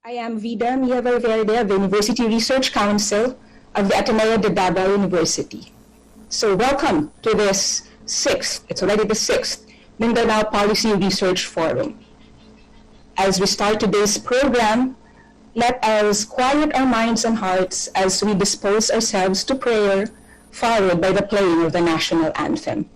I am Vida Mia Valverde of the University Research Council of the Ateneo de Davao University. So welcome to this it's already the sixth Mindanao Policy Research Forum. As we start today's program, let us quiet our minds and hearts as we dispose ourselves to prayer, followed by the playing of the national anthem.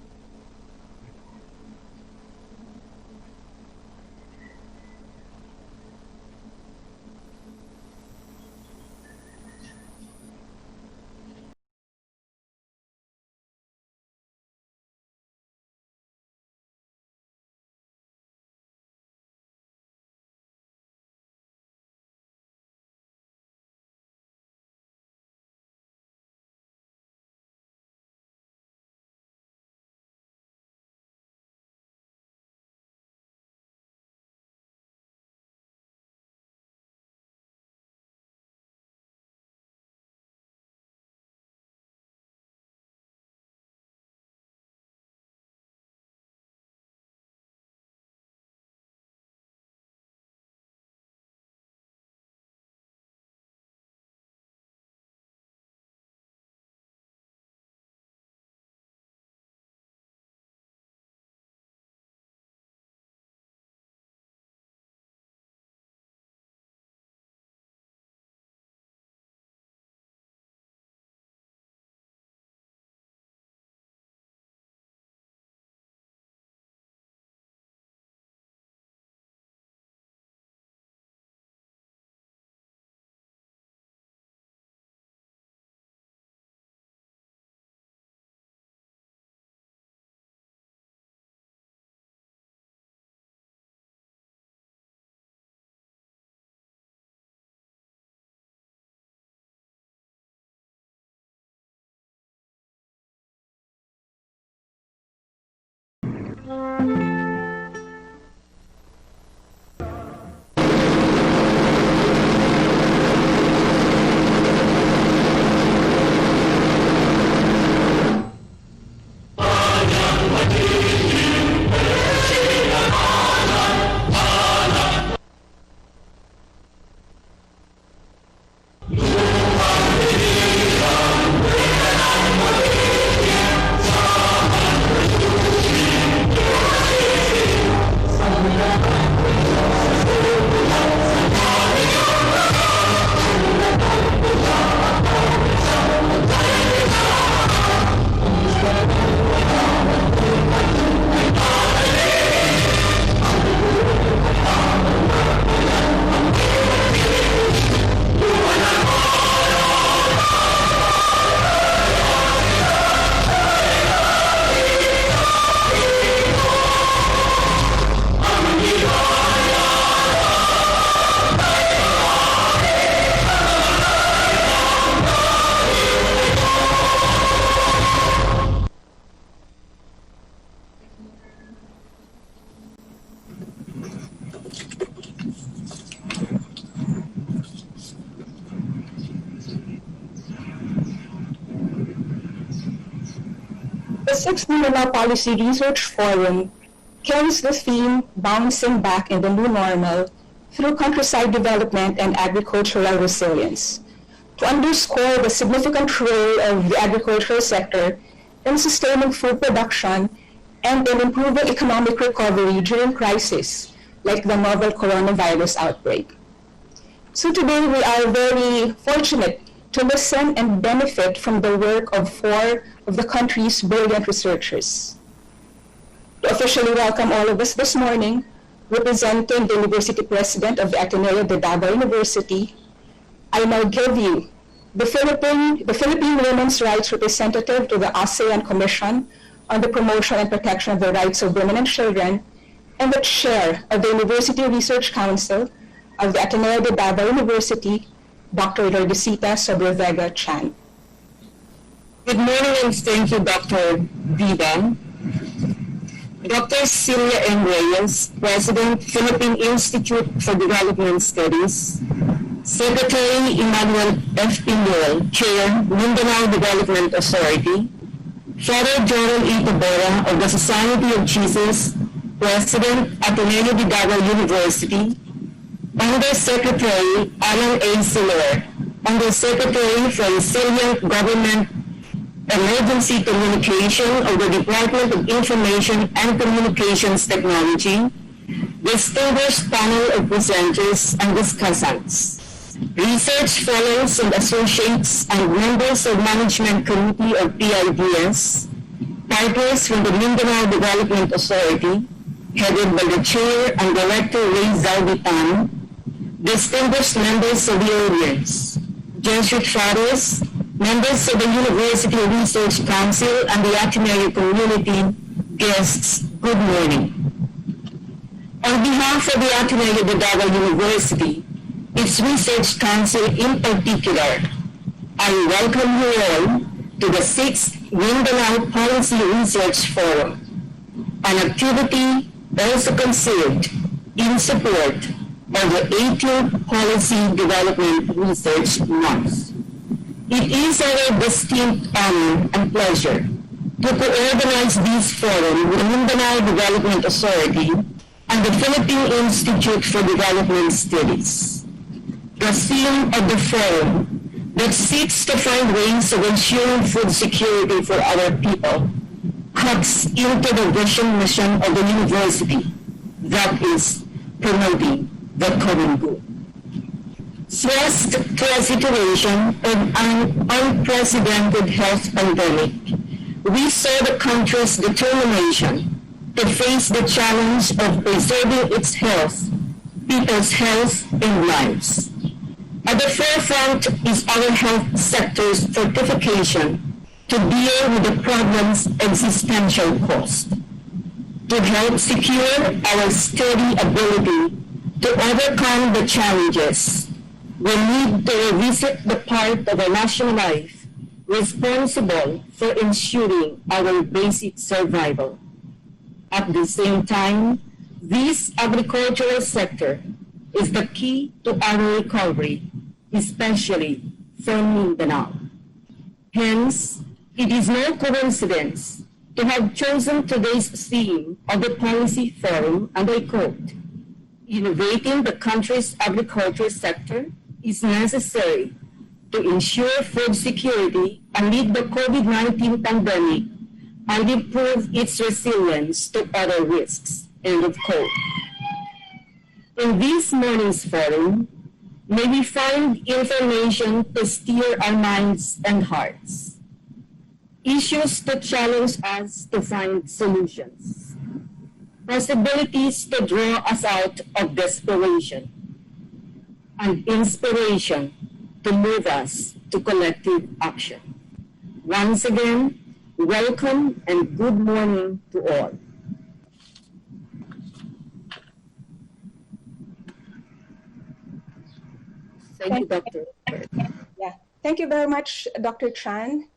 The sixth Mindanao Policy Research Forum carries the theme Bouncing Back in the New Normal through countryside development and agricultural resilience, to underscore the significant role of the agricultural sector in sustaining food production and in improving economic recovery during crises like the novel coronavirus outbreak. So today we are very fortunate to listen and benefit from the work of four of the country's brilliant researchers. To officially welcome all of us this morning, representing the University President of the Ateneo de Davao University, I now give you the Philippine Women's Rights Representative to the ASEAN Commission on the Promotion and Protection of the Rights of Women and Children, and the Chair of the University Research Council of the Ateneo de Davao University, Dr. Lourdesita Sobrevega Chan. Good morning and thank you, Dr. Vida. Dr. Celia M. Reyes, President, Philippine Institute for Development Studies. Secretary Emmanuel F. Pinol, Chair, Mindanao Development Authority. Father Joel E. Tabora of the Society of Jesus, President, Ateneo de Davao University. Undersecretary Alan A. Siller, Undersecretary for Resilient Government Emergency Communication of the Department of Information and Communications Technology, distinguished panel of presenters and discussants, research fellows and associates and members of Management Committee of PIDS, partners from the Mindanao Development Authority, headed by the Chair and Director Reyes, distinguished members of the audience, Jesuit fathers, members of the University Research Council and the Ateneo community, guests, good morning. On behalf of the Ateneo de Davao University, its Research Council in particular, I welcome you all to the 6th Mindanao Policy Research Forum, an activity also conceived in support of the 18th Policy Development Research Month. It is our distinct honor and pleasure to co-organize this forum with the Mindanao Development Authority and the Philippine Institute for Development Studies. The theme of the forum that seeks to find ways of ensuring food security for our people cuts into the vision mission of the university, that is, promoting the common good. Thrust to a situation of an unprecedented health pandemic, we saw the country's determination to face the challenge of preserving its health, people's health and lives. At the forefront is our health sector's fortification to deal with the problem's existential cost. To help secure our steady ability to overcome the challenges, we need to revisit the part of our national life responsible for ensuring our basic survival. At the same time, this agricultural sector is the key to our recovery, especially for Mindanao. Hence, it is no coincidence to have chosen today's theme of the Policy Forum, and I quote, "Innovating the country's agriculture sector is necessary to ensure food security amid the COVID-19 pandemic and improve its resilience to other risks," end of quote. In this morning's forum, may we find information to steer our minds and hearts, issues to challenge us to find solutions, possibilities to draw us out of desperation, and inspiration to move us to collective action. Once again, welcome and good morning to all. Thank you, Doctor. Yeah, thank you very much, Dr. Tran.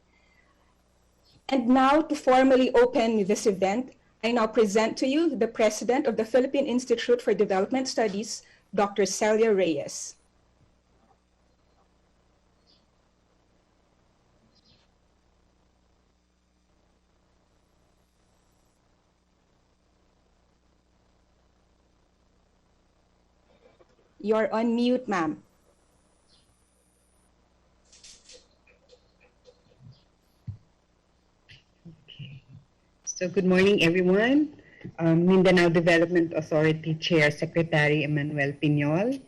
And now, to formally open this event, I now present to you the President of the Philippine Institute for Development Studies, Dr. Celia Reyes. You're on mute, ma'am. Okay. So good morning, everyone. Mindanao Development Authority Chair Secretary Emmanuel Piñol,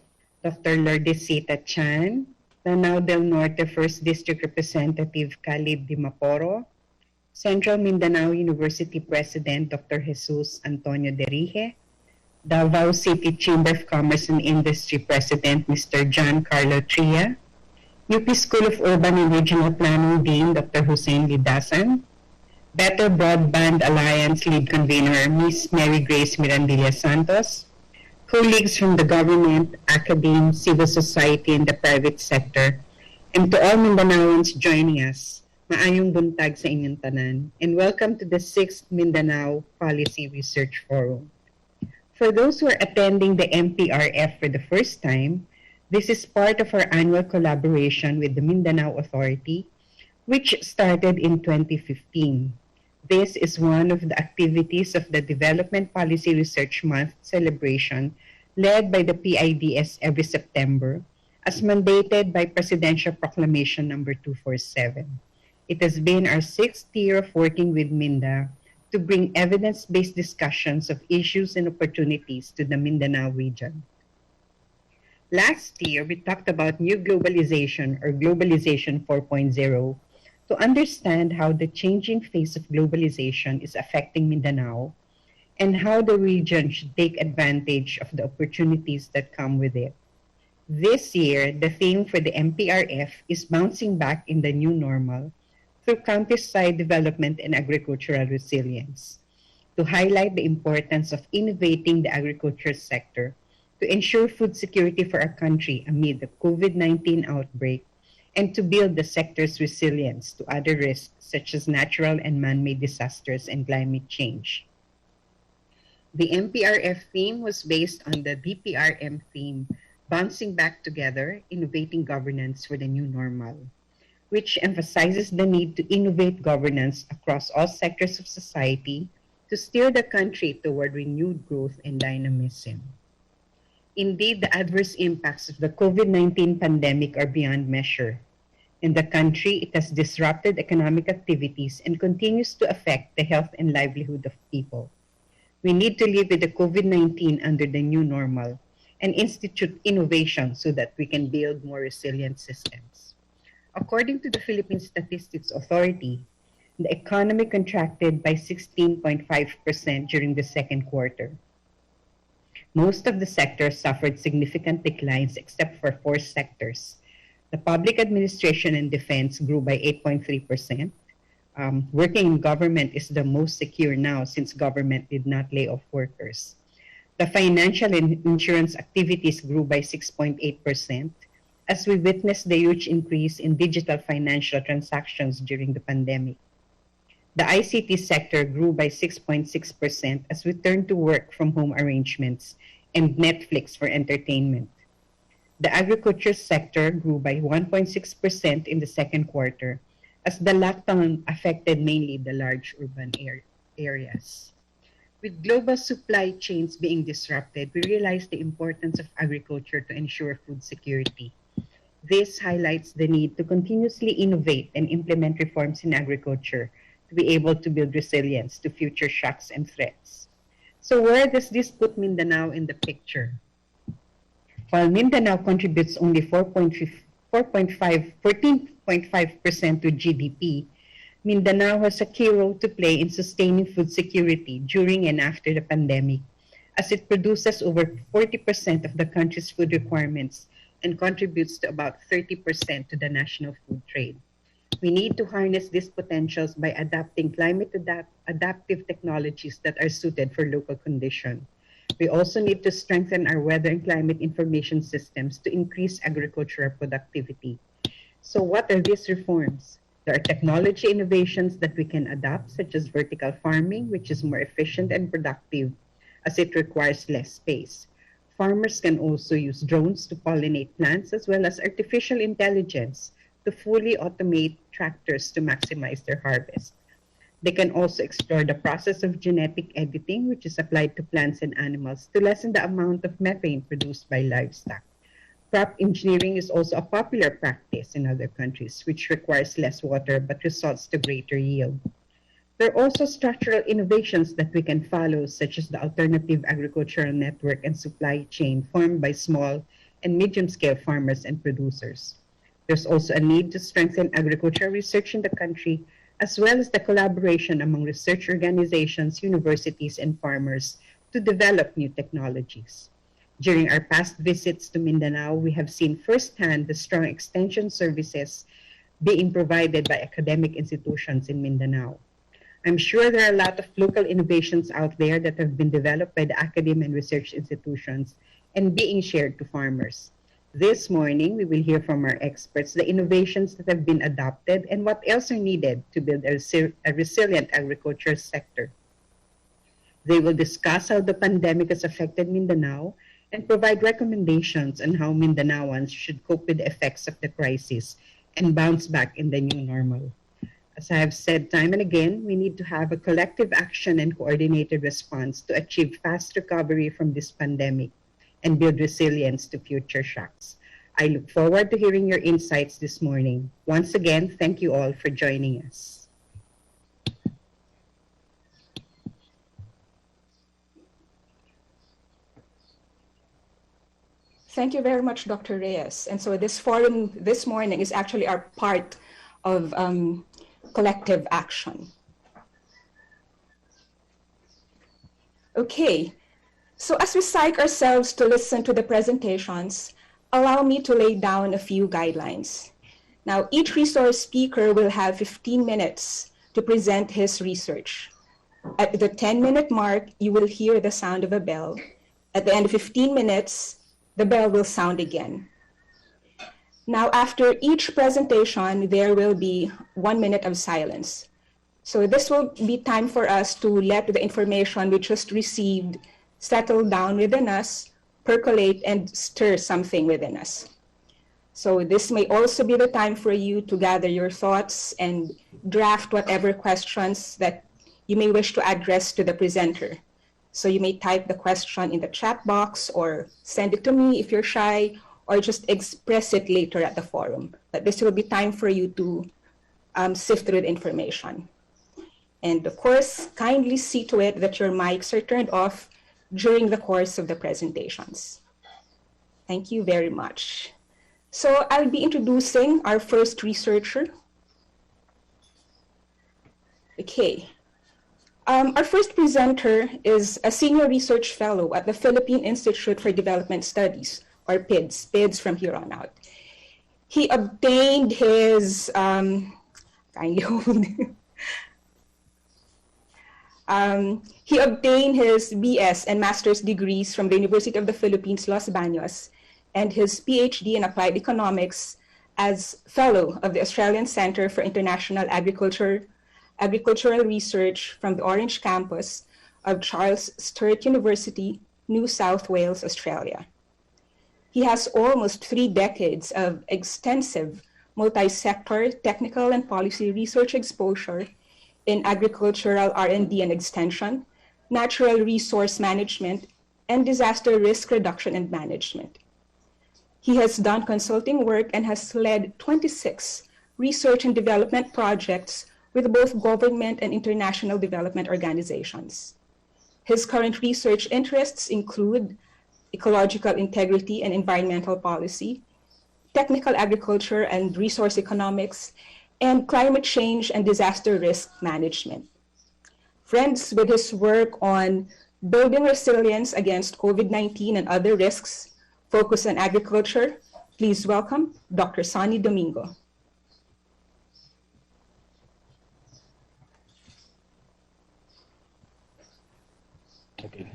Dr. Lourdes Sita Chan, Lanao del Norte 1st District Representative Khalid Dimaporo, Central Mindanao University President Dr. Jesus Antonio Derije, Davao City Chamber of Commerce and Industry President Mr. John Carlo Tria, UP School of Urban and Regional Planning Dean Dr. Hussein Lidasan, Better Broadband Alliance Lead Convener Ms. Mary Grace Mirandilla-Santos, colleagues from the government, academe, civil society, and the private sector, and to all Mindanaoans joining us, maayong buntag sa inyong tanan, and welcome to the 6th Mindanao Policy Research Forum. For those who are attending the MPRF for the first time, this is part of our annual collaboration with the Mindanao Authority, which started in 2015. This is one of the activities of the Development Policy Research Month celebration led by the PIDS every September, as mandated by Presidential Proclamation number 247. It has been our 6th year of working with Minda to bring evidence-based discussions of issues and opportunities to the Mindanao region. Last year, we talked about new globalization or globalization 4.0 to understand how the changing face of globalization is affecting Mindanao and how the region should take advantage of the opportunities that come with it. This year, the theme for the MPRF is bouncing back in the new normal through countryside development and agricultural resilience, to highlight the importance of innovating the agriculture sector to ensure food security for our country amid the COVID-19 outbreak, and to build the sector's resilience to other risks such as natural and man-made disasters and climate change. The MPRF theme was based on the DPRM theme, Bouncing Back Together, Innovating Governance for the New Normal, which emphasizes the need to innovate governance across all sectors of society to steer the country toward renewed growth and dynamism. Indeed, the adverse impacts of the COVID-19 pandemic are beyond measure. In the country, it has disrupted economic activities and continues to affect the health and livelihood of people. We need to live with the COVID-19 under the new normal and institute innovation so that we can build more resilient systems. According to the Philippine Statistics Authority, the economy contracted by 16.5% during the second quarter. Most of the sectors suffered significant declines except for 4 sectors. The public administration and defense grew by 8.3%. Working in government is the most secure now since government did not lay off workers. The financial and insurance activities grew by 6.8%. as we witnessed the huge increase in digital financial transactions during the pandemic. The ICT sector grew by 6.6% as we turned to work from home arrangements and Netflix for entertainment. The agriculture sector grew by 1.6% in the second quarter as the lockdown affected mainly the large urban areas. With global supply chains being disrupted, we realized the importance of agriculture to ensure food security. This highlights the need to continuously innovate and implement reforms in agriculture to be able to build resilience to future shocks and threats. So where does this put Mindanao in the picture? While Mindanao contributes only 14.5% to GDP, Mindanao has a key role to play in sustaining food security during and after the pandemic, as it produces over 40% of the country's food requirements and contributes to about 30% to the national food trade. We need to harness these potentials by adapting adaptive technologies that are suited for local conditions. We also need to strengthen our weather and climate information systems to increase agricultural productivity. So what are these reforms? There are technology innovations that we can adopt, such as vertical farming, which is more efficient and productive as it requires less space. Farmers can also use drones to pollinate plants, as well as artificial intelligence to fully automate tractors to maximize their harvest. They can also explore the process of genetic editing, which is applied to plants and animals to lessen the amount of methane produced by livestock. Crop engineering is also a popular practice in other countries, which requires less water but results to greater yield. There are also structural innovations that we can follow, such as the alternative agricultural network and supply chain formed by small and medium-scale farmers and producers. There's also a need to strengthen agricultural research in the country, as well as the collaboration among research organizations, universities, and farmers to develop new technologies. During our past visits to Mindanao, we have seen firsthand the strong extension services being provided by academic institutions in Mindanao. I'm sure there are a lot of local innovations out there that have been developed by the academic and research institutions and being shared to farmers. This morning, we will hear from our experts the innovations that have been adopted and what else are needed to build a resilient agriculture sector. They will discuss how the pandemic has affected Mindanao and provide recommendations on how Mindanaoans should cope with the effects of the crisis and bounce back in the new normal. As I have said time and again, we need to have a collective action and coordinated response to achieve fast recovery from this pandemic. and build resilience to future shocks. I look forward to hearing your insights this morning. Once again, thank you all for joining us. Thank you very much, Dr. Reyes. And so this forum this morning is actually our part of collective action. Okay, so as we psych ourselves to listen to the presentations, allow me to lay down a few guidelines. Now, each resource speaker will have 15 minutes to present his research. At the 10-minute mark, you will hear the sound of a bell. At the end of 15 minutes, the bell will sound again. Now, after each presentation, there will be 1 minute of silence. So this will be time for us to let the information we just received settle down within us, percolate, and stir something within us. So this may also be the time for you to gather your thoughts and draft whatever questions that you may wish to address to the presenter. So you may type the question in the chat box or send it to me if you're shy, or just express it later at the forum. But this will be time for you to sift through the information. And of course, kindly see to it that your mics are turned off during the course of the presentations. Thank you very much. So I'll be introducing our first researcher. Okay. Our first presenter is a senior research fellow at the Philippine Institute for Development Studies, or PIDS, PIDS from here on out. He obtained his, kindly hold. He obtained his BS and master's degrees from the University of the Philippines, Los Baños, and his PhD in applied economics as fellow of the Australian Centre for International Agricultural Research from the Orange Campus of Charles Sturt University, New South Wales, Australia. He has almost 3 decades of extensive multi-sector technical and policy research exposure in agricultural R&D and extension, natural resource management, and disaster risk reduction and management. He has done consulting work and has led 26 research and development projects with both government and international development organizations. His current research interests include ecological integrity and environmental policy, technical agriculture and resource economics, and climate change and disaster risk management. Friends, with his work on building resilience against COVID-19 and other risks focused on agriculture, please welcome Dr. Sonny Domingo. Okay.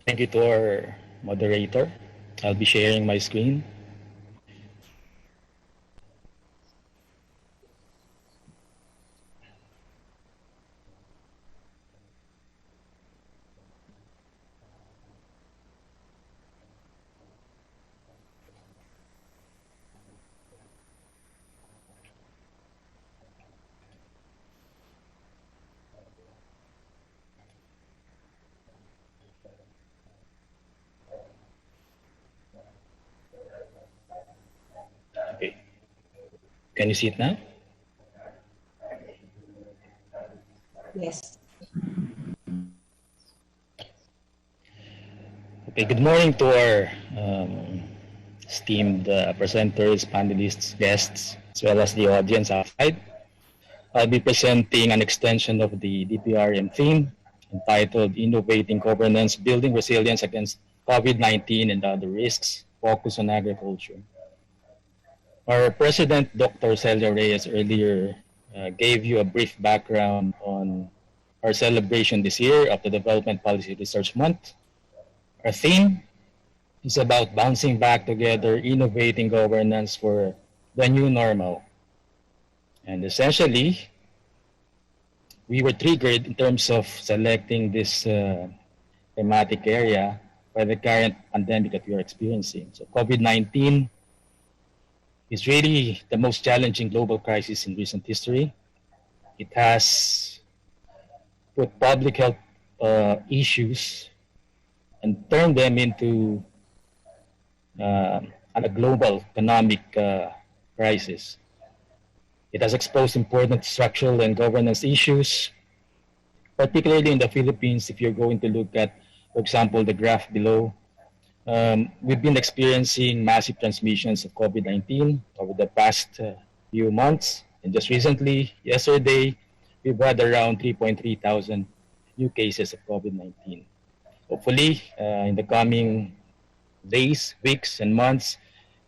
Thank you to our moderator. I'll be sharing my screen. Can you see it now? Yes. Okay, good morning to our esteemed presenters, panelists, guests, as well as the audience outside. I'll be presenting an extension of the DPRM theme entitled Innovating Governance, Building Resilience Against COVID-19 and Other Risks, Focus on Agriculture. Our President, Dr. Celia Reyes, earlier gave you a brief background on our celebration this year of the Development Policy Research Month. Our theme is about bouncing back together, innovating governance for the new normal. And essentially, we were triggered in terms of selecting this thematic area by the current pandemic that we are experiencing. So COVID-19 is really the most challenging global crisis in recent history. It has put public health issues and turn them into a global economic crisis. It has exposed important structural and governance issues, particularly in the Philippines. If you're going to look at, for example, the graph below, we've been experiencing massive transmissions of COVID-19 over the past few months. And just recently, yesterday, we've had around 3.3 thousand new cases of COVID-19. Hopefully, in the coming days, weeks, and months,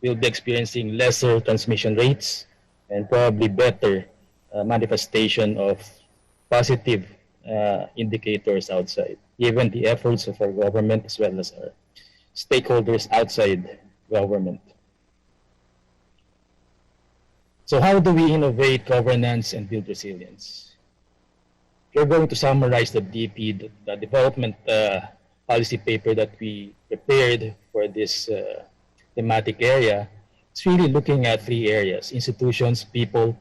we'll be experiencing lesser transmission rates and probably better manifestation of positive indicators outside, given the efforts of our government as well as our stakeholders outside government. So how do we innovate governance and build resilience? If you're going to summarize the DP, the development policy paper that we prepared for this thematic area, it's really looking at three areas: institutions, people,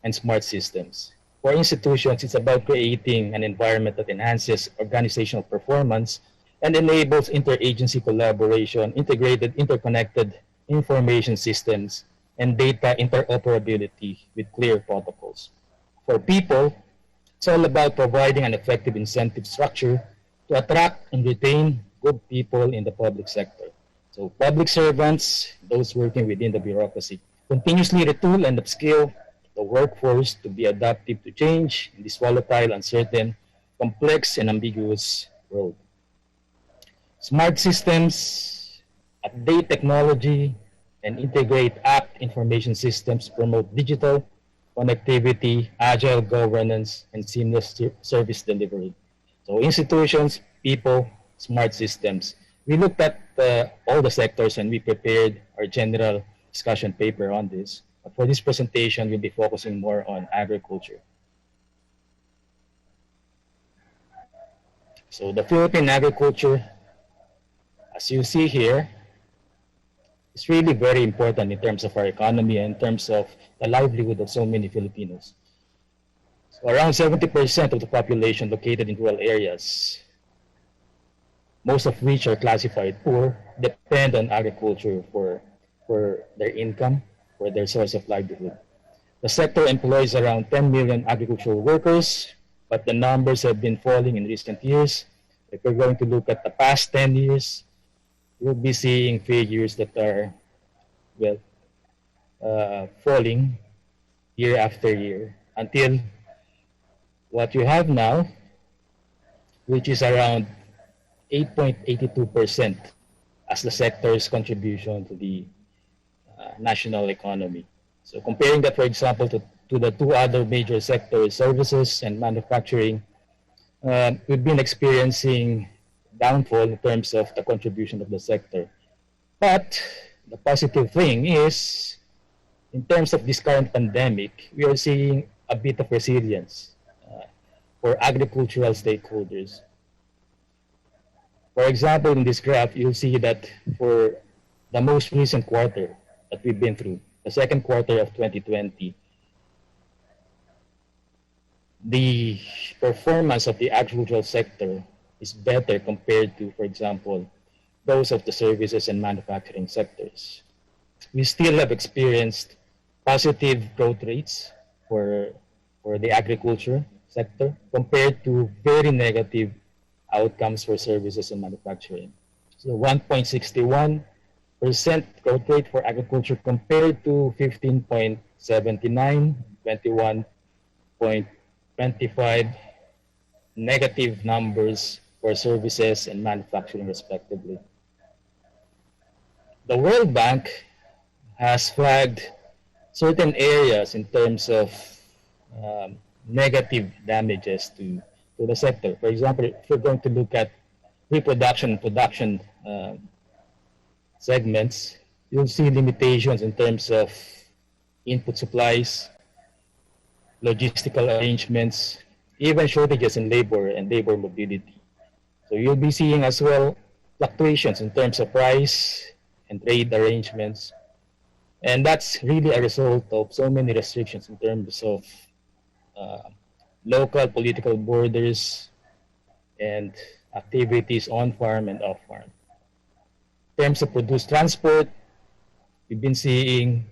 and smart systems. For institutions, it's about creating an environment that enhances organizational performance and enables interagency collaboration, integrated, interconnected information systems, and data interoperability with clear protocols. For people, it's all about providing an effective incentive structure to attract and retain good people in the public sector. So public servants, those working within the bureaucracy, continuously retool and upskill the workforce to be adaptive to change in this volatile, uncertain, complex, and ambiguous world. Smart systems update technology and integrate app information systems, promote digital connectivity, agile governance, and seamless service delivery. So institutions, people, smart systems. We looked at all the sectors and we prepared our general discussion paper on this. But for this presentation, we'll be focusing more on agriculture. So the Philippine agriculture, as you see here, is really very important in terms of our economy and in terms of the livelihood of so many Filipinos. So around 70% of the population located in rural areas, most of which are classified poor, depend on agriculture for their income, for their source of livelihood. The sector employs around 10 million agricultural workers, but the numbers have been falling in recent years. If we're going to look at the past 10 years, you'll be seeing figures that are, falling year after year until what you have now, which is around 8.82% as the sector's contribution to the national economy. So comparing that, for example, to the two other major sectors, services and manufacturing, we've been experiencing downfall in terms of the contribution of the sector. But the positive thing is, in terms of this current pandemic, we are seeing a bit of resilience for agricultural stakeholders. For example, in this graph, you'll see that for the most recent quarter that we've been through, the second quarter of 2020, the performance of the agricultural sector is better compared to, for example, those of the services and manufacturing sectors. We still have experienced positive growth rates for the agriculture sector compared to very negative outcomes for services and manufacturing. So 1.61% growth rate for agriculture compared to 15.79, 21.25 negative numbers for services and manufacturing respectively. The World Bank has flagged certain areas in terms of negative damages to the sector. For example, if you're going to look at reproduction and production segments, you'll see limitations in terms of input supplies, logistical arrangements, even shortages in labor and labor mobility. So you'll be seeing as well fluctuations in terms of price and trade arrangements. And that's really a result of so many restrictions in terms of local political borders and activities on farm and off farm. In terms of produced transport, we've been seeing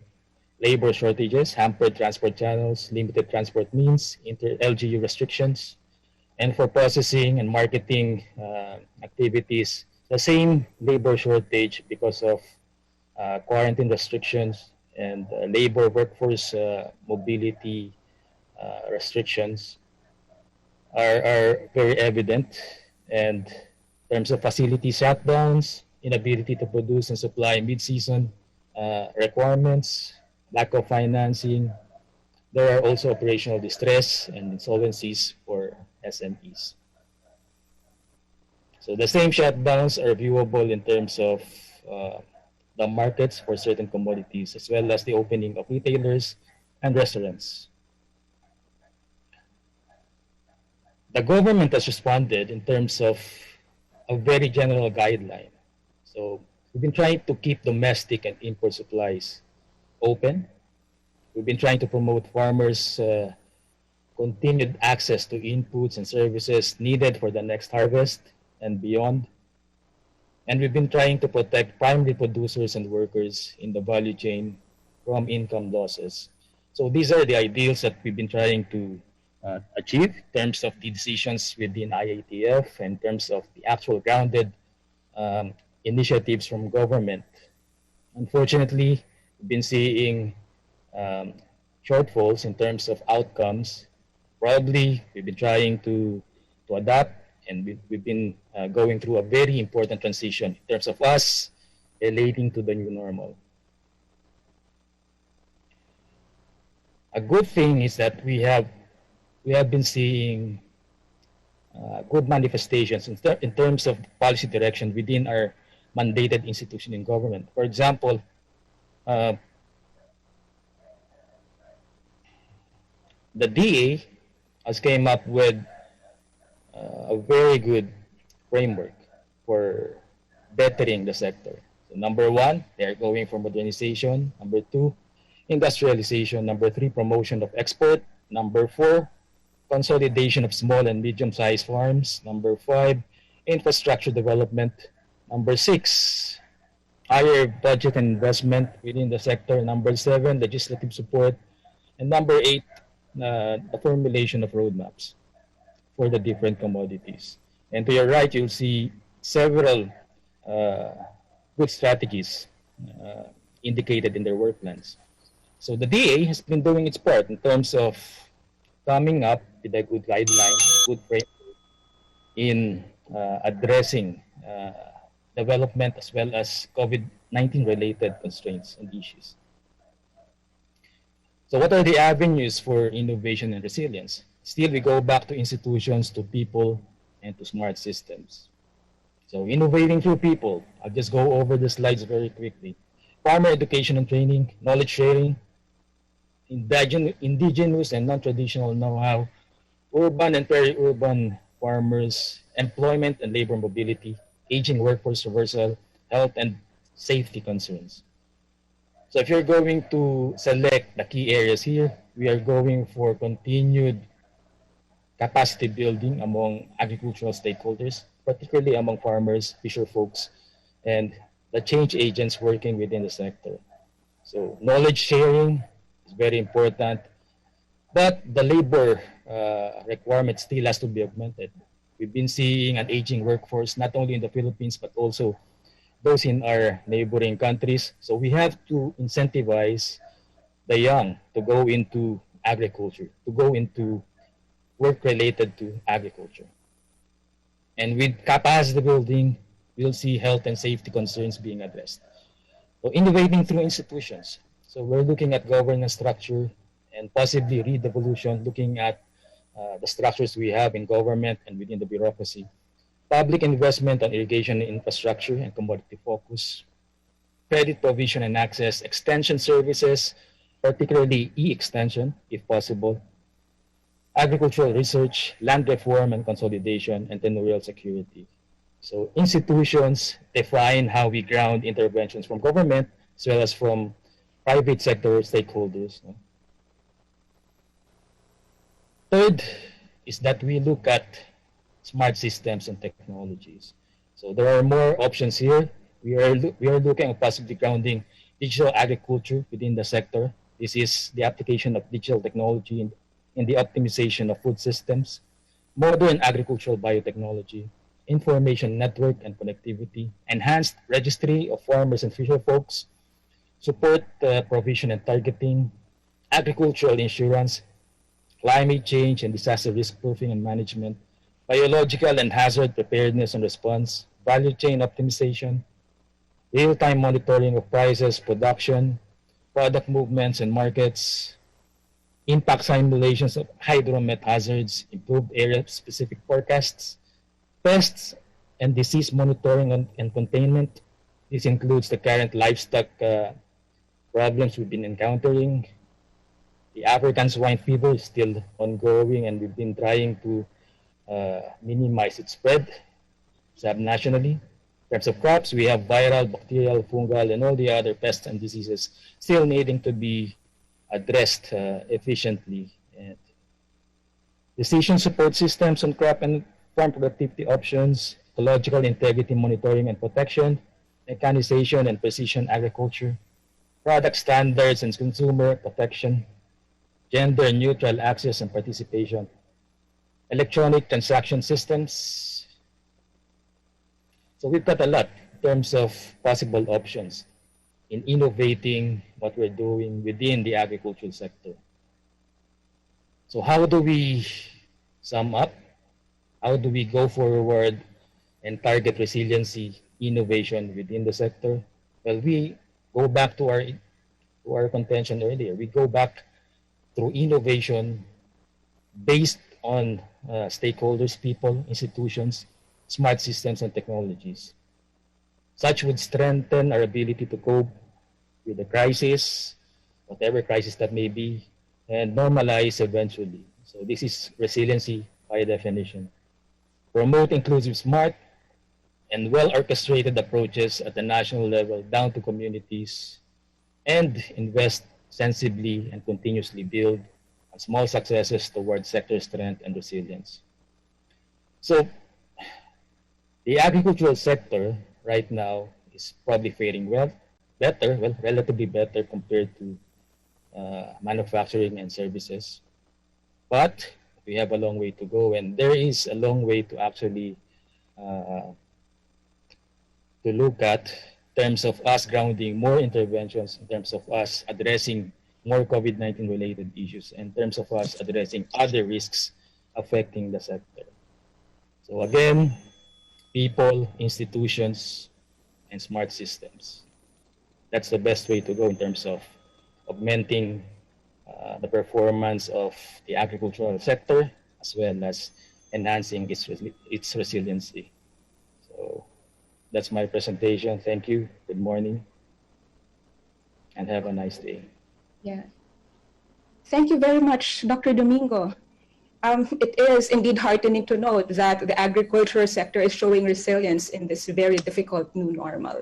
labor shortages, hampered transport channels, limited transport means, inter-LGU restrictions, and for processing and marketing activities, the same labor shortage because of quarantine restrictions and labor workforce mobility restrictions are very evident. And in terms of facility shutdowns, inability to produce and supply mid-season requirements, lack of financing, there are also operational distress and insolvencies for SMEs. So the same shutdowns are viewable in terms of the markets for certain commodities, as well as the opening of retailers and restaurants. The government has responded in terms of a very general guideline. So we've been trying to keep domestic and import supplies open. We've been trying to promote farmers' continued access to inputs and services needed for the next harvest and beyond. And we've been trying to protect primary producers and workers in the value chain from income losses. So these are the ideals that we've been trying to achieve in terms of the decisions within IATF, in terms of the actual grounded initiatives from government. Unfortunately, we've been seeing shortfalls in terms of outcomes. Probably we've been trying to adapt, and we've been going through a very important transition in terms of us relating to the new normal. A good thing is that we have been seeing good manifestations in terms of policy direction within our mandated institution in government. For example, the DA has came up with a very good framework for bettering the sector. So number one, they're going for modernization. Number two, industrialization. Number three, promotion of export. Number four, consolidation of small and medium-sized farms. Number five, infrastructure development. Number six, higher budget and investment within the sector. Number seven, legislative support. And number eight, the formulation of roadmaps for the different commodities. And to your right, you'll see several good strategies indicated in their work plans. So the DA has been doing its part in terms of coming up with a good guideline, good framework in addressing development as well as COVID-19 related constraints and issues. So what are the avenues for innovation and resilience? Still, we go back to institutions, to people, and to smart systems. So innovating through people. I'll just go over the slides very quickly. Farmer education and training, knowledge sharing, indigenous and non-traditional know-how, urban and peri-urban farmers, employment and labor mobility, aging workforce reversal, health and safety concerns. So if you're going to select the key areas here, we are going for continued capacity building among agricultural stakeholders, particularly among farmers, fisher folks, and the change agents working within the sector. So knowledge sharing is very important, but the labor requirement still has to be augmented. We've been seeing an aging workforce, not only in the Philippines, but also those in our neighboring countries. So we have to incentivize the young to go into agriculture, to go into work related to agriculture. And with capacity building, we'll see health and safety concerns being addressed. So innovating through institutions. So we're looking at governance structure and possibly redevolution, looking at the structures we have in government and within the bureaucracy. Public investment on irrigation infrastructure and commodity focus. Credit provision and access, extension services, particularly e-extension, if possible. Agricultural research, land reform and consolidation, and tenurial security. So institutions define how we ground interventions from government as well as from private sector stakeholders. Third is that we look at smart systems and technologies. So there are more options here. We are looking at possibly grounding digital agriculture within the sector. This is the application of digital technology in the optimization of food systems, modern agricultural biotechnology, information network and connectivity, enhanced registry of farmers and fisher folks, support provision and targeting, agricultural insurance, climate change and disaster risk proofing and management, biological and hazard preparedness and response, value chain optimization, real-time monitoring of prices, production, product movements and markets, impact simulations of hydromet hazards, improved area-specific forecasts, pests and disease monitoring and containment. This includes the current livestock problems we've been encountering. The African swine fever is still ongoing, and we've been trying to minimize its spread subnationally. In terms of crops, we have viral, bacterial, fungal, and all the other pests and diseases still needing to be addressed efficiently. And decision support systems on crop and farm productivity options, ecological integrity monitoring and protection, mechanization and precision agriculture, product standards and consumer protection, gender neutral access and participation, electronic transaction systems. So we've got a lot in terms of possible options in innovating what we're doing within the agricultural sector. So how do we sum up? How do we go forward and target resiliency, innovation within the sector? Well, we go back to our contention earlier. We go back through innovation based on stakeholders, people, institutions, smart systems, and technologies. Such would strengthen our ability to cope with the crisis, whatever crisis that may be, and normalize eventually. So this is resiliency by definition. Promote inclusive, smart, and well-orchestrated approaches at the national level down to communities, and invest sensibly and continuously build on small successes towards sector strength and resilience. So the agricultural sector right now is probably faring relatively better compared to manufacturing and services. But we have a long way to go, and there is a long way to actually to look at in terms of us grounding more interventions, in terms of us addressing more COVID-19 related issues, in terms of us addressing other risks affecting the sector. So again, people, institutions, and smart systems. That's the best way to go in terms of augmenting the performance of the agricultural sector, as well as enhancing its resiliency. So that's my presentation. Thank you. Good morning, and have a nice day. Yeah. Thank you very much, Dr. Domingo. It is indeed heartening to note that the agricultural sector is showing resilience in this very difficult new normal.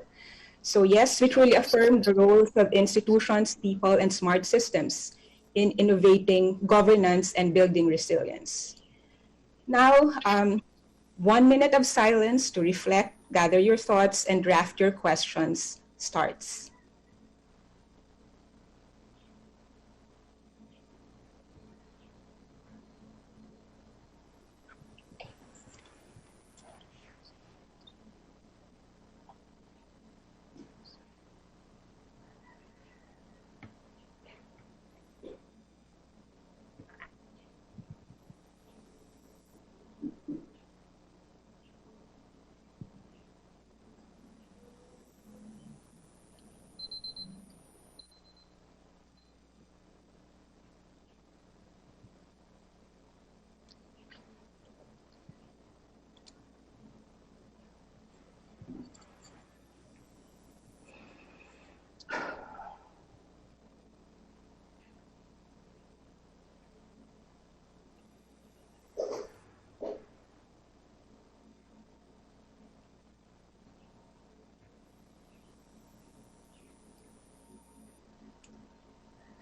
So yes, we truly affirm the roles of institutions, people, and smart systems in innovating governance and building resilience. Now, 1 minute of silence to reflect, gather your thoughts, and draft your questions starts.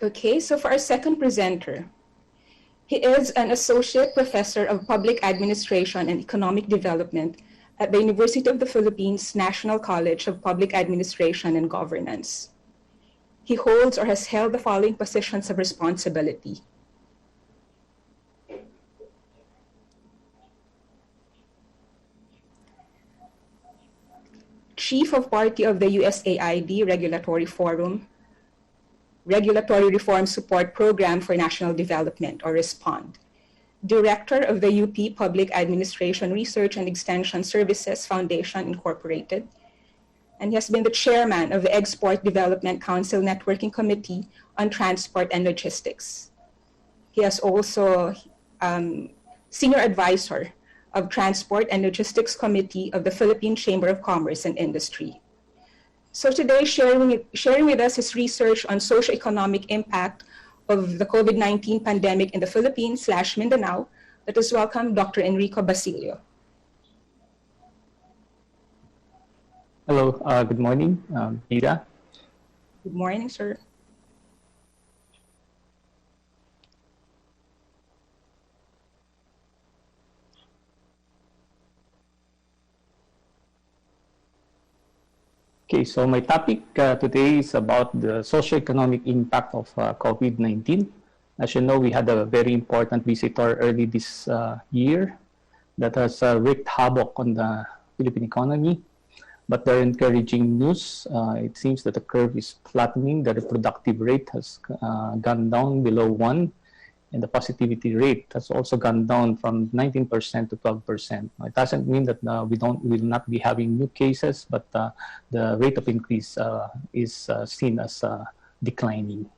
Okay, so for our second presenter, He is an associate professor of public administration and economic development at the University of the Philippines National College of Public Administration and Governance. He holds or has held the following positions of responsibility: Chief of Party of the USAID Regulatory Forum, Regulatory Reform Support Program for National Development, or RESPOND, Director of the UP Public Administration Research and Extension Services Foundation, Incorporated, and he has been the chairman of the Export Development Council Networking Committee on Transport and Logistics. He is also senior advisor of Transport and Logistics Committee of the Philippine Chamber of Commerce and Industry. So today, sharing with us his research on socio-economic impact of the COVID-19 pandemic in the Philippines/Mindanao, let us welcome Dr. Enrico Basilio. Hello, good morning, Ida. Good morning, sir. Okay, so my topic today is about the socioeconomic impact of COVID-19. As you know, we had a very important visitor early this year that has wreaked havoc on the Philippine economy. But the encouraging news, it seems that the curve is flattening. The reproductive rate has gone down below 1, and the positivity rate has also gone down from 19% to 12%. It doesn't mean that we will not be having new cases, but the rate of increase is seen as declining.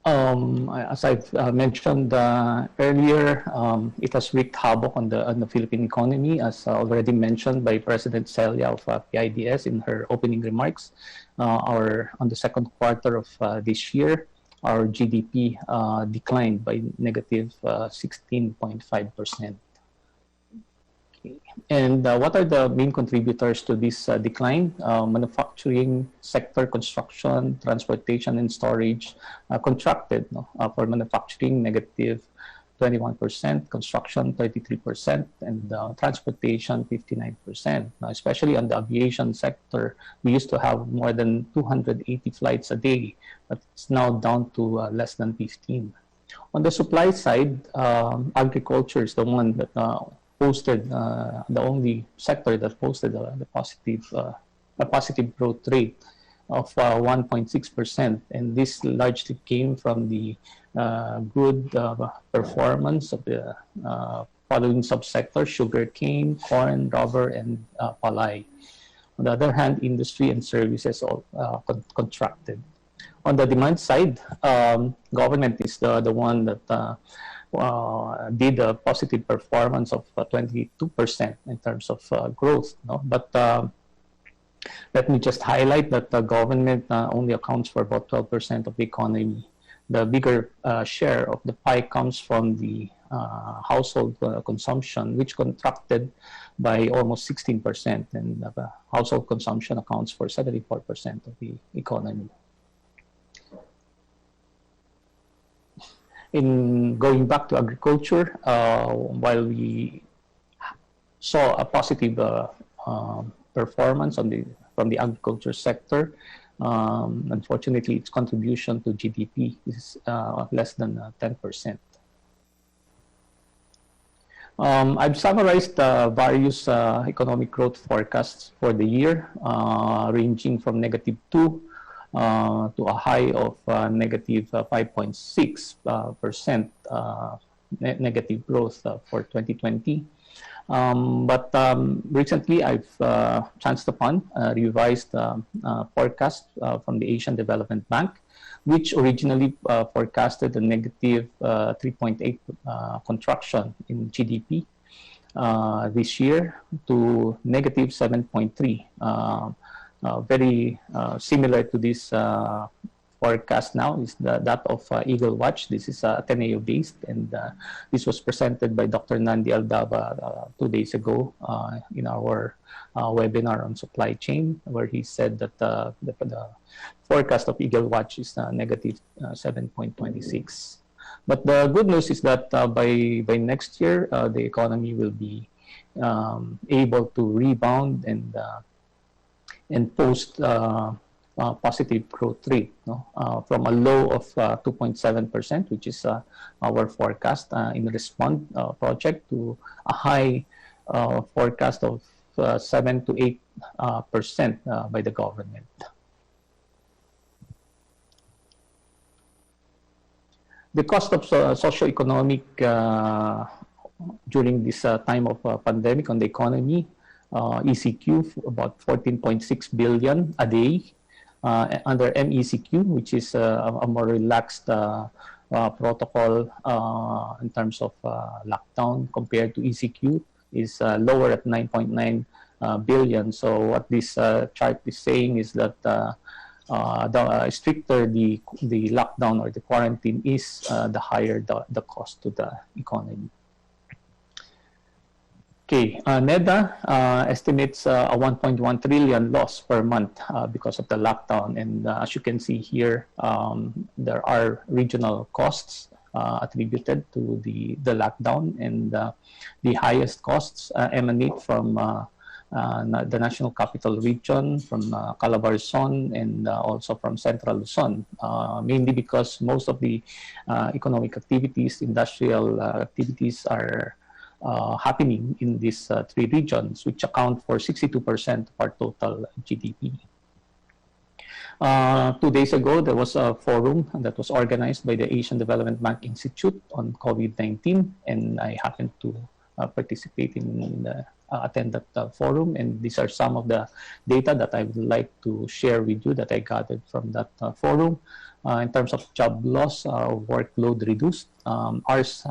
As I've mentioned earlier, it has wreaked havoc on the Philippine economy, as already mentioned by President Celia of PIDS in her opening remarks. On the second quarter of this year, our GDP declined by negative 16.5%. Okay. And what are the main contributors to this decline? Manufacturing sector, construction, transportation, and storage contracted. For manufacturing, negative 21%, construction 33%, and transportation 59%. Now, especially on the aviation sector, we used to have more than 280 flights a day, but it's now down to less than 15. On the supply side, agriculture is the one that posted the only sector that posted a positive growth rate of 1.6%, and this largely came from the good performance of the following subsectors: sugarcane, corn, rubber, and palay. On the other hand, industry and services all contracted. On the demand side, government is the one that did a positive performance of 22% in terms of growth. But let me just highlight that the government only accounts for about 12% of the economy. The bigger share of the pie comes from the household consumption, which contracted by almost 16%, and household consumption accounts for 74% of the economy. In going back to agriculture, while we saw a positive performance from the agriculture sector, unfortunately, its contribution to GDP is less than 10%. I've summarized various economic growth forecasts for the year, ranging from -2 to a high of negative 5.6% negative growth for 2020. But recently, I've chanced upon a revised forecast from the Asian Development Bank, which originally forecasted a negative 3.8 contraction in GDP this year to negative 7.3. Very similar to this forecast now is that of Eagle Watch. This is Ateneo based, and this was presented by Dr. Nandi Aldaba 2 days ago in our webinar on supply chain, where he said that the forecast of Eagle Watch is negative 7.26. But the good news is that by next year, the economy will be able to rebound and post positive growth rate, no? From a low of 2.7%, which is our forecast in the Respond project, to a high forecast of 7 to 8% by the government. The cost of socio-economic during this time of pandemic on the economy, ECQ about 14.6 billion a day. Under MECQ, which is a more relaxed protocol in terms of lockdown compared to ECQ, is lower at 9.9 billion. So what this chart is saying is that the stricter the lockdown or the quarantine is, the higher the cost to the economy. Okay, NEDA estimates a 1.1 trillion loss per month because of the lockdown. And as you can see here, there are regional costs attributed to the lockdown. And the highest costs emanate from the National Capital Region, from Calabarzon, and also from Central Luzon, mainly because most of the economic activities, industrial activities are happening in these three regions, which account for 62% of our total GDP. 2 days ago, there was a forum that was organized by the Asian Development Bank Institute on COVID-19, and I happened to participate attend that forum, and these are some of the data that I would like to share with you that I gathered from that forum. In terms of job loss, workload reduced, ours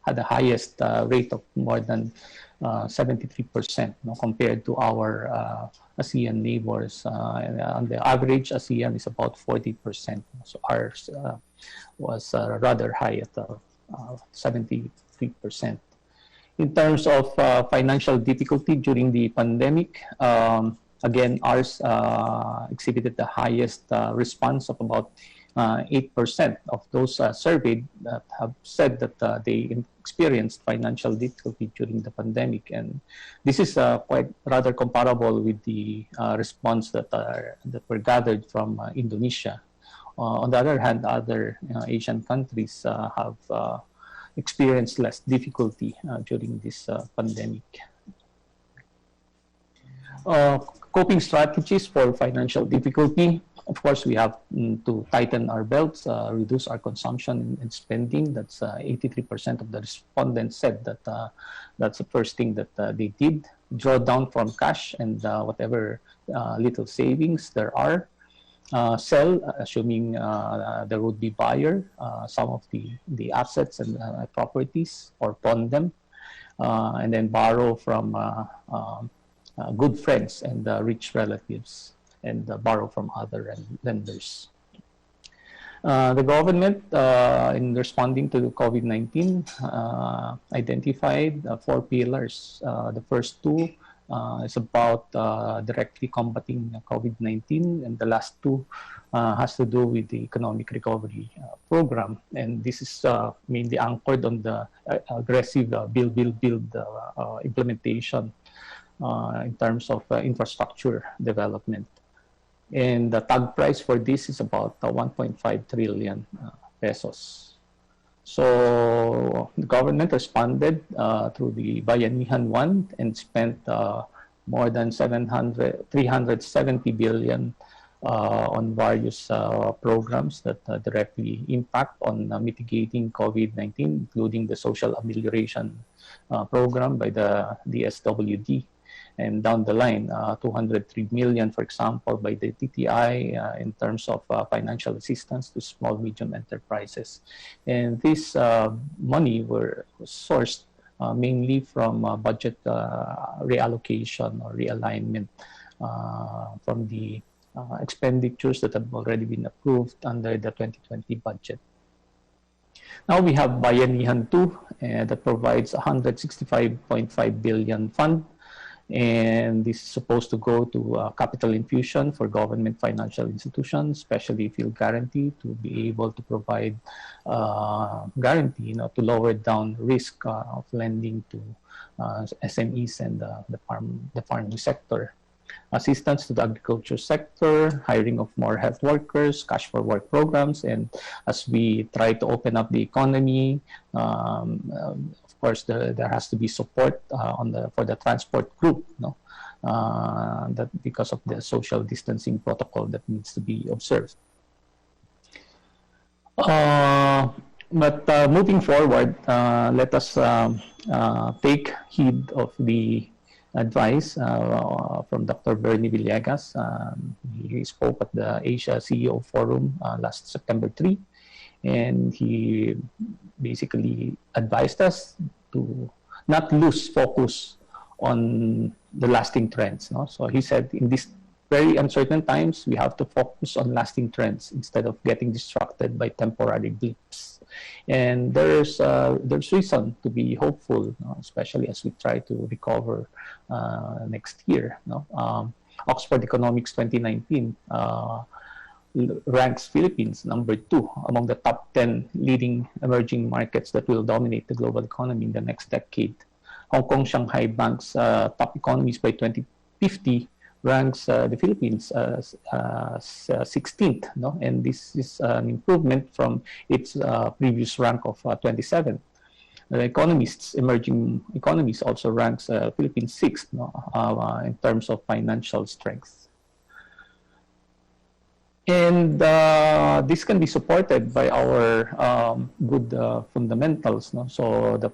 had the highest rate of more than 73%, compared to our ASEAN neighbors. On the average, ASEAN is about 40%. So ours was rather high at 73%. In terms of financial difficulty during the pandemic, again, ours exhibited the highest response of about 8% of those surveyed that have said that they experienced financial difficulty during the pandemic. And this is quite rather comparable with the response that were gathered from Indonesia. On the other hand, other Asian countries have experienced less difficulty during this pandemic. Coping strategies for financial difficulty. Of course, we have to tighten our belts, reduce our consumption and spending. That's 83% of the respondents said that that's the first thing that they did. Draw down from cash and whatever little savings there are. Sell, assuming there would be buyer, some of the assets and properties, or pawn them. And then borrow from good friends and rich relatives, and borrow from other lenders. The government, in responding to COVID-19, identified 4 pillars. The first 2 is about directly combating COVID-19, and the last 2 has to do with the economic recovery program. And this is mainly anchored on the aggressive build implementation in terms of infrastructure development. And the tag price for this is about 1.5 trillion pesos. So the government responded through the Bayanihan 1 and spent more than 370 billion on various programs that directly impact on mitigating COVID-19, including the social amelioration program by the DSWD. And down the line, 203 million, for example, by the TTI in terms of financial assistance to small, medium enterprises. And this money was sourced mainly from budget reallocation or realignment from the expenditures that have already been approved under the 2020 budget. Now we have Bayanihan 2 that provides 165.5 billion fund. And this is supposed to go to capital infusion for government financial institutions, especially field guarantee, to be able to provide guarantee, to lower down risk of lending to SMEs and the farming sector. Assistance to the agriculture sector, hiring of more health workers, cash for work programs, and as we try to open up the economy, of course, there has to be support for the transport group, that because of the social distancing protocol that needs to be observed. But moving forward, let us take heed of the advice from Dr. Bernie Villegas. He spoke at the Asia CEO Forum last September 3, and he basically advised us to not lose focus on the lasting trends. So he said, in these very uncertain times, we have to focus on lasting trends instead of getting distracted by temporary blips. And there's reason to be hopeful, especially as we try to recover next year. Oxford Economics 2019 ranks Philippines #2 among the top 10 leading emerging markets that will dominate the global economy in the next decade. Hong Kong Shanghai Bank's top economies by 2050 ranks the Philippines as 16th, and this is an improvement from its previous rank of 27th. The Emerging Economists also ranks Philippines 6th in terms of financial strength. And this can be supported by our good fundamentals. So the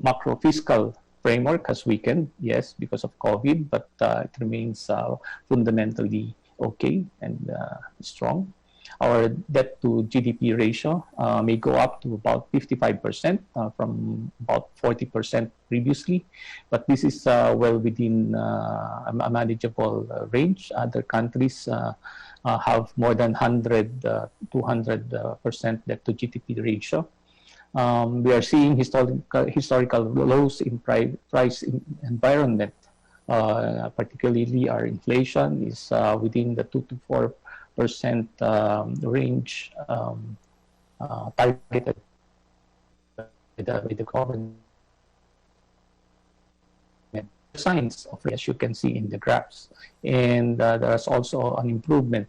macro fiscal framework has weakened, yes, because of COVID, but it remains fundamentally okay and strong. Our debt to GDP ratio may go up to about 55% from about 40% previously, but this is well within a manageable range. Other countries have more than 200% debt to GDP ratio. We are seeing historical lows in price environment. Particularly, our inflation is within the 2 to 4% range targeted by the government. Signs of, as you can see in the graphs, and there's also an improvement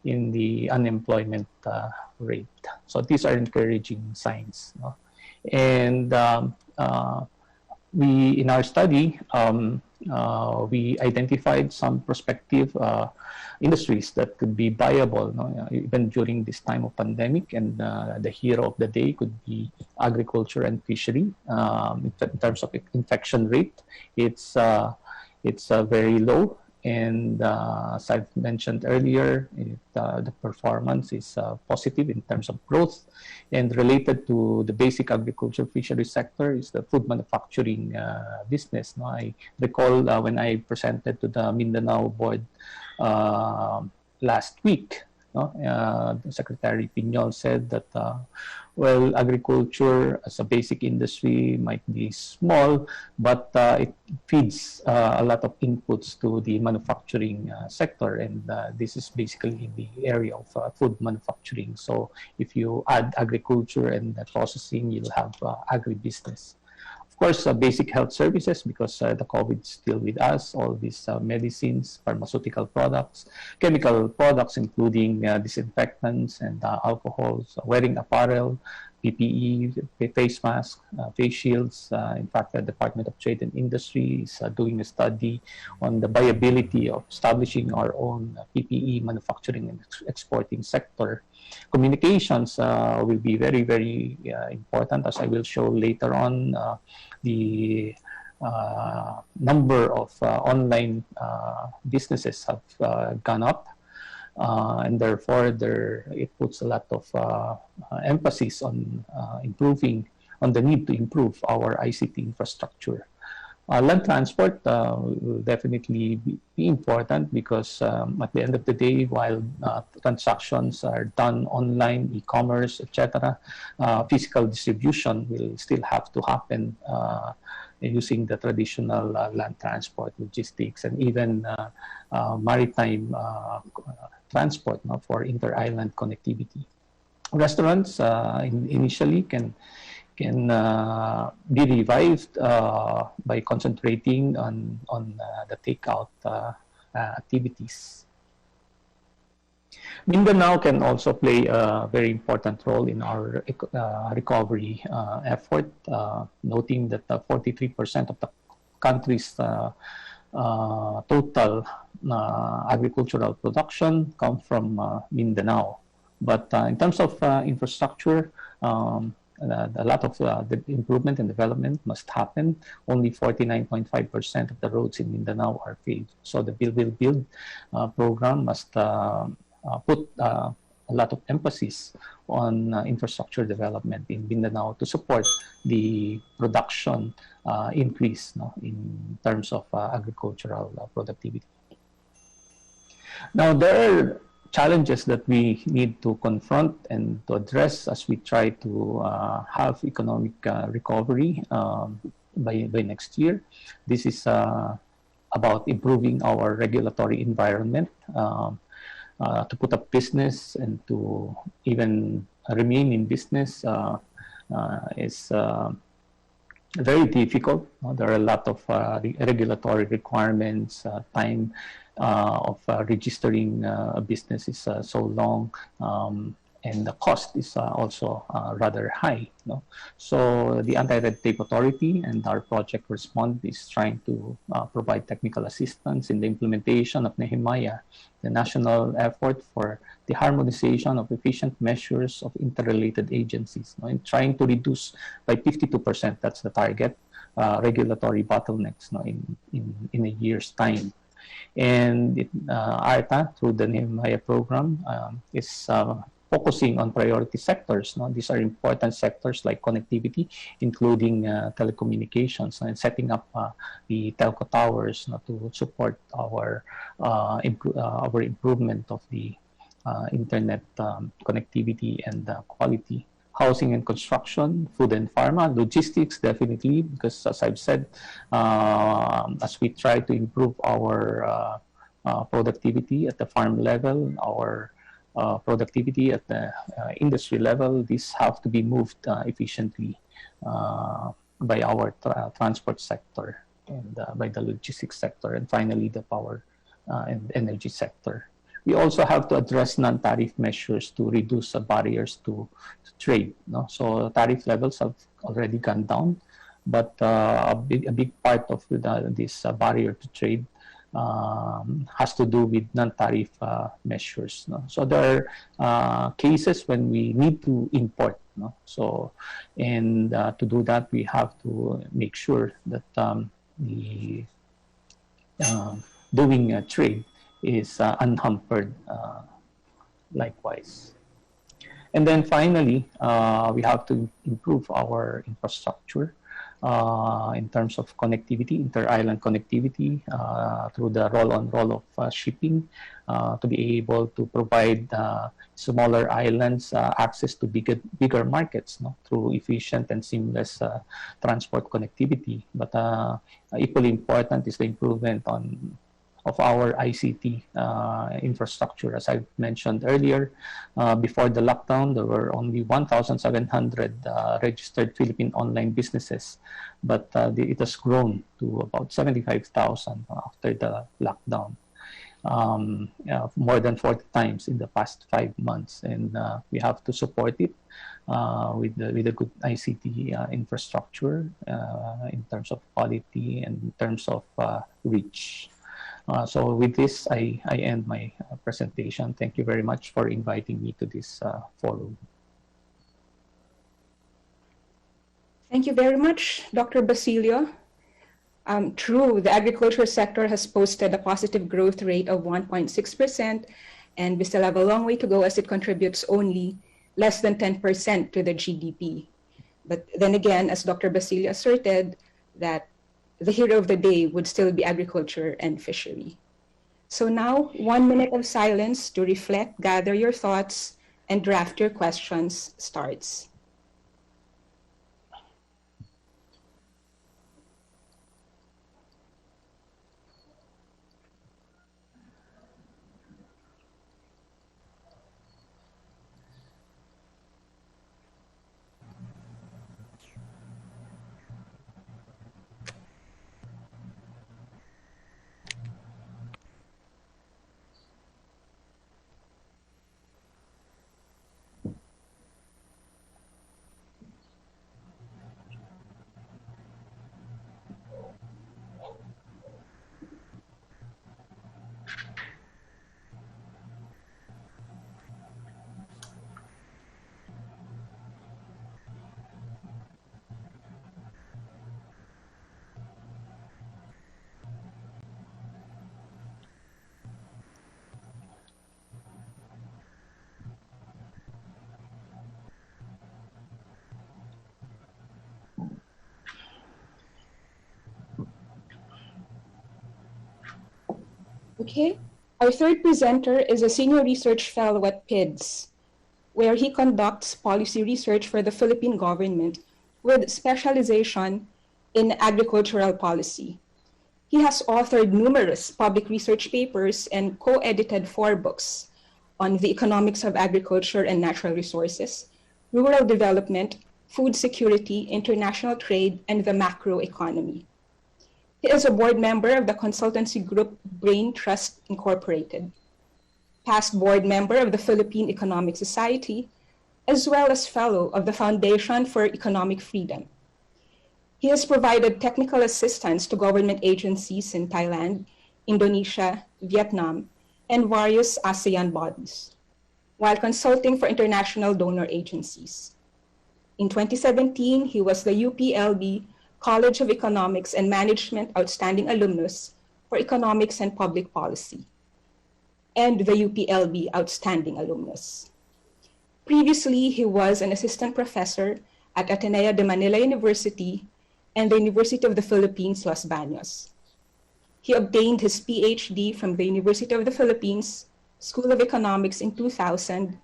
in the unemployment rate. So these are encouraging signs. And we, in our study, we identified some prospective industries that could be viable, even during this time of pandemic. And the hero of the day could be agriculture and fishery. In terms of infection rate, it's very low. And as I've mentioned earlier, the performance is positive in terms of growth. And related to the basic agriculture fishery sector is the food manufacturing business. I recall when I presented to the Mindanao board last week, Secretary Piñol said that, well, agriculture as a basic industry might be small, but it feeds a lot of inputs to the manufacturing sector, and this is basically in the area of food manufacturing. So if you add agriculture and processing, you'll have agribusiness. Of course, basic health services, because the COVID is still with us, all these medicines, pharmaceutical products, chemical products, including disinfectants and alcohols, wearing apparel, PPE, face masks, face shields. In fact, the Department of Trade and Industry is doing a study on the viability of establishing our own PPE manufacturing and exporting sector. Communications will be very, very important, as I will show later on. The number of online businesses have gone up, and therefore it puts a lot of emphasis on the need to improve our ICT infrastructure. Land transport will definitely be important because at the end of the day, while transactions are done online, e-commerce, etc., physical distribution will still have to happen using the traditional land transport, logistics, and even maritime transport for inter-island connectivity. Restaurants initially can be revived by concentrating on the takeout activities. Mindanao can also play a very important role in our recovery effort, noting that 43% of the country's total agricultural production comes from Mindanao. But in terms of infrastructure, a lot of the improvement and development must happen. Only 49.5% of the roads in Mindanao are paved. So the Build Will Build program must put a lot of emphasis on infrastructure development in Mindanao to support the production increase in terms of agricultural productivity. Now, there are challenges that we need to confront and to address as we try to have economic recovery by next year. This is about improving our regulatory environment to put up business and to even remain in business is very difficult. There are a lot of regulatory requirements, time of registering a business is so long, and the cost is also rather high. So the Anti-Red Tape Authority and our project Respond is trying to provide technical assistance in the implementation of Nehemiah, the national effort for the harmonization of efficient measures of interrelated agencies, and trying to reduce by 52%, that's the target, regulatory bottlenecks in a year's time. And ARTA, through the Nehemiah program, is focusing on priority sectors. These are important sectors like connectivity, including telecommunications, and setting up the telco towers to support our improvement of the internet connectivity and quality. Housing and construction, food and pharma, logistics, definitely, because as I've said, as we try to improve our productivity at the farm level, our productivity at the industry level, these have to be moved efficiently by our transport sector and by the logistics sector, and finally the power and energy sector. We also have to address non-tariff measures to reduce barriers to trade. So tariff levels have already gone down, but a big part of this barrier to trade has to do with non-tariff measures. So there are cases when we need to import. So, and to do that, we have to make sure that the doing trade is unhampered likewise. And then finally, we have to improve our infrastructure in terms of connectivity, inter-island connectivity, through the roll-on, roll-off shipping, to be able to provide smaller islands access to bigger markets through efficient and seamless transport connectivity. But equally important is the improvement of our ICT infrastructure. As I mentioned earlier, before the lockdown, there were only 1,700 registered Philippine online businesses, but it has grown to about 75,000 after the lockdown, more than 40 times in the past 5 months. And we have to support it with a good ICT infrastructure in terms of quality and in terms of reach. So with this, I end my presentation. Thank you very much for inviting me to this forum. Thank you very much, Dr. Basilio. True, the agriculture sector has posted a positive growth rate of 1.6%, and we still have a long way to go as it contributes only less than 10% to the GDP. But then again, as Dr. Basilio asserted, that the hero of the day would still be agriculture and fishery. So now, 1 minute of silence to reflect, gather your thoughts, and draft your questions starts. Okay, our third presenter is a senior research fellow at PIDS, where he conducts policy research for the Philippine government with specialization in agricultural policy. He has authored numerous public research papers and co-edited 4 books on the economics of agriculture and natural resources, rural development, food security, international trade, and the macroeconomy. He is a board member of the consultancy group Brain Trust Incorporated, past board member of the Philippine Economic Society, as well as fellow of the Foundation for Economic Freedom. He has provided technical assistance to government agencies in Thailand, Indonesia, Vietnam, and various ASEAN bodies, while consulting for international donor agencies. In 2017, he was the UP-LB College of Economics and Management Outstanding Alumnus for Economics and Public Policy, and the UP-LB Outstanding Alumnus. Previously, he was an assistant professor at Ateneo de Manila University and the University of the Philippines, Los Baños. He obtained his PhD from the University of the Philippines, School of Economics in 2000,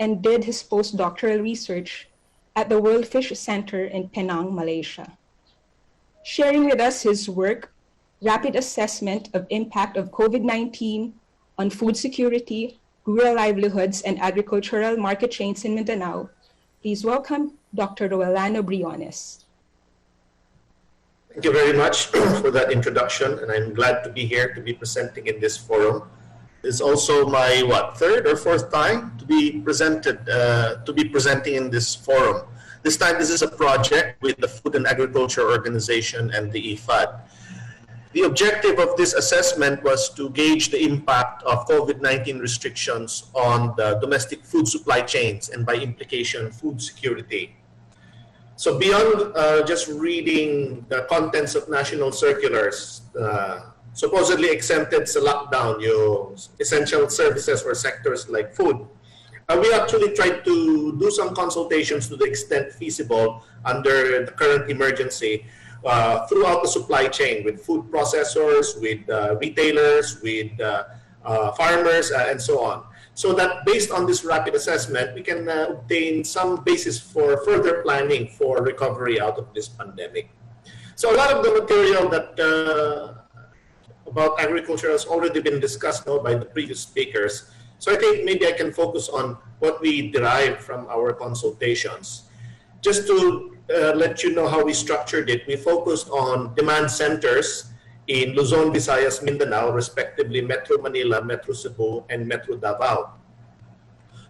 and did his postdoctoral research at the World Fish Center in Penang, Malaysia. Sharing with us his work, Rapid Assessment of Impact of COVID-19 on Food Security, Rural Livelihoods, and Agricultural Market Chains in Mindanao, please welcome Dr. Roehlano Briones. Thank you very much for that introduction, and I'm glad to be here to be presenting in this forum. It's also my third or fourth time to be presenting in this forum. This time, this is a project with the Food and Agriculture Organization and the IFAD. The objective of this assessment was to gauge the impact of COVID-19 restrictions on the domestic food supply chains and by implication, food security. So beyond just reading the contents of national circulars, supposedly exempted sa lockdown, yung essential services or sectors like food, we actually tried to do some consultations to the extent feasible under the current emergency throughout the supply chain with food processors, with retailers, with farmers, and so on. So that based on this rapid assessment, we can obtain some basis for further planning for recovery out of this pandemic. So a lot of the material that about agriculture has already been discussed now by the previous speakers. So I think maybe I can focus on what we derived from our consultations. Just to let you know how we structured it, we focused on demand centers in Luzon, Visayas, Mindanao, respectively Metro Manila, Metro Cebu, and Metro Davao.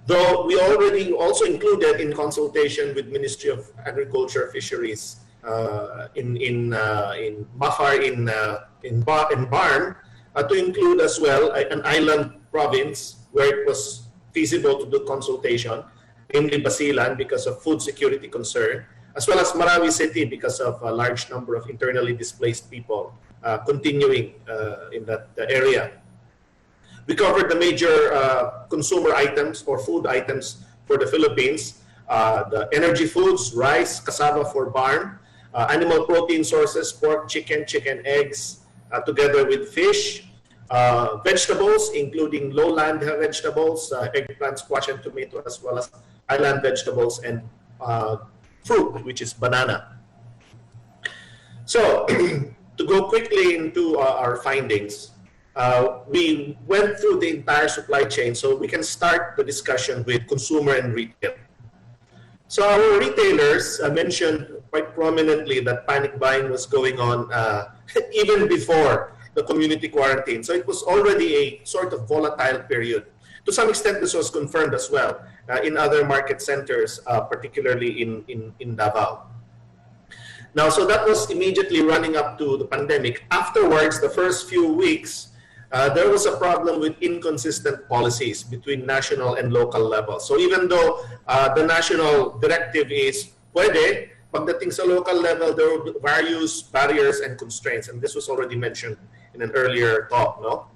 Though we already also included in consultation with Ministry of Agriculture, Fisheries in Mafar, in Barm, to include as well an island province where it was feasible to do consultation, namely Basilan because of food security concern, as well as Marawi City because of a large number of internally displaced people continuing in that area. We covered the major consumer items or food items for the Philippines, the energy foods, rice, cassava for barn, animal protein sources, pork, chicken, eggs, together with fish, vegetables, including lowland vegetables, eggplant, squash, and tomato, as well as highland vegetables, and fruit, which is banana. So, to go quickly into our findings, we went through the entire supply chain, so we can start the discussion with consumer and retail. So our retailers mentioned quite prominently that panic buying was going on even before the community quarantine. So it was already a sort of volatile period. To some extent, this was confirmed as well in other market centers, particularly in Davao. Now, so that was immediately running up to the pandemic. Afterwards, the first few weeks, there was a problem with inconsistent policies between national and local levels. So even though the national directive is pwede, pagdating sa local level, there were various barriers and constraints. And this was already mentioned in an earlier talk, no?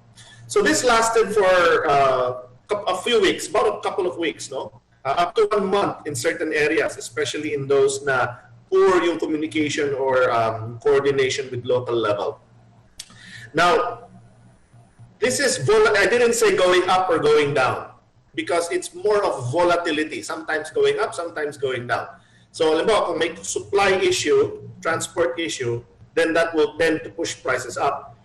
So this lasted for a few weeks, about a couple of weeks, no? Up to 1 month in certain areas, especially in those na poor yung communication or coordination with local level. Now, this is, I didn't say going up or going down because it's more of volatility, sometimes going up, sometimes going down. So, halimbawa, kung may supply issue, transport issue, then that will tend to push prices up.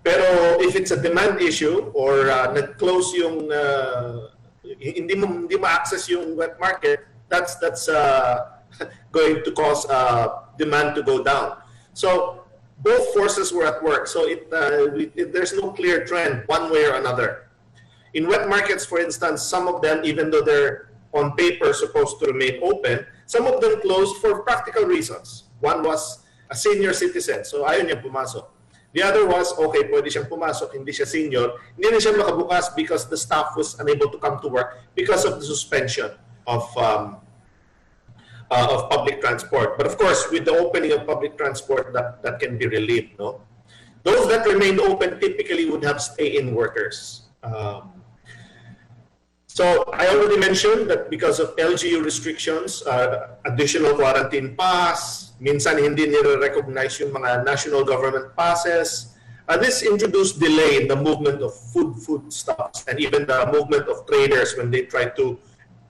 Pero if it's a demand issue or nag-close yung, hindi ma-access yung wet market, that's going to cause demand to go down. So, both forces were at work, so there's no clear trend one way or another. In wet markets, for instance, some of them, even though they're on paper supposed to remain open, some of them closed for practical reasons. One was a senior citizen, so ayaw niya pumasok. The other was, okay, pwede siyang pumasok, hindi siya senior, hindi na siya makabukas because the staff was unable to come to work because of the suspension of public transport. But of course, with the opening of public transport, that can be relieved. No? Those that remained open typically would have stay-in workers. So I already mentioned that because of LGU restrictions, additional quarantine pass, minsan hindi nire-recognize yung mga national government passes. This introduced delay in the movement of foodstuffs and even the movement of traders when they try to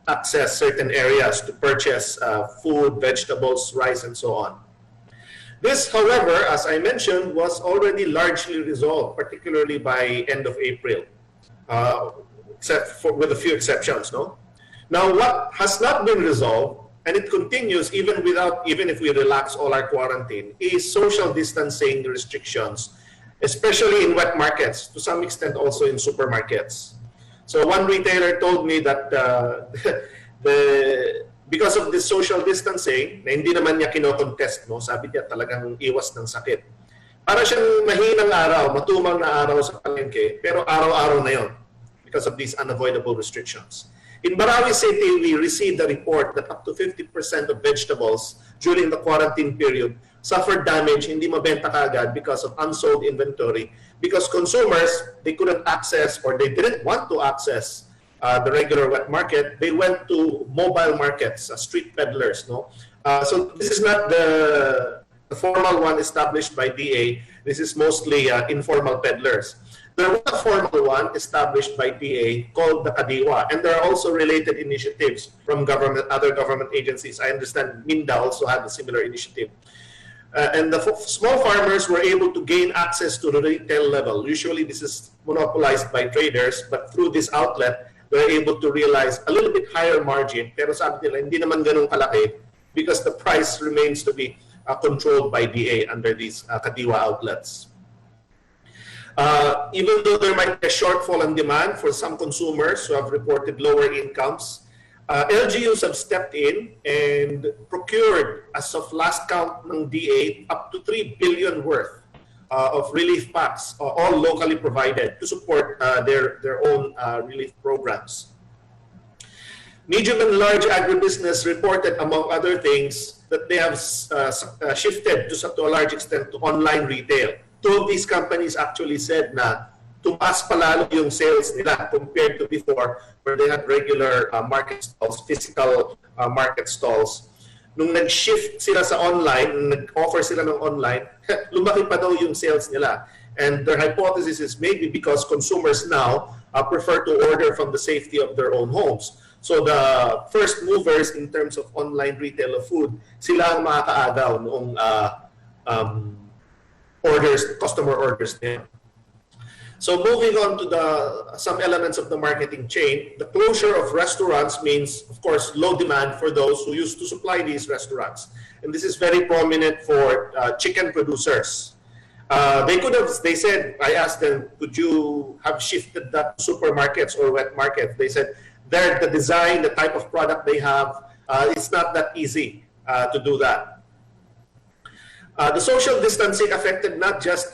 access certain areas to purchase food, vegetables, rice, and so on. This, however, as I mentioned, was already largely resolved, particularly by end of April, with a few exceptions. No. Now, what has not been resolved, and it continues even if we relax all our quarantine, is social distancing restrictions, especially in wet markets, to some extent also in supermarkets. So one retailer told me that because of this social distancing, na hindi naman niya kino-contest, no? Sabi niya talagang iwas ng sakit. Para siyang mahinang araw, matumang na araw sa palengke, pero araw-araw na yon because of these unavoidable restrictions. In Barawi City, we received a report that up to 50% of vegetables during the quarantine period suffered damage, hindi mabenta kagad because of unsold inventory, because consumers, they couldn't access or they didn't want to access the regular wet market. They went to mobile markets, street peddlers. No, so this is not the formal one established by DA. This is mostly informal peddlers. There was a formal one established by DA called the Kadiwa, and there are also related initiatives from other government agencies. I understand Minda also had a similar initiative. And the small farmers were able to gain access to the retail level. Usually this is monopolized by traders, but through this outlet, they're able to realize a little bit higher margin. Pero sabi nila, hindi naman ganun kalaki because the price remains to be controlled by DA under these Kadiwa outlets. Even though there might be a shortfall in demand for some consumers who have reported lower incomes, LGUs have stepped in and procured, as of last count ng DA, up to 3 billion worth of relief packs, all locally provided to support their own relief programs. Medium and large agribusiness reported, among other things, that they have shifted to a large extent to online retail. Two of these companies actually said na tumaas palalo yung sales nila compared to before, where they had regular market stalls, physical market stalls. nung nag-shift sila sa online, nung nag-offer sila ng online, lumaki pa daw yung sales nila. And their hypothesis is maybe because consumers now prefer to order from the safety of their own homes. So the first movers in terms of online retail of food, sila ang makakaagaw noong customer orders nila. So moving on to some elements of the marketing chain, the closure of restaurants means, of course, low demand for those who used to supply these restaurants. And this is very prominent for chicken producers. They said, I asked them, could you have shifted that to supermarkets or wet markets? They said, the design, the type of product they have, it's not that easy to do that. The social distancing affected not just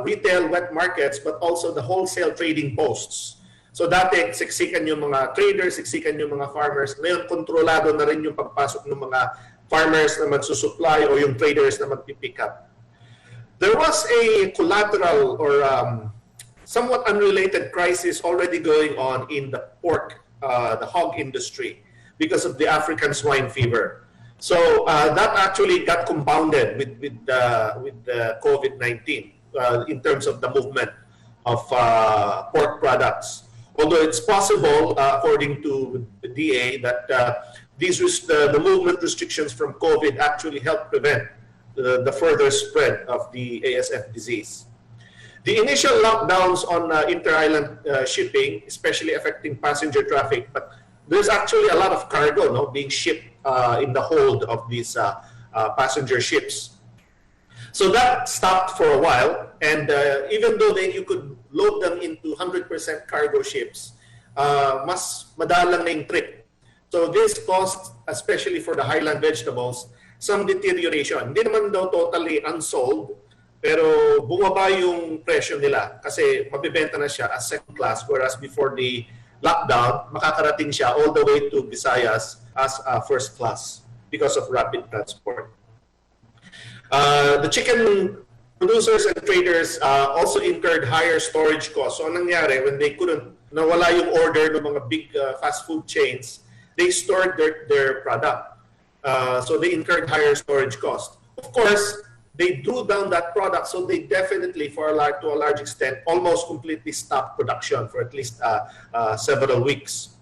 retail wet markets, but also the wholesale trading posts. So dati, siksikan yung mga traders, siksikan yung mga farmers. Ngayon, kontrolado na rin yung pagpasok ng mga farmers na magsusupply o yung traders na magpipick up. There was a collateral or somewhat unrelated crisis already going on in the pork, the hog industry because of the African swine fever. So that actually got compounded with the COVID-19 in terms of the movement of pork products. Although it's possible, according to the DA, that the movement restrictions from COVID actually helped prevent the further spread of the ASF disease. The initial lockdowns on inter-island shipping, especially affecting passenger traffic, but there's actually a lot of cargo being shipped in the hold of these passenger ships. So that stopped for a while, and even though you could load them into 100% cargo ships, mas madalang na yung trip. So this caused, especially for the highland vegetables, some deterioration. Hindi naman daw totally unsold, pero bumaba yung presyo nila kasi mabibenta na siya as second class, whereas before the lockdown, makakarating siya all the way to Visayas as first class because of rapid transport. The chicken producers and traders also incurred higher storage costs. So anong nangyari, when they couldn't, nawala yung order ng mga big fast food chains, they stored their product. So they incurred higher storage costs. Of course, they drew down that product, so they definitely, to a large extent, almost completely stopped production for at least several weeks.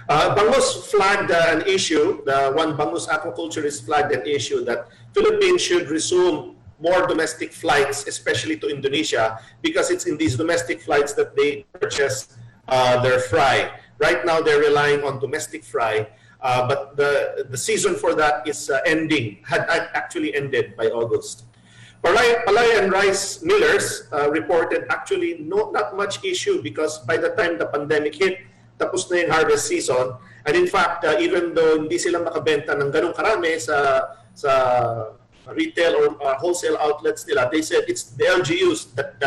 Bangus flagged an issue. The one Bangus aquaculturist flagged an issue that Philippines should resume more domestic flights, especially to Indonesia, because it's in these domestic flights that they purchase their fry. Right now, they're relying on domestic fry. But the season for that is had actually ended by August. Palay and rice millers reported actually not much issue because by the time the pandemic hit, tapos na yung harvest season. And in fact, even though hindi sila makabenta ng ganong karami sa retail or wholesale outlets nila, they said it's the LGUs that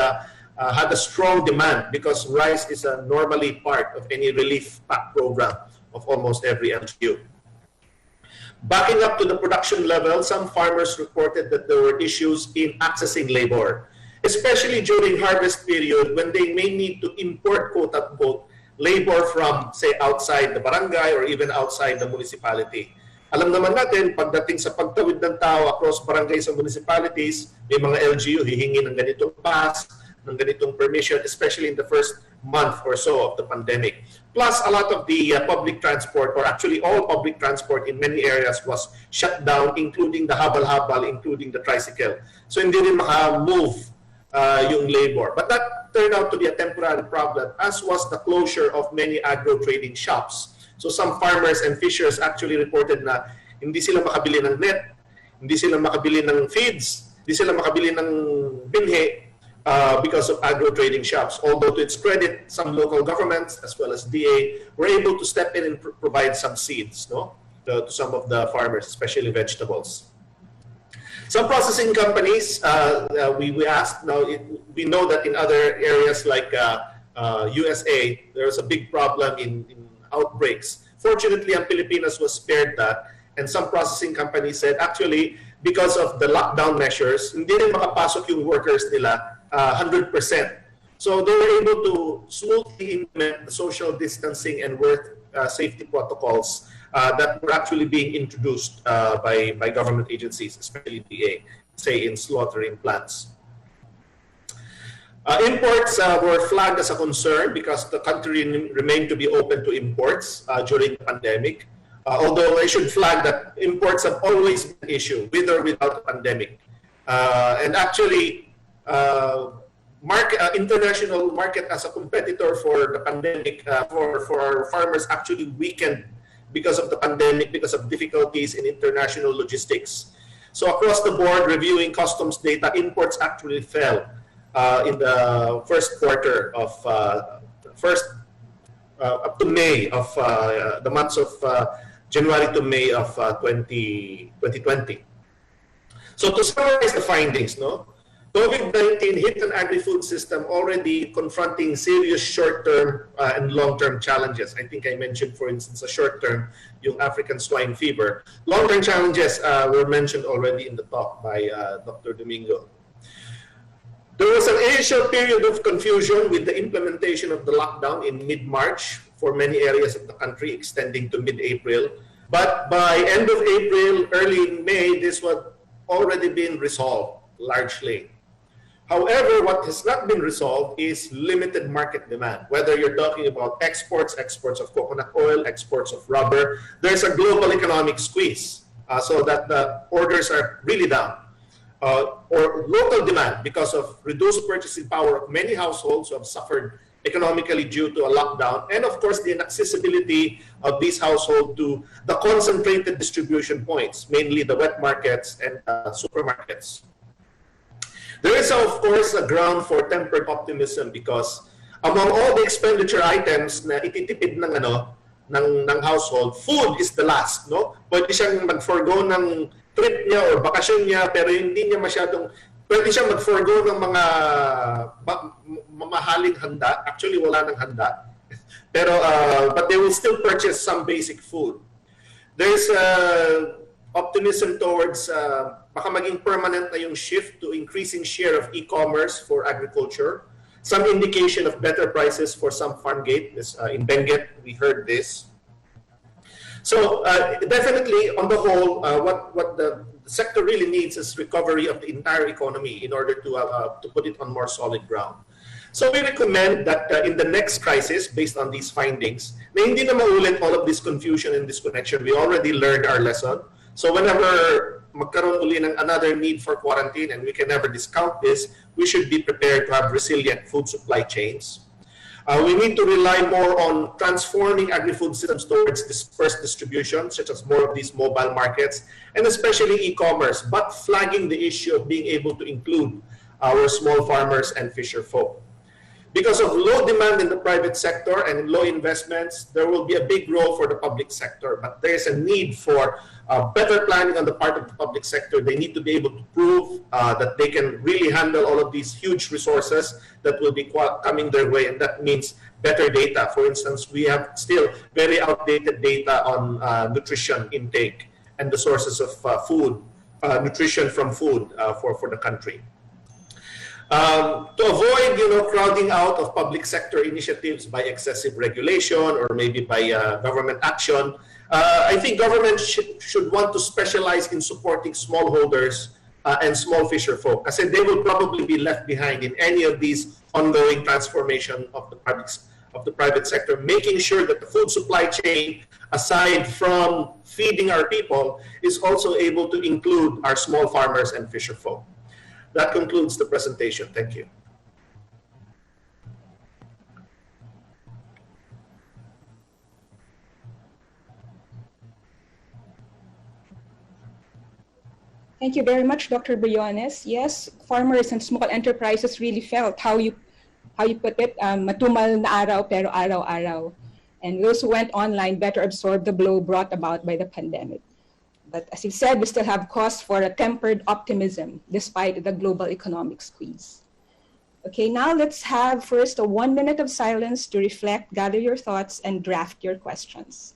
had a strong demand because rice is normally part of any relief pack program of almost every LGU. Backing up to the production level, some farmers reported that there were issues in accessing labor, especially during harvest period when they may need to import, quote-unquote, labor from, say, outside the barangay or even outside the municipality. Alam naman natin, pagdating sa pagtawid ng tao across barangay sa municipalities, may mga LGU hihingi ng ganitong pass, ng ganitong permission, especially in the first month or so of the pandemic. Plus, a lot of the public transport, or actually all public transport in many areas was shut down, including the habal-habal, including the tricycle. So hindi rin maka-move yung labor. But that turned out to be a temporary problem, as was the closure of many agro-trading shops. So some farmers and fishers actually reported na hindi sila makabili ng net, hindi sila makabili ng feeds, hindi sila makabili ng binhi, because of agro-trading shops. Although to its credit, some local governments as well as DA were able to step in and provide some seeds to some of the farmers, especially vegetables. Some processing companies, we asked, we know that in other areas like USA, there's a big problem in outbreaks. Fortunately, Pilipinas was spared that, and some processing companies said actually, because of the lockdown measures, hindi rin makapasok yung workers nila 100%. So they were able to smoothly implement the social distancing and work safety protocols that were actually being introduced by government agencies, especially DA, say in slaughtering plants. Imports were flagged as a concern because the country remained to be open to imports during the pandemic. Although I should flag that imports have always been an issue, with or without the pandemic. And actually, international market as a competitor for the pandemic, for farmers actually weakened because of the pandemic, because of difficulties in international logistics. So across the board, reviewing customs data, imports actually fell in the first quarter of up to May of the months of January to May of 2020. So to summarize the findings, COVID-19 hit an agri-food system already confronting serious short-term and long-term challenges. I think I mentioned, for instance, a short-term, yung African swine fever. Long-term challenges were mentioned already in the talk by Dr. Domingo. There was an initial period of confusion with the implementation of the lockdown in mid-March for many areas of the country, extending to mid-April. But by end of April, early in May, this was already been resolved largely. However, what has not been resolved is limited market demand. Whether you're talking about exports of coconut oil, exports of rubber, there's a global economic squeeze so that the orders are really down. Or local demand because of reduced purchasing power of many households who have suffered economically due to a lockdown, and of course the inaccessibility of these households to the concentrated distribution points, mainly the wet markets and supermarkets. There is, of course, a ground for tempered optimism because among all the expenditure items na ititipid ng household, food is the last, no? Pwede siyang mag-forgo ng trip niya or bakasyon niya, pero hindi niya masyadong, pwede siyang mag-forgo ng mga mamahaling handa. Actually, wala nang handa. Pero, but they will still purchase some basic food. There's optimism towards baka maging permanent na yung shift to increasing share of e-commerce for agriculture. Some indication of better prices for some farm gate. In Benguet, we heard this. So definitely, on the whole, what the sector really needs is recovery of the entire economy in order to put it on more solid ground. So we recommend that in the next crisis, based on these findings, na hindi na maulit all of this confusion and disconnection. We already learned our lesson. So whenever magkaroon uli ng another need for quarantine, and we can never discount this, we should be prepared to have resilient food supply chains. We need to rely more on transforming agri-food systems towards dispersed distribution, such as more of these mobile markets, and especially e-commerce, but flagging the issue of being able to include our small farmers and fisher folk. Because of low demand in the private sector and low investments, there will be a big role for the public sector, but there is a need for better planning on the part of the public sector. They need to be able to prove that they can really handle all of these huge resources that will be coming their way, and that means better data. For instance, we have still very outdated data on nutrition intake and the sources of food, nutrition from food for the country. To avoid, crowding out of public sector initiatives by excessive regulation or maybe by government action, I think government should want to specialize in supporting smallholders and small fisher folk, because they will probably be left behind in any of these ongoing transformation of the private sector, making sure that the food supply chain, aside from feeding our people, is also able to include our small farmers and fisher folk. That concludes the presentation. Thank you. Thank you very much, Dr. Briones. Yes, farmers and small enterprises really felt how you put it, matumal na araw pero araw-araw. And those who went online better absorbed the blow brought about by the pandemic. But as you said, we still have cause for a tempered optimism despite the global economic squeeze. Okay, now let's have first a 1 minute of silence to reflect, gather your thoughts, and draft your questions.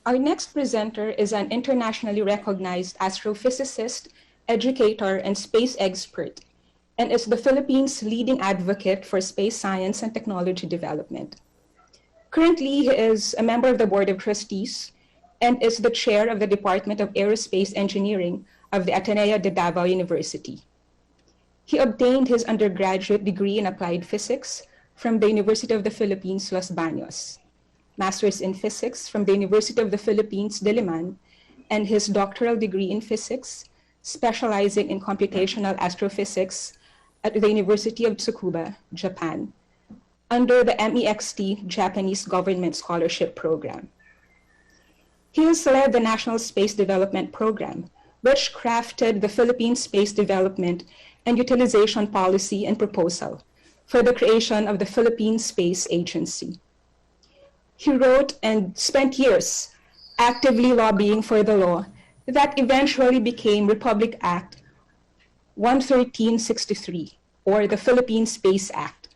Our next presenter is an internationally recognized astrophysicist, educator, and space expert, and is the Philippines' leading advocate for space science and technology development. Currently, he is a member of the Board of Trustees and is the chair of the Department of Aerospace Engineering of the Ateneo de Davao University. He obtained his undergraduate degree in applied physics from the University of the Philippines, Los Baños, master's in physics from the University of the Philippines, Diliman, and his doctoral degree in physics, specializing in computational astrophysics at the University of Tsukuba, Japan, under the MEXT Japanese Government Scholarship Program. He has led the National Space Development Program, which crafted the Philippine Space Development and Utilization Policy and Proposal for the creation of the Philippine Space Agency. He wrote and spent years actively lobbying for the law that eventually became Republic Act 11363, or the Philippine Space Act,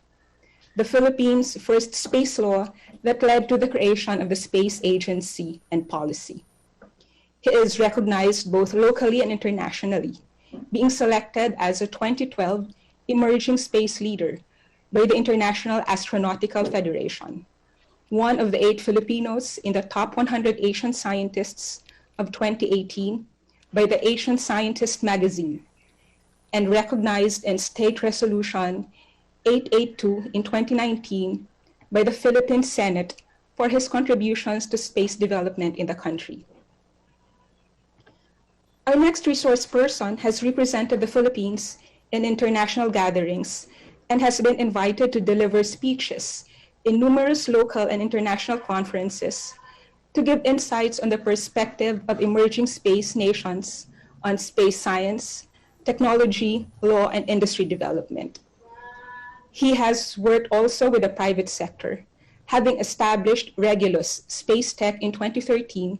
the Philippines' first space law that led to the creation of the Space Agency and policy. He is recognized both locally and internationally, being selected as a 2012 Emerging Space Leader by the International Astronautical Federation, one of the 8 Filipinos in the top 100 Asian scientists of 2018 by the Asian Scientist magazine, and recognized in State Resolution 882 in 2019 by the Philippine Senate for his contributions to space development in the country. Our next resource person has represented the Philippines in international gatherings and has been invited to deliver speeches in numerous local and international conferences to give insights on the perspective of emerging space nations on space science, technology, law, and industry development. He has worked also with the private sector, having established Regulus Space Tech in 2013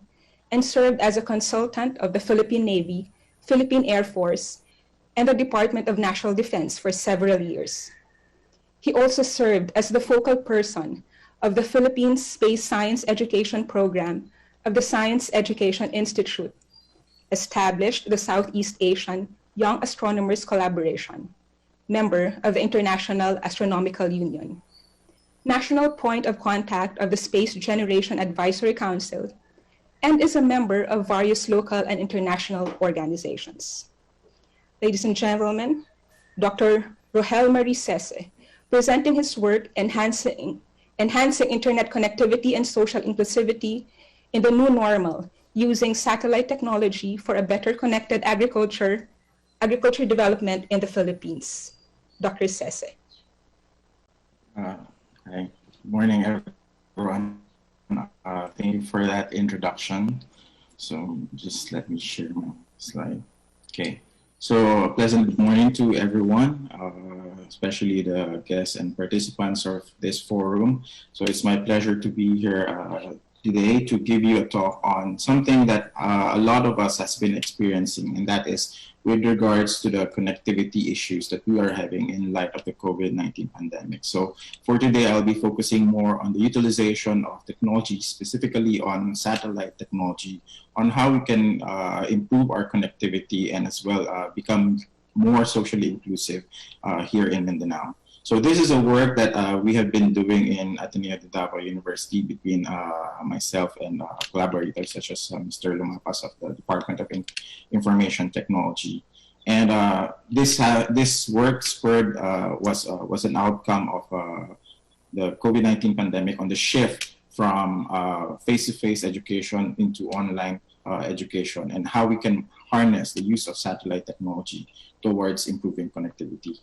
and served as a consultant of the Philippine Navy, Philippine Air Force, and the Department of National Defense for several years. He also served as the focal person of the Philippine Space Science Education Program of the Science Education Institute, established the Southeast Asian Young Astronomers Collaboration, member of the International Astronomical Union, national point of contact of the Space Generation Advisory Council, and is a member of various local and international organizations. Ladies and gentlemen, Dr. Rohel Marie Sese, presenting his work enhancing internet connectivity and social inclusivity in the new normal using satellite technology for a better connected agriculture development in the Philippines. Dr. Sese. Hi, good morning, everyone. Thank you for that introduction. So just let me share my slide. Okay, so a pleasant good morning to everyone, especially the guests and participants of this forum. So it's my pleasure to be here today to give you a talk on something that a lot of us has been experiencing, and that is with regards to the connectivity issues that we are having in light of the COVID-19 pandemic. So for today, I'll be focusing more on the utilization of technology, specifically on satellite technology, on how we can improve our connectivity and as well become more socially inclusive here in Mindanao. So this is a work that we have been doing in Ateneo de Davao University between myself and collaborators such as Mr. Lumapas of the Department of Information Technology. And this work spurred was an outcome of the COVID-19 pandemic on the shift from face-to-face education into online education, and how we can harness the use of satellite technology towards improving connectivity.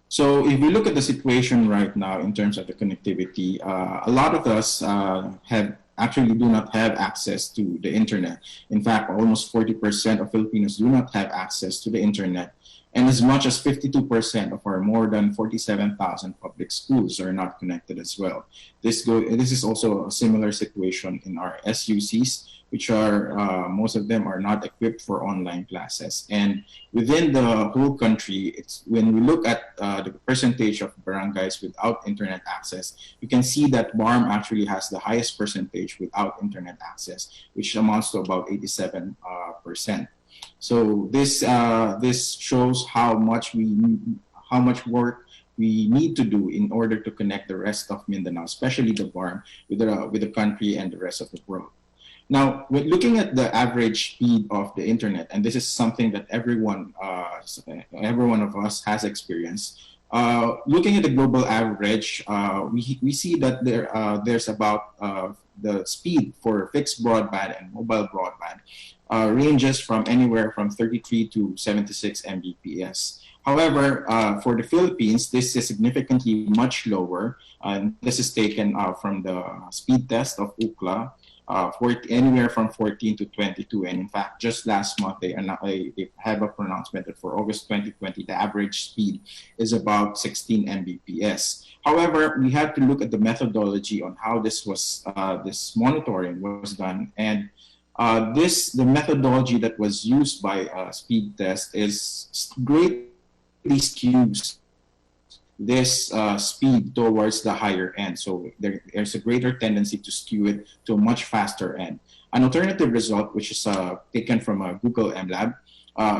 So if we look at the situation right now in terms of the connectivity, a lot of us do not have access to the internet. In fact, almost 40% of Filipinos do not have access to the internet. And as much as 52% of our more than 47,000 public schools are not connected as well. This is also a similar situation in our SUCs, which are, most of them are not equipped for online classes. And within the whole country, it's when we look at the percentage of barangays without internet access, you can see that BARM actually has the highest percentage without internet access, which amounts to about 87%. So this shows how much work we need to do in order to connect the rest of Mindanao, especially the BARM, with the country and the rest of the world. Now, when looking at the average speed of the internet, and this is something that every one of us has experienced. Looking at the global average, we see that there's about the speed for fixed broadband and mobile broadband ranges from anywhere from 33 to 76 Mbps. However, for the Philippines, this is significantly much lower. This is taken from the speed test of UCLA, anywhere from 14 to 22. And in fact, just last month, they have a pronouncement that for August 2020, the average speed is about 16 Mbps. However, we had to look at the methodology on how this monitoring was done. And the methodology that was used by speed test is greatly skews this speed towards the higher end. So there's a greater tendency to skew it to a much faster end. An alternative result, which is taken from a Google MLab,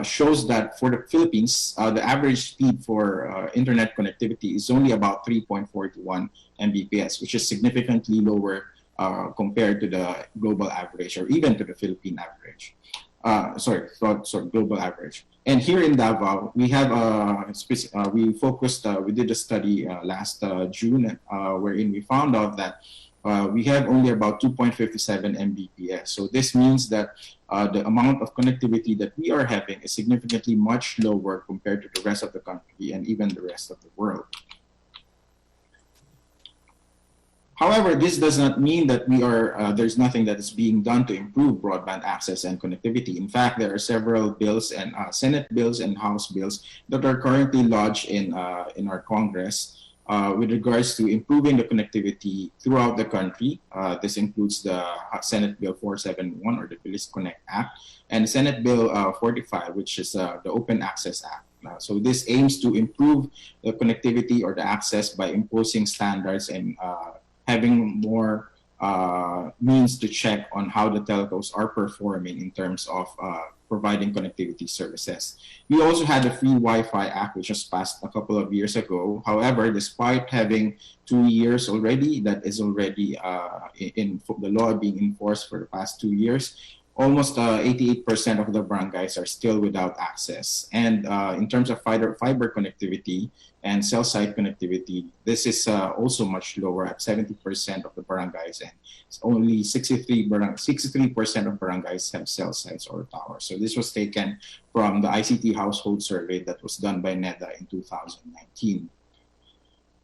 shows that for the Philippines, the average speed for internet connectivity is only about 3.41 Mbps, which is significantly lower compared to the global average or even to the Philippine average. Global average. And here in Davao, we have we did a study last June wherein we found out that we have only about 2.57 Mbps. So this means that the amount of connectivity that we are having is significantly much lower compared to the rest of the country and even the rest of the world. However, this does not mean that there's nothing that is being done to improve broadband access and connectivity. In fact, there are several bills and Senate bills and House bills that are currently lodged in our Congress with regards to improving the connectivity throughout the country. This includes the Senate Bill 471 or the Bilis Connect Act and Senate Bill 45, which is the Open Access Act. So this aims to improve the connectivity or the access by imposing standards and having more means to check on how the telcos are performing in terms of providing connectivity services. We also had the Free Wi-Fi Act, which was passed a couple of years ago. However, despite having 2 years already, that is already in the law being enforced for the past 2 years, almost 88% of the barangays are still without access. And in terms of fiber connectivity and cell site connectivity, this is also much lower at 70% of the barangays, and only 63% of barangays have cell sites or towers. So this was taken from the ICT household survey that was done by NEDA in 2019.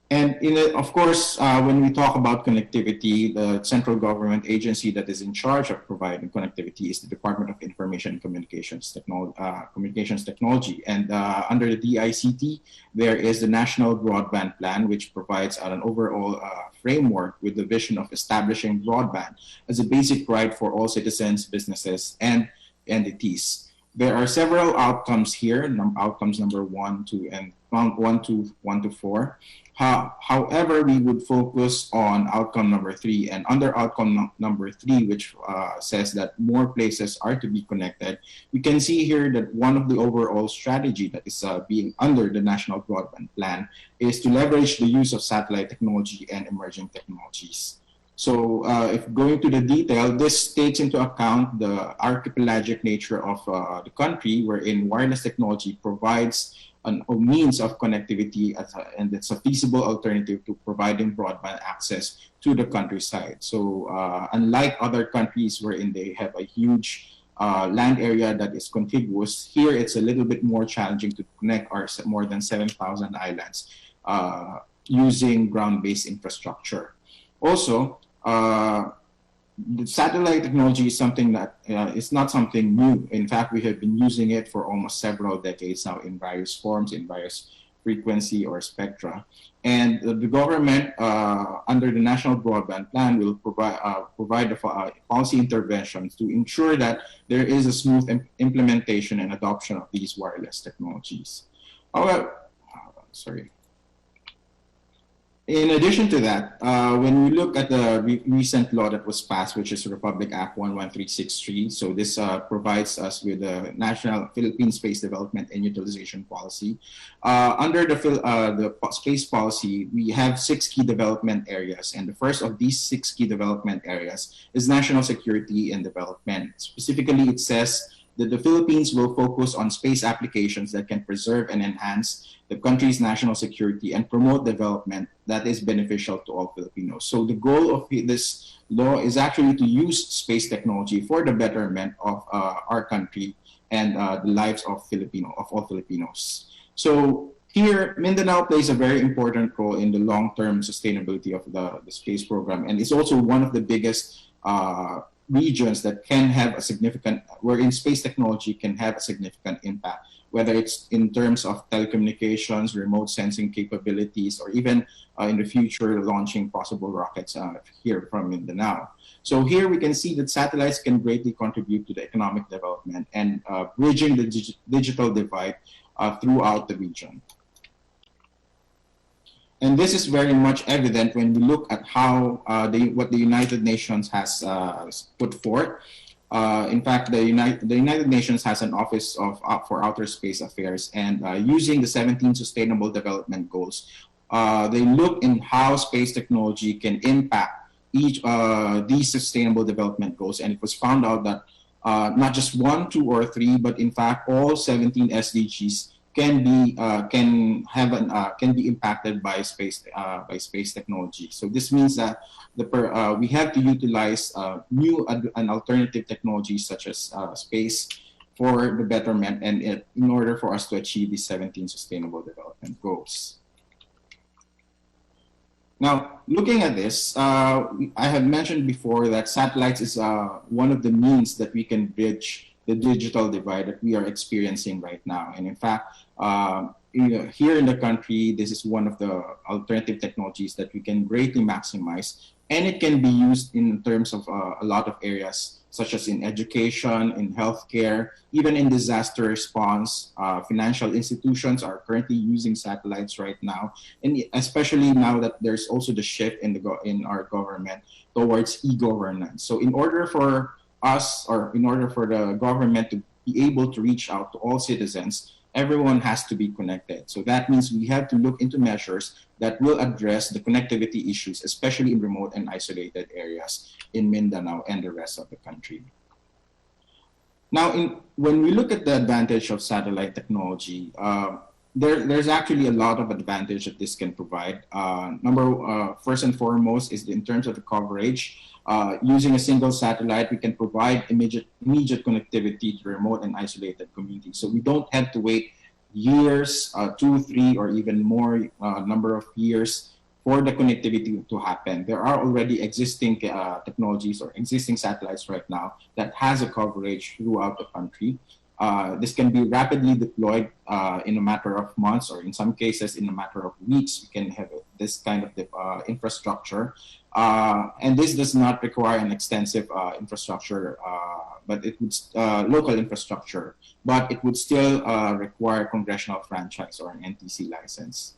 And of course, when we talk about connectivity, the central government agency that is in charge of providing connectivity is the Department of Information and Communications Technology. And under the DICT, there is the National Broadband Plan, which provides an overall framework with the vision of establishing broadband as a basic right for all citizens, businesses, and entities. There are several outcomes here, outcomes number 1, 2, and 1 to 4. However, we would focus on outcome number 3, and under outcome number 3, which says that more places are to be connected, we can see here that one of the overall strategy that is being under the National Broadband Plan is to leverage the use of satellite technology and emerging technologies. So if going to the detail, this takes into account the archipelagic nature of the country, wherein wireless technology provides a means of connectivity and it's a feasible alternative to providing broadband access to the countryside. So unlike other countries wherein they have a huge land area that is contiguous, here it's a little bit more challenging to connect our more than 7,000 islands using ground-based infrastructure. Also, the satellite technology is something that is not something new. In fact, we have been using it for almost several decades now in various forms, in various frequency or spectra. And the government, under the National Broadband Plan, will provide the policy interventions to ensure that there is a smooth implementation and adoption of these wireless technologies. However, in addition to that, when we look at the recent law that was passed, which is Republic Act 11363, so this provides us with the National Philippine Space Development and Utilization Policy. Under the space policy, we have 6 key development areas, and the first of these 6 key development areas is national security and development. Specifically, it says that the Philippines will focus on space applications that can preserve and enhance the country's national security and promote development that is beneficial to all Filipinos. So the goal of this law is actually to use space technology for the betterment of our country and the lives of all Filipinos. So here, Mindanao plays a very important role in the long-term sustainability of the space program, and it's also one of the biggest regions that can have a significant, wherein space technology can have a significant impact, whether it's in terms of telecommunications, remote sensing capabilities, or even in the future launching possible rockets here from Mindanao. So here we can see that satellites can greatly contribute to the economic development and bridging the digital divide throughout the region. And this is very much evident when we look at how what the United Nations has put forth. In fact, the United Nations has an Office for Outer Space Affairs, and using the 17 Sustainable Development Goals, they look in how space technology can impact these Sustainable Development Goals, and it was found out that not just 1, 2, or 3, but in fact all 17 SDGs can be impacted by space technology. So this means that we have to utilize new and alternative technologies such as space for the betterment and in order for us to achieve the 17 Sustainable Development Goals. Now, looking at this, I have mentioned before that satellites is one of the means that we can bridge the digital divide that we are experiencing right now. And in fact, here in the country, this is one of the alternative technologies that we can greatly maximize, and it can be used in terms of a lot of areas, such as in education, in healthcare, even in disaster response. Financial institutions are currently using satellites right now, and especially now that there's also the shift in our government towards e-governance. So in order for us, or in order for the government to be able to reach out to all citizens, everyone has to be connected. So that means we have to look into measures that will address the connectivity issues, especially in remote and isolated areas in Mindanao and the rest of the country. Now, when we look at the advantage of satellite technology, there's actually a lot of advantage that this can provide. First and foremost is in terms of the coverage. Using a single satellite, we can provide immediate connectivity to remote and isolated communities. So we don't have to wait years, 2, 3, or even more number of years for the connectivity to happen. There are already existing technologies or existing satellites right now that has a coverage throughout the country. This can be rapidly deployed in a matter of months, or in some cases in a matter of weeks. We can have this kind of infrastructure. And this does not require an extensive infrastructure, but it would local infrastructure, but it would still require congressional franchise or an NTC license.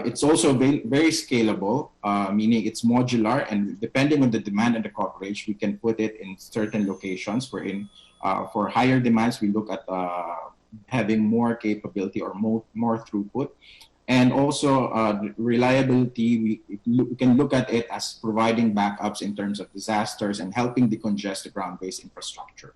It's also very scalable, meaning it's modular, and depending on the demand and the coverage, we can put it in certain locations. For higher demands, we look at having more capability or more throughput. And also reliability, we can look at it as providing backups in terms of disasters and helping decongest the ground-based infrastructure.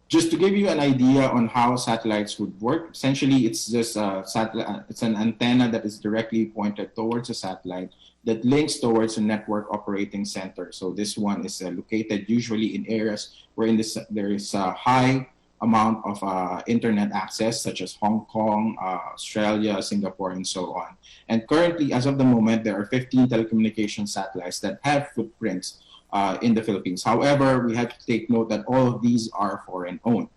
Just to give you an idea on how satellites would work, essentially it's just it's an antenna that is directly pointed towards a satellite that links towards a network operating center. So this one is located usually in areas where there is a high amount of internet access, such as Hong Kong, Australia, Singapore, and so on. And currently, as of the moment, there are 15 telecommunication satellites that have footprints in the Philippines. However, we have to take note that all of these are foreign owned.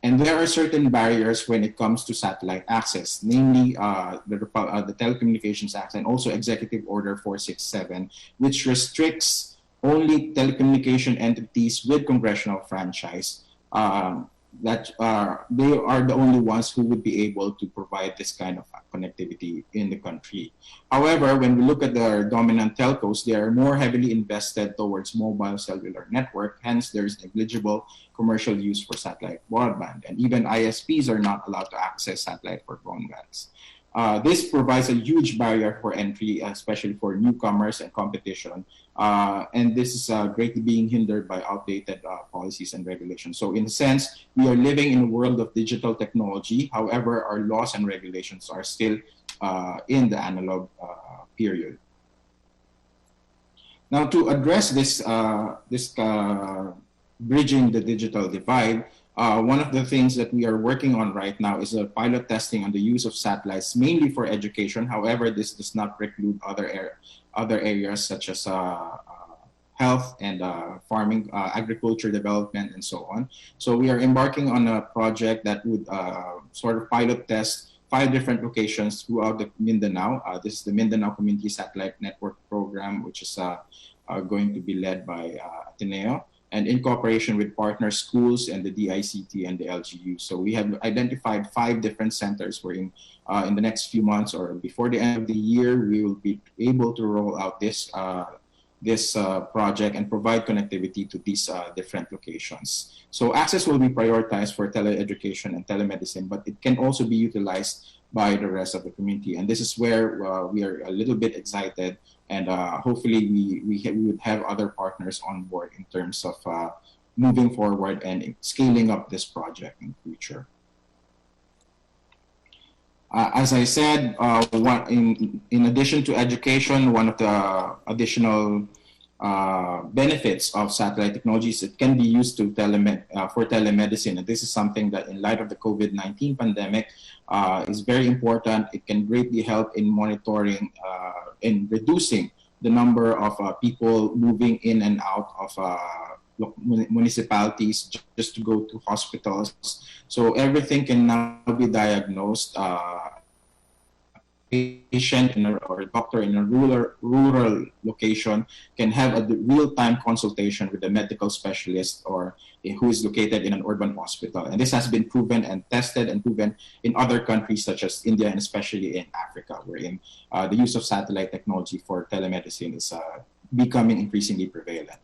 And there are certain barriers when it comes to satellite access, namely the Telecommunications Act and also Executive Order 467, which restricts only telecommunication entities with congressional franchise. They are the only ones who would be able to provide this kind of connectivity in the country. However, when we look at the dominant telcos, they are more heavily invested towards mobile cellular network. Hence, there is negligible commercial use for satellite broadband. And even ISPs are not allowed to access satellite for broadbands. This provides a huge barrier for entry, especially for newcomers and competition. And this is greatly being hindered by outdated policies and regulations. So in a sense, we are living in a world of digital technology. However, our laws and regulations are still in the analog period. Now, to address this, bridging the digital divide, one of the things that we are working on right now is a pilot testing on the use of satellites, mainly for education. However, this does not preclude other areas such as health and farming, agriculture development, and so on. So we are embarking on a project that would sort of pilot test 5 different locations throughout the Mindanao. This is the Mindanao Community Satellite Network Program, which is going to be led by Ateneo, and in cooperation with partner schools and the DICT and the LGU. So we have identified 5 different centers where in the next few months or before the end of the year, we will be able to roll out this project and provide connectivity to these different locations. So access will be prioritized for teleeducation and telemedicine, but it can also be utilized by the rest of the community. And this is where we are a little bit excited, and hopefully we would have other partners on board in terms of moving forward and scaling up this project in the future. As I said, in addition to education, one of the additional benefits of satellite technologies, it can be used to for telemedicine. And this is something that in light of the COVID-19 pandemic is very important. It can greatly help in monitoring in reducing the number of people moving in and out of municipalities just to go to hospitals. So everything can now be diagnosed. Patient or a doctor in a rural location can have a real-time consultation with a medical specialist or who is located in an urban hospital. And this has been proven and tested and proven in other countries such as India and especially in Africa, wherein the use of satellite technology for telemedicine is becoming increasingly prevalent.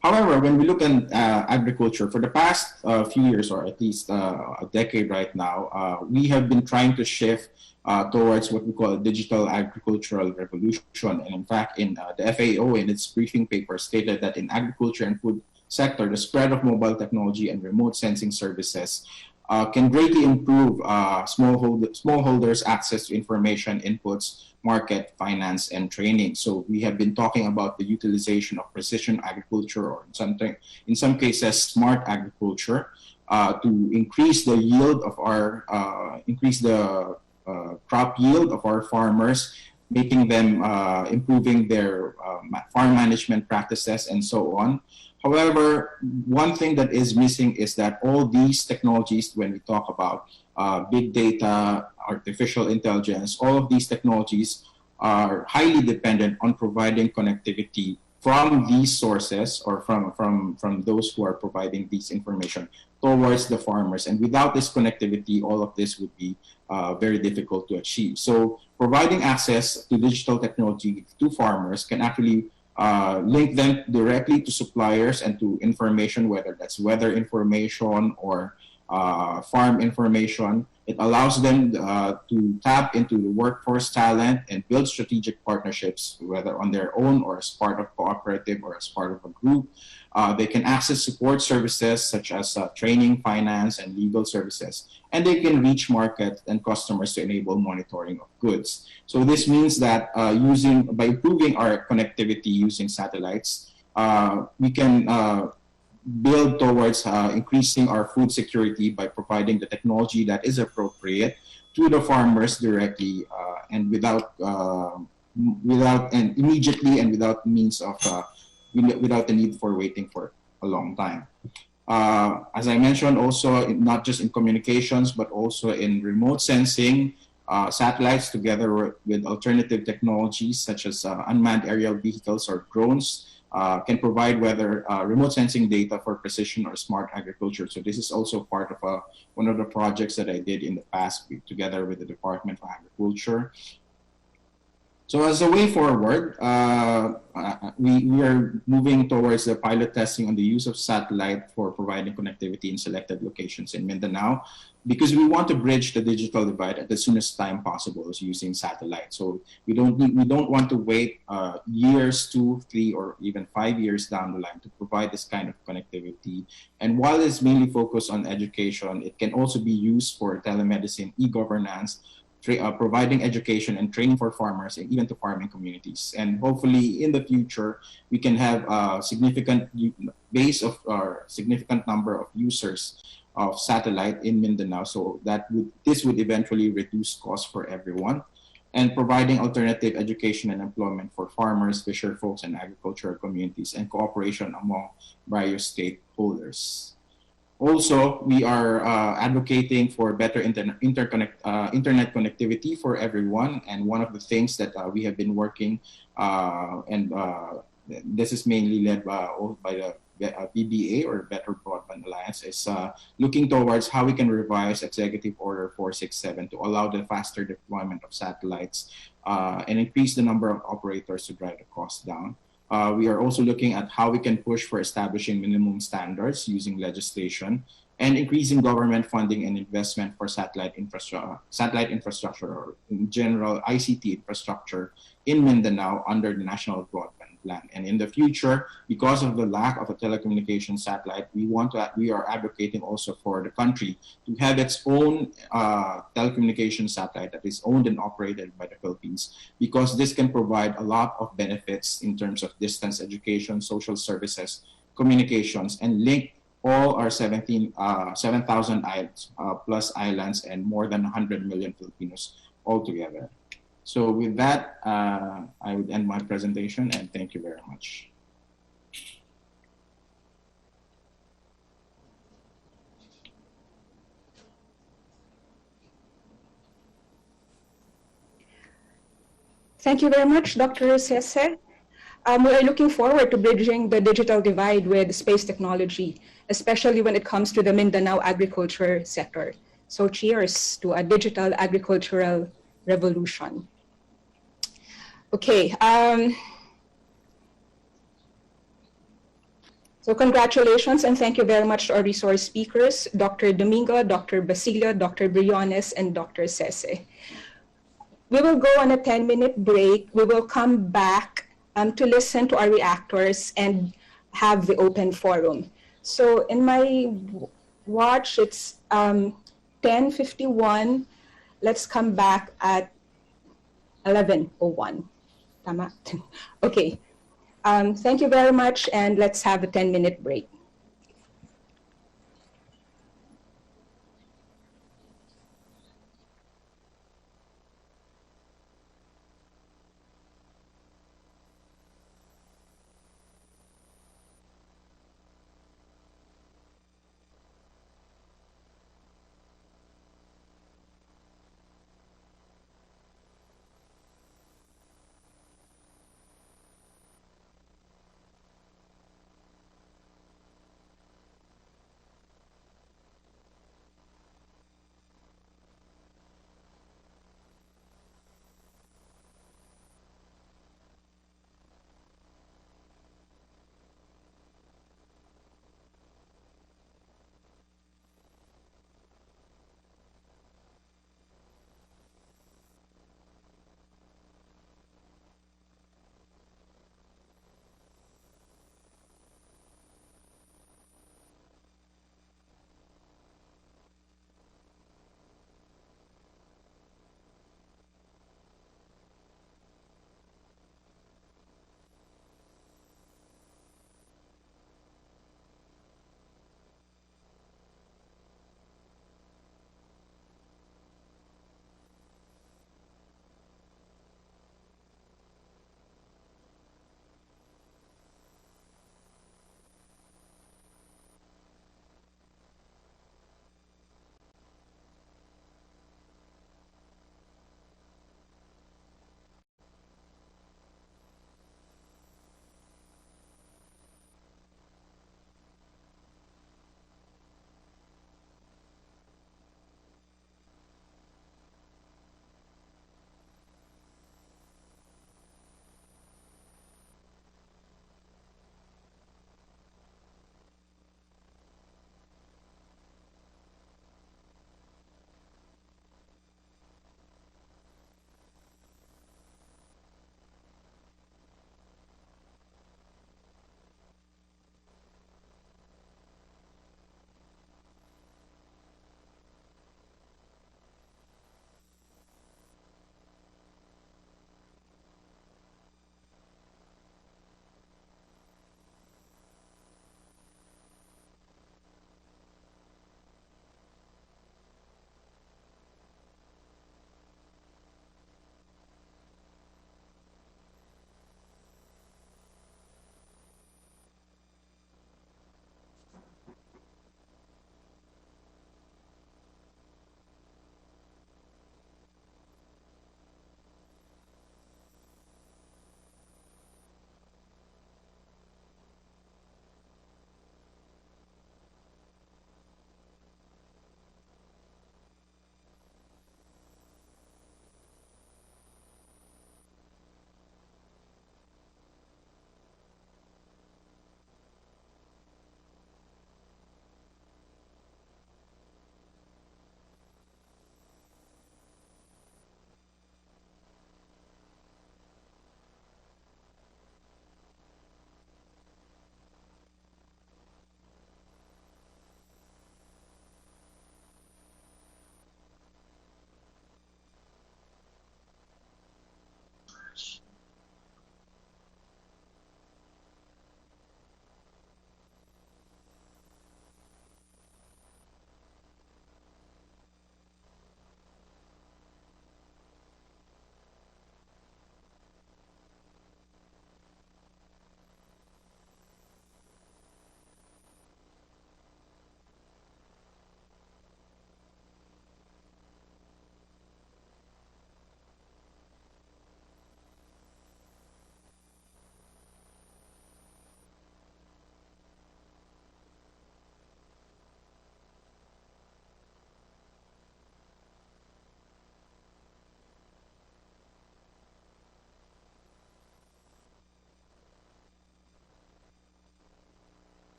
However, when we look at agriculture, for the past few years, or at least a decade right now, we have been trying to shift towards what we call a digital agricultural revolution. And in fact, in the FAO, in its briefing paper, stated that in agriculture and food sector, the spread of mobile technology and remote sensing services can greatly improve smallholders' access to information, inputs, market, finance, and training. So we have been talking about the utilization of precision agriculture, or in some cases, smart agriculture, to increase the yield of our, crop yield of our farmers, making them, improving their farm management practices and so on. However, one thing that is missing is that all these technologies, when we talk about big data, artificial intelligence, all of these technologies are highly dependent on providing connectivity from these sources or from those who are providing this information towards the farmers. And without this connectivity, all of this would be very difficult to achieve. So providing access to digital technology to farmers can actually link them directly to suppliers and to information, whether that's weather information or farm information. It allows them to tap into the workforce talent and build strategic partnerships, whether on their own or as part of cooperative or as part of a group. They can access support services such as training, finance, and legal services. And they can reach market and customers to enable monitoring of goods. So this means that by improving our connectivity using satellites, we can build towards increasing our food security by providing the technology that is appropriate to the farmers directly and without and immediately and without means of without the need for waiting for a long time. As I mentioned, also not just in communications, but also in remote sensing, satellites together with alternative technologies such as unmanned aerial vehicles or drones can provide remote sensing data for precision or smart agriculture. So this is also part of one of the projects that I did in the past week together with the Department of Agriculture. So as a way forward, we are moving towards the pilot testing on the use of satellite for providing connectivity in selected locations in Mindanao, because we want to bridge the digital divide at the soonest time possible is using satellite. So we don't want to wait years, 2, 3, or even 5 years down the line to provide this kind of connectivity. And while it's mainly focused on education, it can also be used for telemedicine, e-governance, providing education and training for farmers and even to farming communities. And hopefully in the future, we can have a significant base of significant number of users of satellite in Mindanao, so this would eventually reduce costs for everyone, and providing alternative education and employment for farmers, fisher folks, and agricultural communities, and cooperation among various stakeholders. Also, we are advocating for better internet connectivity for everyone. And one of the things that we have been working, this is mainly led by the BBA, or Better Broadband Alliance, is looking towards how we can revise Executive Order 467 to allow the faster deployment of satellites and increase the number of operators to drive the cost down. We are also looking at how we can push for establishing minimum standards using legislation and increasing government funding and investment for satellite infrastructure, or in general ICT infrastructure in Mindanao under the National Broadband Plan. And in the future, because of the lack of a telecommunication satellite, we are advocating also for the country to have its own telecommunication satellite that is owned and operated by the Philippines, because this can provide a lot of benefits in terms of distance education, social services, communications, and link all our 7,000 plus islands and more than 100 million Filipinos all together. So with that, I would end my presentation, and thank you very much. Thank you very much, Dr. Sese. We are looking forward to bridging the digital divide with space technology, especially when it comes to the Mindanao agriculture sector. So cheers to a digital agricultural revolution. Okay. So congratulations and thank you very much to our resource speakers, Dr. Domingo, Dr. Basilio, Dr. Briones, and Dr. Sese. We will go on a 10-minute break. We will come back to listen to our reactors and have the open forum. So in my watch, it's 10:51. Let's come back at 11:01. Tama? Okay. Thank you very much, and let's have a 10-minute break.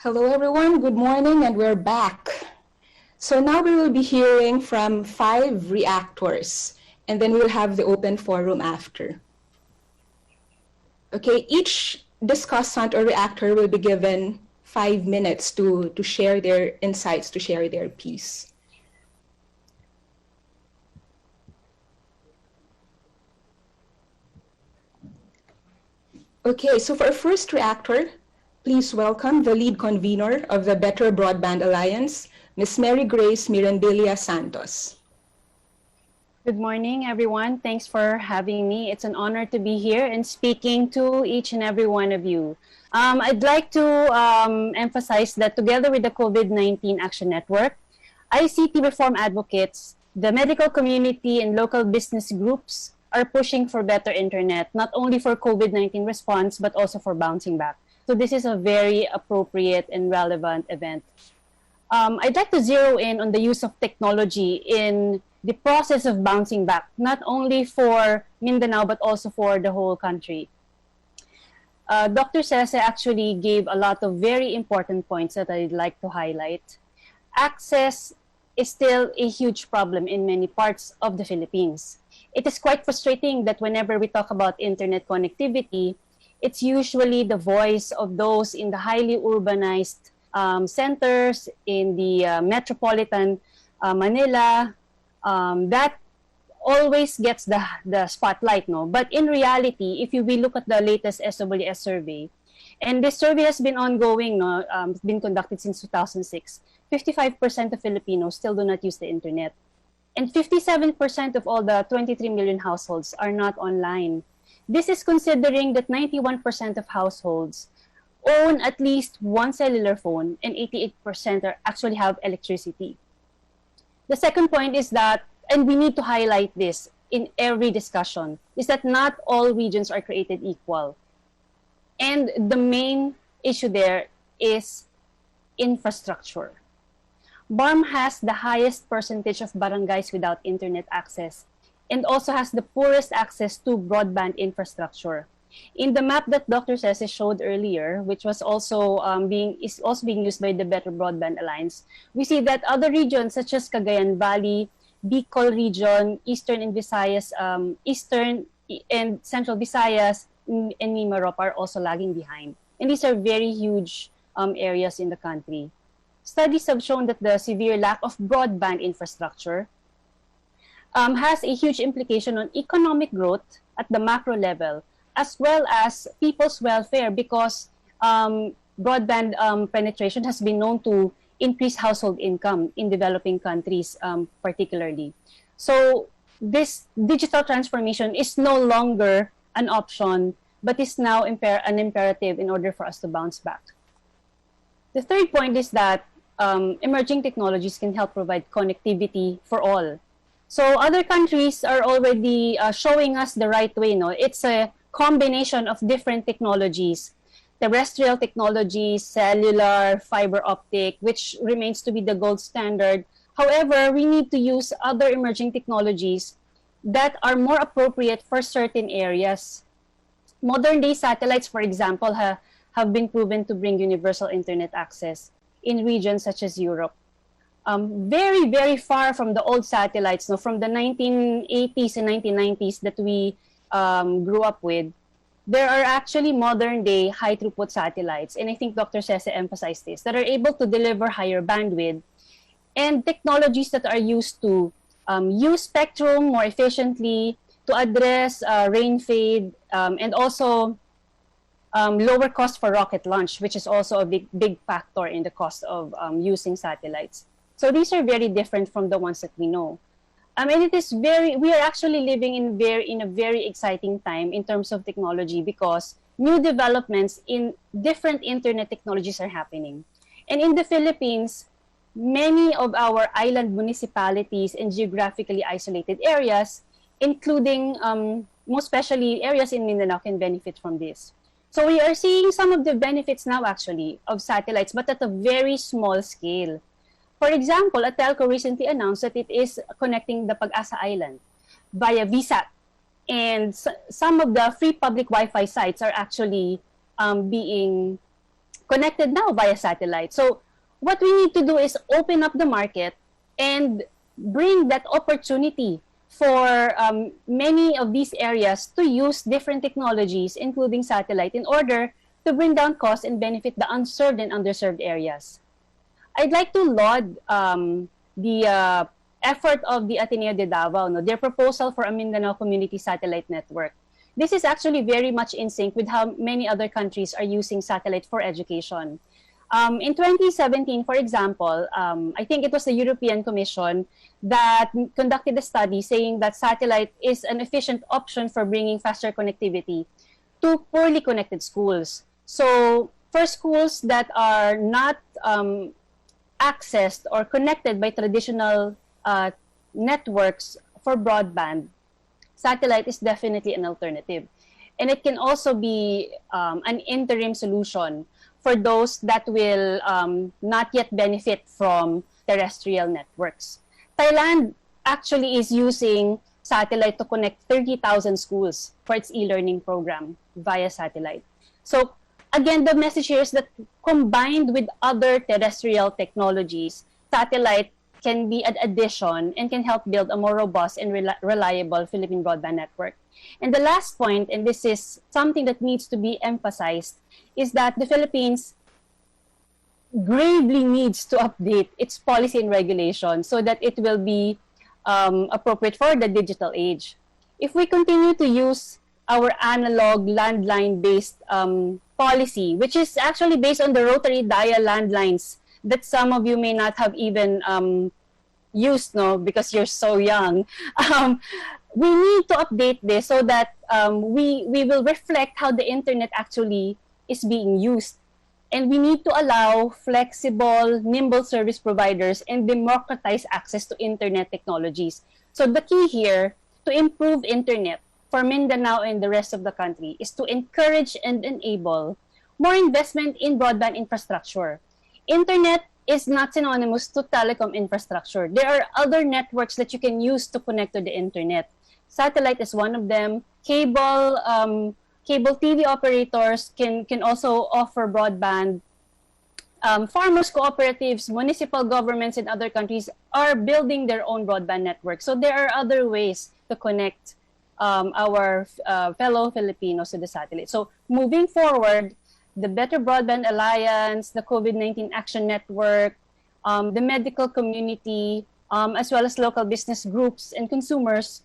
Hello everyone, good morning, and we're back. So now we will be hearing from 5 reactors, and then we'll have the open forum after. Okay, each discussant or reactor will be given 5 minutes to share their insights, to share their piece. Okay, so for our first reactor, please welcome the lead convener of the Better Broadband Alliance, Ms. Mary Grace Mirandilla-Santos. Good morning, everyone. Thanks for having me. It's an honor to be here and speaking to each and every one of you. I'd like to emphasize that together with the COVID-19 Action Network, ICT reform advocates, the medical community, and local business groups are pushing for better internet, not only for COVID-19 response, but also for bouncing back. So this is a very appropriate and relevant event. I'd like to zero in on the use of technology in the process of bouncing back, not only for Mindanao, but also for the whole country. Dr. Sese actually gave a lot of very important points that I'd like to highlight. Access is still a huge problem in many parts of the Philippines. It is quite frustrating that whenever we talk about internet connectivity, it's usually the voice of those in the highly urbanized centers, in the metropolitan Manila, that always gets the spotlight, no? But in reality, if we look at the latest SWS survey, and this survey has been ongoing, no, been conducted since 2006, 55% of Filipinos still do not use the internet. And 57% of all the 23 million households are not online. This is considering that 91% of households own at least one cellular phone and 88% actually have electricity. The second point is that, and we need to highlight this in every discussion, is that not all regions are created equal. And the main issue there is infrastructure. BARM has the highest percentage of barangays without internet access and also has the poorest access to broadband infrastructure. In the map that Dr. Sese showed earlier, which was also being used by the Better Broadband Alliance, we see that other regions such as Cagayan Valley, Bicol region, Eastern and Visayas, Eastern and Central Visayas, and Mimarop are also lagging behind. And these are very huge areas in the country. Studies have shown that the severe lack of broadband infrastructure has a huge implication on economic growth at the macro level, as well as people's welfare, because broadband penetration has been known to increase household income in developing countries particularly. So this digital transformation is no longer an option, but is now an imperative in order for us to bounce back. The third point is that emerging technologies can help provide connectivity for all. So other countries are already showing us the right way. No? It's a combination of different technologies, terrestrial technologies, cellular, fiber optic, which remains to be the gold standard. However, we need to use other emerging technologies that are more appropriate for certain areas. Modern day satellites, for example, have been proven to bring universal internet access in regions such as Europe. Very, very far from the old satellites, no, from the 1980s and 1990s that we grew up with. There are actually modern day high throughput satellites, and I think Dr. Sese emphasized this, that are able to deliver higher bandwidth and technologies that are used to use spectrum more efficiently, to address rain fade, and also lower cost for rocket launch, which is also a big factor in the cost of using satellites. So these are very different from the ones that we know. And it is we are actually living in a very exciting time in terms of technology, because new developments in different internet technologies are happening. And in the Philippines, many of our island municipalities and geographically isolated areas, including most especially areas in Mindanao, can benefit from this. So we are seeing some of the benefits now actually of satellites, but at a very small scale. For example, a telco recently announced that it is connecting the Pag-asa Island via VSAT. And some of the free public Wi-Fi sites are actually being connected now via satellite. So what we need to do is open up the market and bring that opportunity for many of these areas to use different technologies, including satellite, in order to bring down costs and benefit the unserved and underserved areas. I'd like to laud the effort of the Ateneo de Davao, no, their proposal for a Mindanao Community Satellite Network. This is actually very much in sync with how many other countries are using satellite for education. In 2017, for example, I think it was the European Commission that conducted a study saying that satellite is an efficient option for bringing faster connectivity to poorly connected schools. So for schools that are not accessed or connected by traditional networks for broadband, satellite is definitely an alternative. And it can also be an interim solution for those that will not yet benefit from terrestrial networks. Thailand actually is using satellite to connect 30,000 schools for its e-learning program via satellite. So again, the message here is that combined with other terrestrial technologies, satellite can be an addition and can help build a more robust and reliable Philippine broadband network. And the last point, and this is something that needs to be emphasized, is that the Philippines gravely needs to update its policy and regulation so that it will be appropriate for the digital age. If we continue to use our analog landline-based policy, which is actually based on the rotary dial landlines that some of you may not have even used, no, because you're so young. We need to update this so that we will reflect how the internet actually is being used. And we need to allow flexible, nimble service providers and democratize access to internet technologies. So the key here to improve internet for Mindanao and the rest of the country is to encourage and enable more investment in broadband infrastructure. Internet is not synonymous to telecom infrastructure. There are other networks that you can use to connect to the internet. Satellite is one of them. Cable TV operators can also offer broadband. Farmers cooperatives, municipal governments in other countries are building their own broadband network. So there are other ways to connect our fellow Filipinos to the satellite. So moving forward, the Better Broadband Alliance, the COVID-19 Action Network, the medical community, as well as local business groups and consumers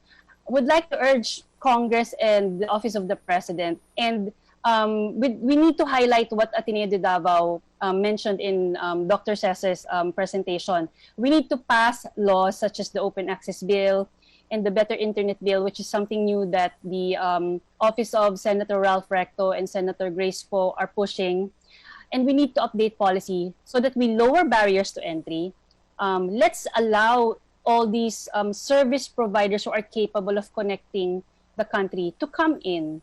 would like to urge Congress and the Office of the President. And we need to highlight what Ateneo de Davao mentioned in Dr. Sese's presentation. We need to pass laws such as the Open Access Bill and the Better Internet Bill, which is something new that the Office of Senator Ralph Recto and Senator Grace Poe are pushing. And we need to update policy so that we lower barriers to entry. Let's allow all these service providers who are capable of connecting the country to come in.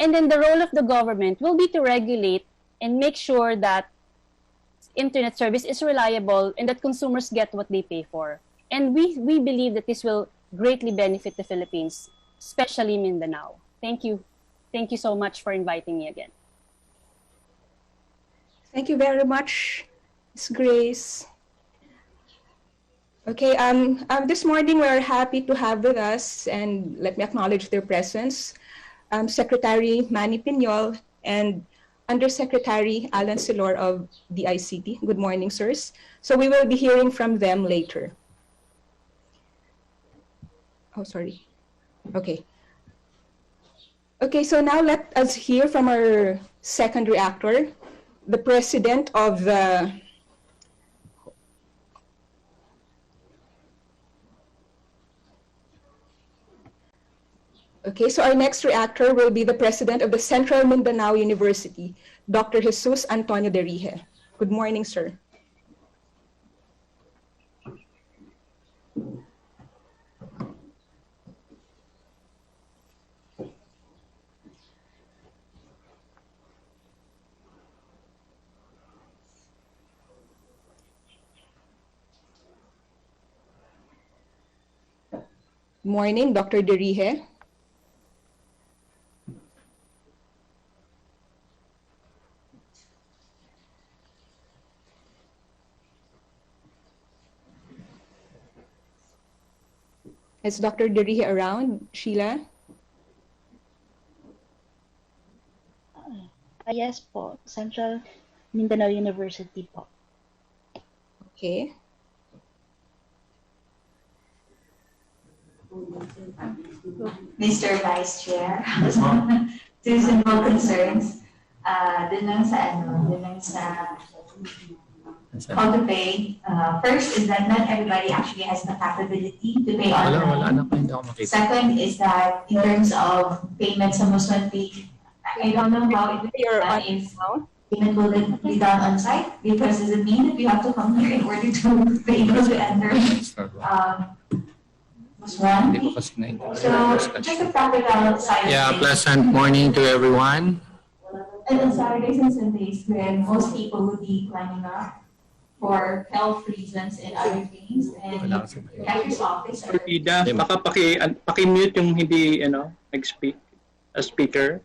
And then the role of the government will be to regulate and make sure that internet service is reliable and that consumers get what they pay for. And we believe that this will greatly benefit the Philippines, especially Mindanao. Thank you. Thank you so much for inviting me again. Thank you very much, Ms. Grace. Okay, this morning we're happy to have with us, and let me acknowledge their presence, Secretary Manny Piñol and Undersecretary Alan Silor of the ICT. Good morning, sirs. So we will be hearing from them later. Oh, sorry. Okay. Okay, so now let us hear from our second reactor, the president of the Okay, so our next reactor will be the president of the Central Mindanao University, Dr. Jesus Antonio Derije. Good morning, sir. Morning, Dr. Derije. Is Dr. Derije around, Sheila? Yes po, Central Mindanao University po. Okay. Mr. Vice Chair, two simple concerns. Dun lang sa how to pay. First is that not everybody actually has the capability to pay online. Second is that in terms of payment sa Muslim fee, I don't know how it will be done if payment will be done on site, because does it mean that you have to come here in order to be able to enter Muslim fee? So just a practical side of things. Pleasant morning to everyone. And on Saturdays and Sundays, when most people would be climbing up for health reasons and other things, and Cather's office. Ida, baka paki-mute yung hindi nag-speak as speaker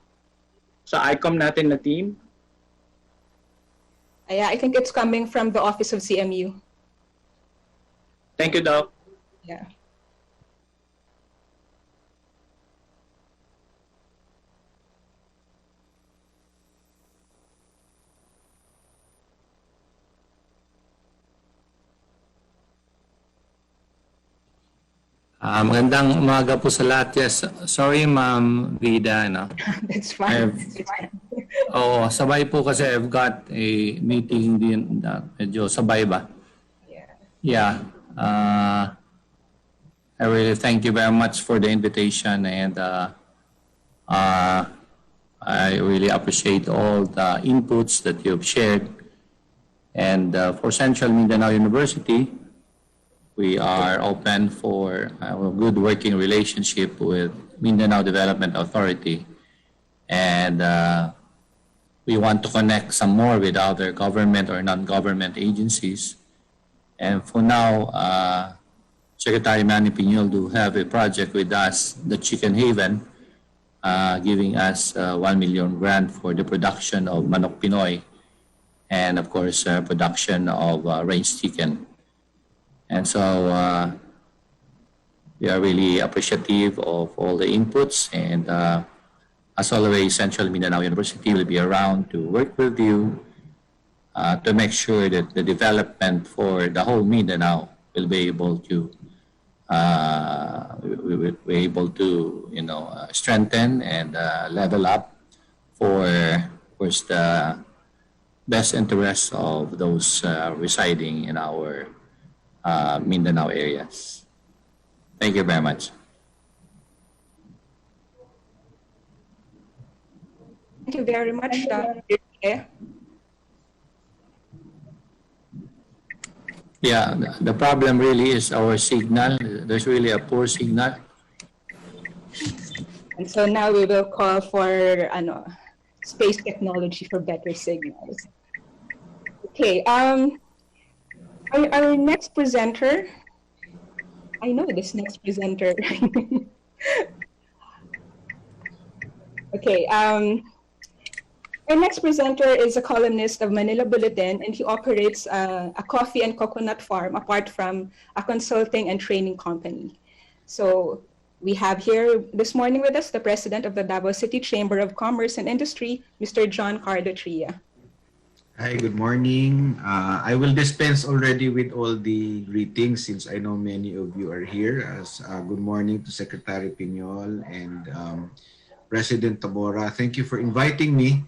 sa ICOM natin na team. Yeah, I think it's coming from the office of CMU. Thank you, Doc. Yeah. Magandang umaga po sa lahat. Yes, sorry Ma'am Vida. That's fine. Sabay po kasi I've got a meeting din na medyo sabay ba? Yeah. I really thank you very much for the invitation, and I really appreciate all the inputs that you've shared. And for Central Mindanao University, we are open for a good working relationship with Mindanao Development Authority, and we want to connect some more with other government or non-government agencies. And for now, Secretary Manny Piñol do have a project with us, the Chicken Haven, giving us 1 million grant for the production of Manok Pinoy, and of course, production of range chicken. And so we are really appreciative of all the inputs, and as always, Central Mindanao University will be around to work with you to make sure that the development for the whole Mindanao will be able to strengthen and level up for, of course, the best interests of those residing in our Mindanao areas. Thank you very much. Thank you very much, Dr. Derije. Yeah, the problem really is our signal. There's really a poor signal. And so now we will call for space technology for better signals. Okay, our next presenter, I know this next presenter. Okay, our next presenter is a columnist of Manila Bulletin, and he operates a coffee and coconut farm apart from a consulting and training company. So we have here this morning with us the president of the Davao City Chamber of Commerce and Industry, Mr. John Carlo Tria. Hi, good morning. I will dispense already with all the greetings since I know many of you are here. Good morning to Secretary Piñol and President Tabora. Thank you for inviting me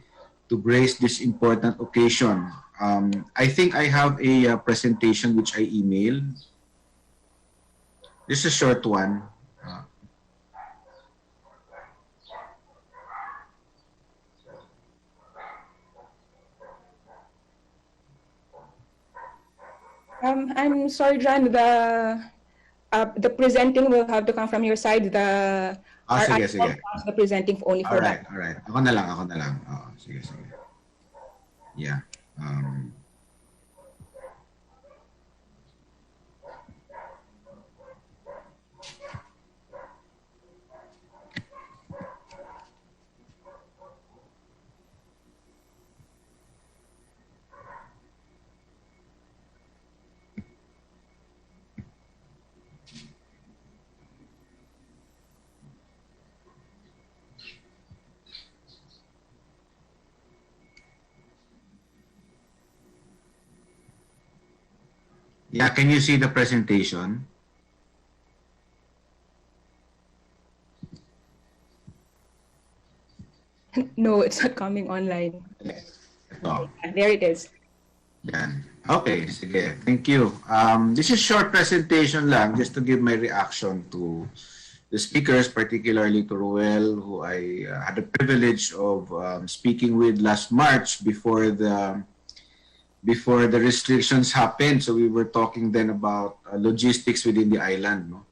to grace this important occasion. I think I have a presentation which I emailed. This is a short one. I'm sorry, John, the presenting will have to come from your side. Sige. The presenting only for that. All right. Ako na lang. Sige. Yeah. Yeah, can you see the presentation? No, it's not coming online. Oh. There it is. Yan. Okay, sige. Thank you. This is short presentation lang just to give my reaction to the speakers, particularly to Roel, who I had the privilege of speaking with last March before the restrictions happened. So we were talking then about logistics within the island. No?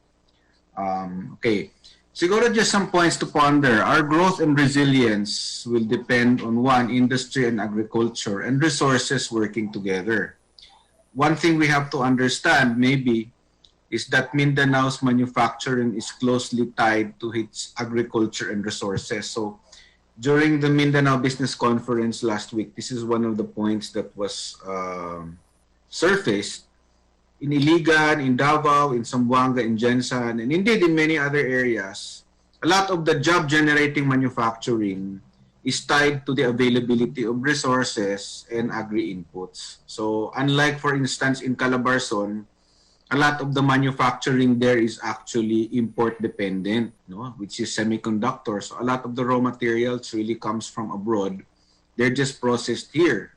Okay. Siguro just some points to ponder. Our growth and resilience will depend on one, industry and agriculture and resources working together. One thing we have to understand maybe is that Mindanao's manufacturing is closely tied to its agriculture and resources. So during the Mindanao Business Conference last week, this is one of the points that was surfaced in Iligan, in Davao, in Zamboanga, in Jensan, and indeed in many other areas. A lot of the job-generating manufacturing is tied to the availability of resources and agri-inputs. So unlike, for instance, in Calabarzon, a lot of the manufacturing there is actually import-dependent, no? Which is semiconductors. So a lot of the raw materials really comes from abroad. They're just processed here.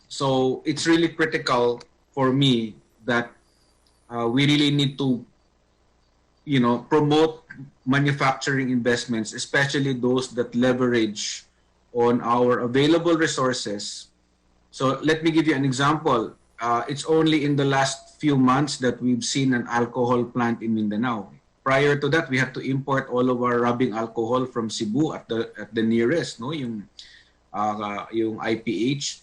So it's really critical for me that we really need to, promote manufacturing investments, especially those that leverage on our available resources. So let me give you an example. It's only in the last few months that we've seen an alcohol plant in Mindanao. Prior to that, we had to import all of our rubbing alcohol from Cebu at the nearest, no, yung IPH.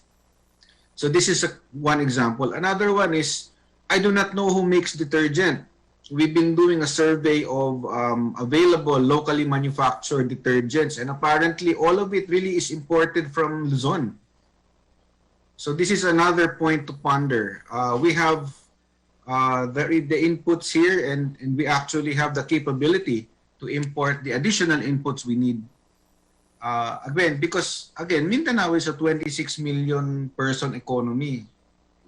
So this is one example. Another one is, I do not know who makes detergent. We've been doing a survey of available locally manufactured detergents, and apparently all of it really is imported from Luzon. So this is another point to ponder. We have the inputs here, and we actually have the capability to import the additional inputs we need. Again, because Mindanao is a 26 million person economy.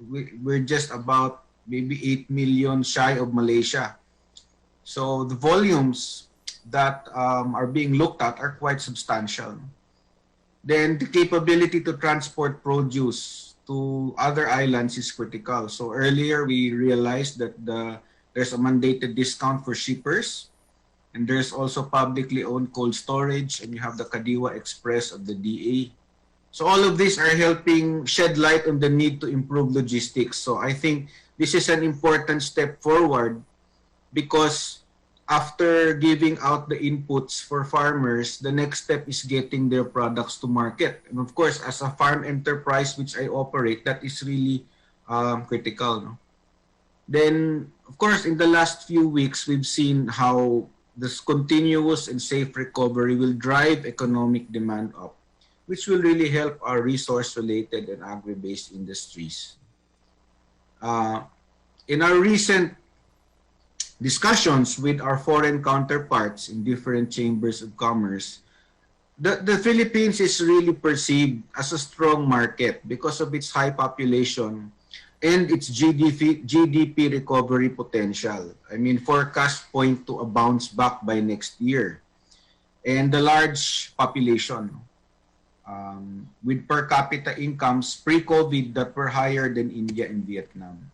We're just about maybe 8 million shy of Malaysia. So the volumes that are being looked at are quite substantial. Then the capability to transport produce to other islands is critical. So earlier we realized that there's a mandated discount for shippers. And there's also publicly owned cold storage, and you have the Kadiwa Express of the DA. So all of these are helping shed light on the need to improve logistics. So I think this is an important step forward, because after giving out the inputs for farmers, the next step is getting their products to market. And of course, as a farm enterprise which I operate, that is really critical. No? Then, of course, in the last few weeks, we've seen how this continuous and safe recovery will drive economic demand up, which will really help our resource-related and agri-based industries. In our recent discussions with our foreign counterparts in different chambers of commerce, the Philippines is really perceived as a strong market because of its high population and its GDP recovery potential. I mean, forecasts point to a bounce back by next year. And the large population, with per capita incomes pre-COVID that were higher than India and Vietnam.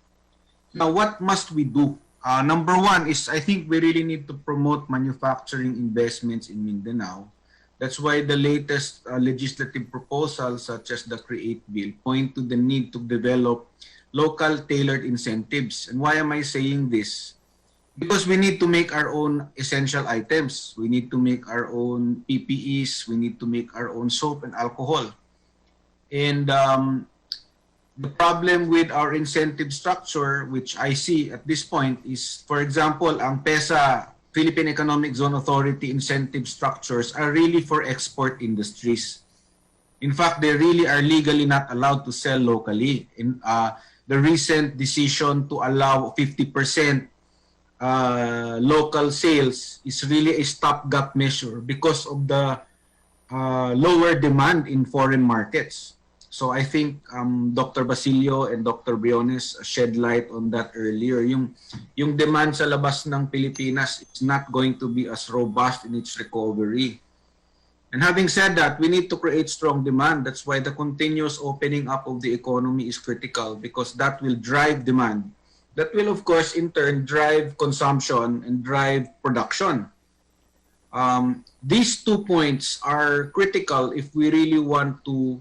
Now, what must we do? Number one is, I think we really need to promote manufacturing investments in Mindanao. That's why the latest legislative proposals, such as the CREATE Bill, point to the need to develop local tailored incentives. And why am I saying this? Because we need to make our own essential items. We need to make our own PPEs. We need to make our own soap and alcohol. And the problem with our incentive structure, which I see at this point, is, for example, ang PESA, Philippine Economic Zone Authority incentive structures are really for export industries. In fact, they really are legally not allowed to sell locally. In the recent decision to allow 50% local sales is really a stopgap measure because of the lower demand in foreign markets. So I think Dr. Basilio and Dr. Briones shed light on that earlier. Yung demand sa labas ng Pilipinas is not going to be as robust in its recovery. And having said that, we need to create strong demand. That's why the continuous opening up of the economy is critical, because that will drive demand. That will, of course, in turn, drive consumption and drive production. These 2 points are critical if we really want to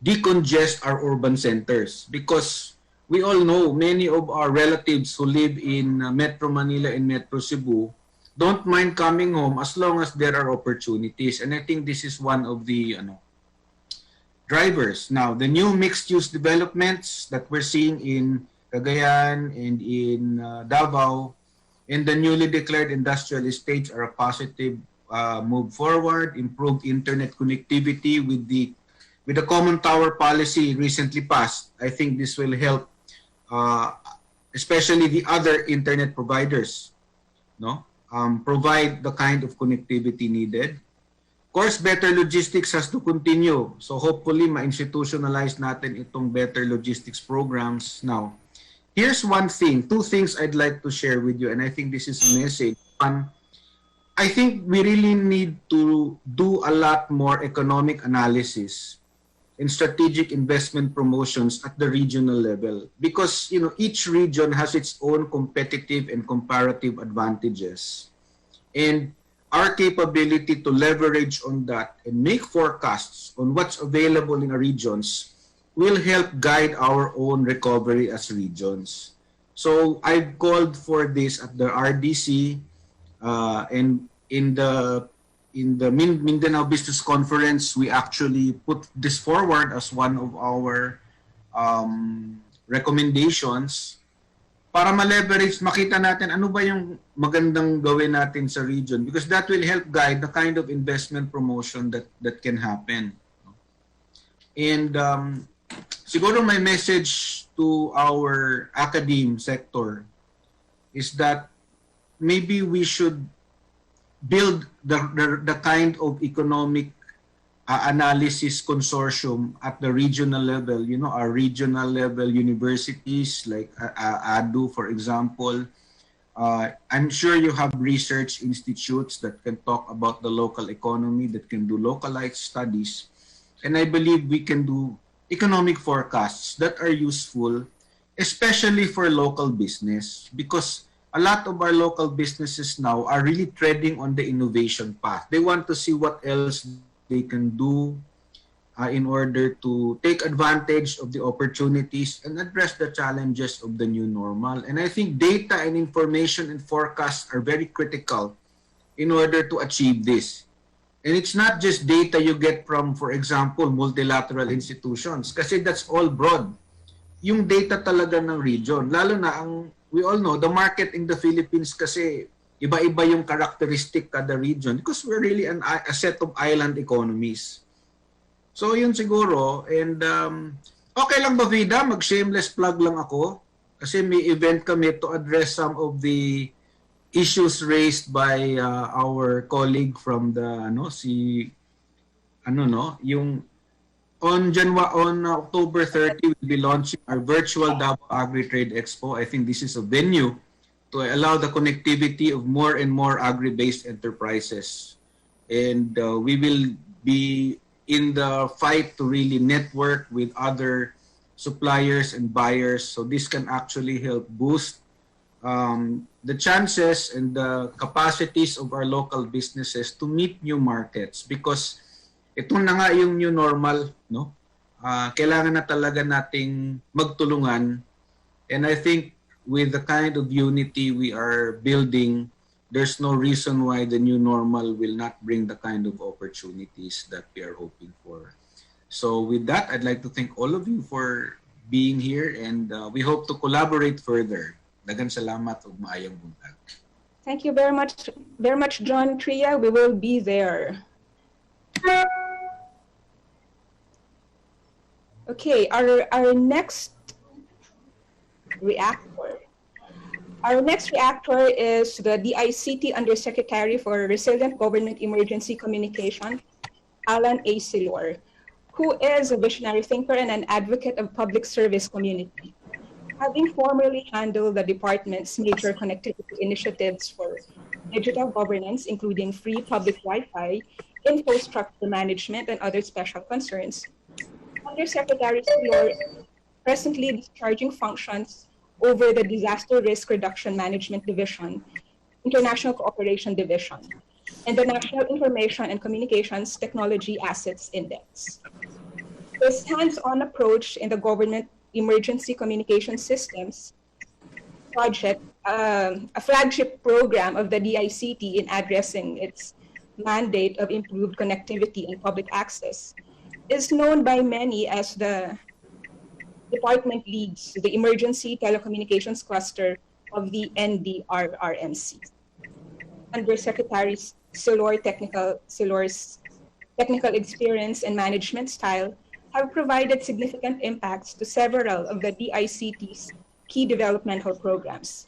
decongest our urban centers, because we all know many of our relatives who live in Metro Manila and Metro Cebu don't mind coming home as long as there are opportunities. And I think this is one of the drivers. Now, the new mixed-use developments that we're seeing in Cagayan and in Davao and the newly declared industrial estates are a positive move forward. Improved internet connectivity with the common tower policy recently passed. I think this will help, especially the other internet providers, provide the kind of connectivity needed. Of course, better logistics has to continue. So hopefully, ma-institutionalize natin itong better logistics programs. Now, here's one thing, 2 things I'd like to share with you, and I think this is a message. One, I think we really need to do a lot more economic analysis and strategic investment promotions at the regional level, because each region has its own competitive and comparative advantages, and our capability to leverage on that and make forecasts on what's available in our regions will help guide our own recovery as regions. So I've called for this at the RDC and in the Mindanao Business Conference. We actually put this forward as one of our recommendations para ma-leverage, makita natin ano ba yung magandang gawin natin sa region, because that will help guide the kind of investment promotion that can happen. And siguro my message to our academe sector is that maybe we should build the kind of economic analysis consortium at the regional level. Our regional level universities like ADU, for example. I'm sure you have research institutes that can talk about the local economy, that can do localized studies. And I believe we can do economic forecasts that are useful, especially for local business, because a lot of our local businesses now are really treading on the innovation path. They want to see what else they can do in order to take advantage of the opportunities and address the challenges of the new normal. And I think data and information and forecasts are very critical in order to achieve this. And it's not just data you get from, for example, multilateral institutions, kasi that's all broad. Yung data talaga ng region, lalo na we all know, the market in the Philippines kasi iba-iba yung characteristic kada region because we're really a set of island economies. So yun siguro, and okay lang ba Vida, mag-shameless plug lang ako kasi may event kami to address some of the issues raised by our colleague from the yung on October 30 we'll be launching our virtual Davao Agri-Trade Expo. I think this is a venue to allow the connectivity of more and more agri-based enterprises. And we will be in the fight to really network with other suppliers and buyers. So this can actually help boost the chances and the capacities of our local businesses to meet new markets, because itong na nga yung new normal, no? Kailangan na talaga nating magtulungan. And I think with the kind of unity we are building, there's no reason why the new normal will not bring the kind of opportunities that we are hoping for. So with that, I'd like to thank all of you for being here, and we hope to collaborate further. Daghang salamat ug maayong buntag. Thank you very much, John, Tria. We will be there. Okay, our next reactor. Our next reactor is the DICT Undersecretary for Resilient Government Emergency Communication, Alan A. Silor, who is a visionary thinker and an advocate of public service community. Having formerly handled the department's major connectivity initiatives for digital governance, including free public Wi-Fi, infrastructure management, and other special concerns, Undersecretary Silor presently discharging functions over the Disaster Risk Reduction Management Division, International Cooperation Division, and the National Information and Communications Technology Assets Index. His hands-on approach in the government emergency communication systems project, a flagship program of the DICT in addressing its mandate of improved connectivity and public access, is known by many as the department leads the Emergency Telecommunications Cluster of the NDRRMC. Undersecretary Silor's technical experience and management style have provided significant impacts to several of the DICT's key developmental programs.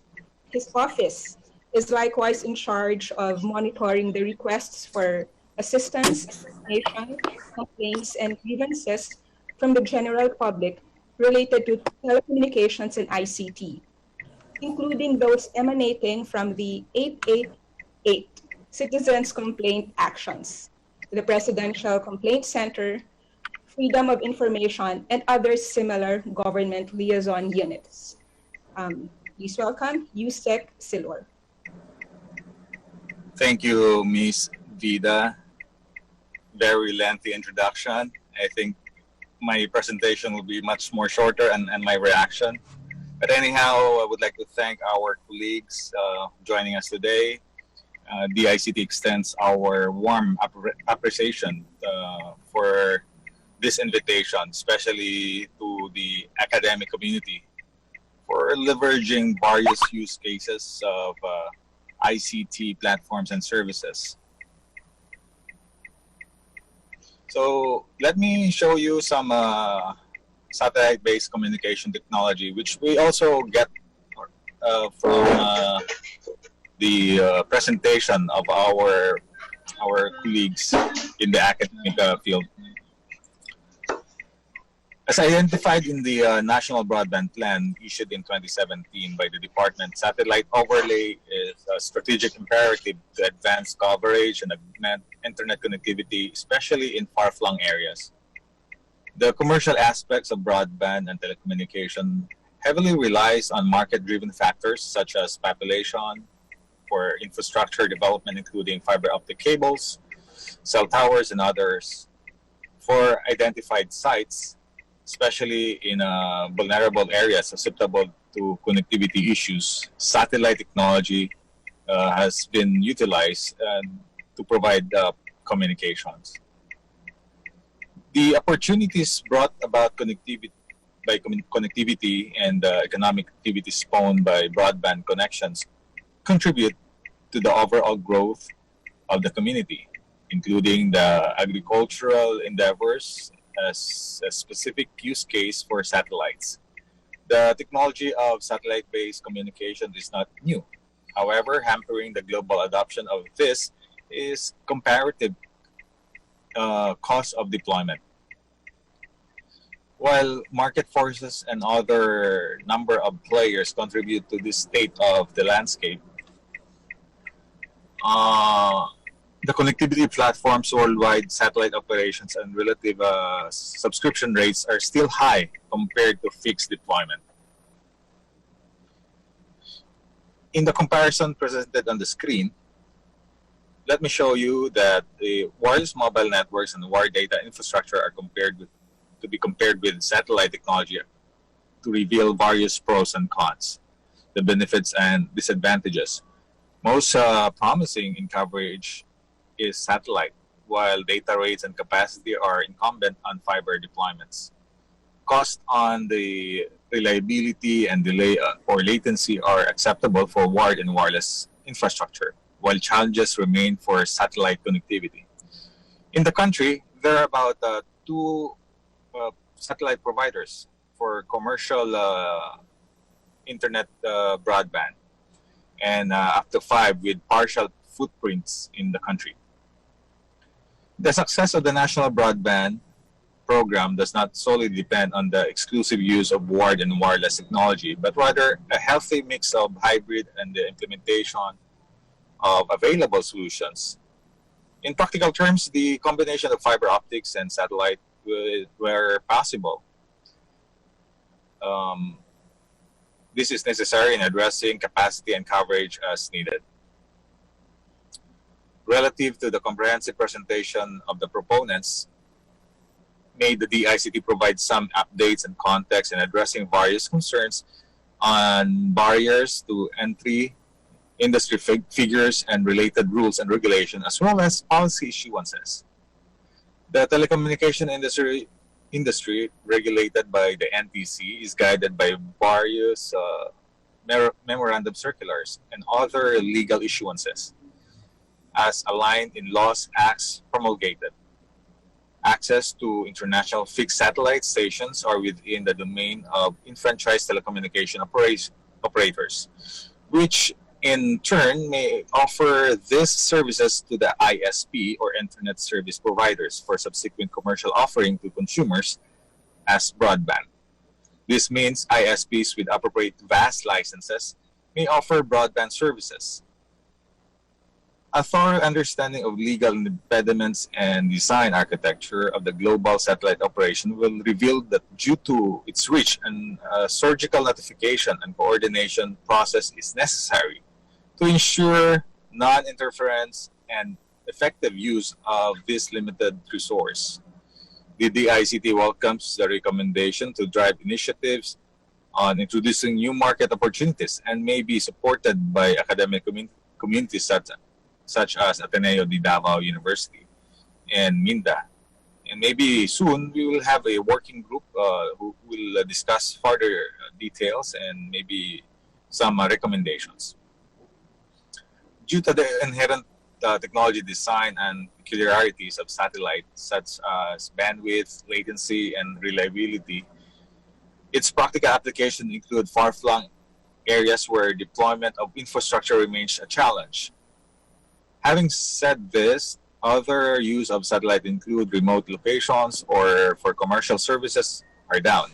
His office is likewise in charge of monitoring the requests for assistance, information, complaints, and grievances from the general public related to telecommunications and ICT, including those emanating from the 888 Citizens Complaint Actions, the Presidential Complaint Center, Freedom of Information, and other similar government liaison units. Please welcome USEC Silor. Thank you, Ms. Vida. Very lengthy introduction. I think my presentation will be much more shorter and my reaction. But anyhow, I would like to thank our colleagues joining us today. DICT extends our warm appreciation for this invitation, especially to the academic community, for leveraging various use cases of ICT platforms and services. So let me show you some satellite-based communication technology, which we also get from the presentation of our colleagues in the academic field. As identified in the National Broadband Plan issued in 2017 by the department, satellite overlay is a strategic imperative to advance coverage and augment internet connectivity, especially in far-flung areas. The commercial aspects of broadband and telecommunication heavily relies on market-driven factors such as population, for infrastructure development including fiber optic cables, cell towers, and others. For identified sites, especially in vulnerable areas susceptible to connectivity issues, satellite technology has been utilized to provide communications. The opportunities brought about connectivity and economic activity spawned by broadband connections contribute to the overall growth of the community, including the agricultural endeavors as a specific use case for satellites. The technology of satellite-based communication is not new. However, hampering the global adoption of this is comparative cost of deployment. While market forces and other number of players contribute to this state of the landscape, the connectivity platforms worldwide, satellite operations, and relative subscription rates are still high compared to fixed deployment. In the comparison presented on the screen, let me show you that the wireless mobile networks and wired data infrastructure are to be compared with satellite technology to reveal various pros and cons, the benefits and disadvantages. Most promising in coverage is satellite, while data rates and capacity are incumbent on fiber deployments. Cost on the reliability and delay or latency are acceptable for wired and wireless infrastructure, while challenges remain for satellite connectivity. In the country, there are about two satellite providers for commercial internet broadband, and up to 5 with partial footprints in the country. The success of the national broadband program does not solely depend on the exclusive use of wired and wireless technology, but rather a healthy mix of hybrid and the implementation of available solutions. In practical terms, the combination of fiber optics and satellite were possible. This is necessary in addressing capacity and coverage as needed. Relative to the comprehensive presentation of the proponents, made the DICT provide some updates and context in addressing various concerns on barriers to entry, industry figures, and related rules and regulations, as well as policy issuances. The telecommunication industry regulated by the NTC is guided by various memorandum circulars and other legal issuances as aligned in laws, acts promulgated. Access to international fixed satellite stations are within the domain of enfranchised telecommunication operators, which in turn may offer these services to the ISP or Internet Service Providers for subsequent commercial offering to consumers as broadband. This means ISPs with appropriate VAS licenses may offer broadband services. A thorough understanding of legal impediments and design architecture of the global satellite operation will reveal that due to its reach, a surgical notification and coordination process is necessary to ensure non-interference and effective use of this limited resource. The DICT welcomes the recommendation to drive initiatives on introducing new market opportunities and may be supported by academic communities such as Ateneo de Davao University and Minda. And maybe soon we will have a working group who will discuss further details and maybe some recommendations. Due to the inherent technology design and peculiarities of satellites, such as bandwidth, latency, and reliability, its practical application include far-flung areas where deployment of infrastructure remains a challenge. Having said this, other use of satellite include remote locations or for commercial services are down.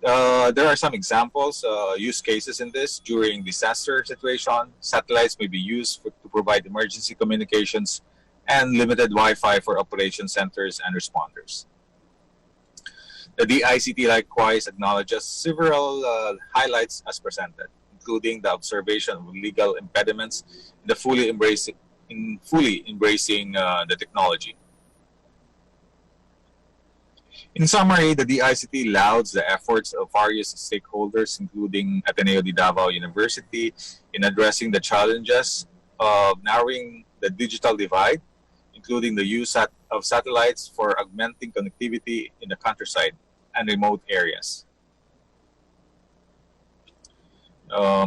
There are some examples, use cases in this. During disaster situation, satellites may be used to provide emergency communications and limited Wi-Fi for operation centers and responders. The DICT likewise acknowledges several highlights as presented, including the observation of legal impediments in the fully embracing the technology. In summary, the DICT lauds the efforts of various stakeholders, including Ateneo de Davao University, in addressing the challenges of narrowing the digital divide, including the use of satellites for augmenting connectivity in the countryside and remote areas.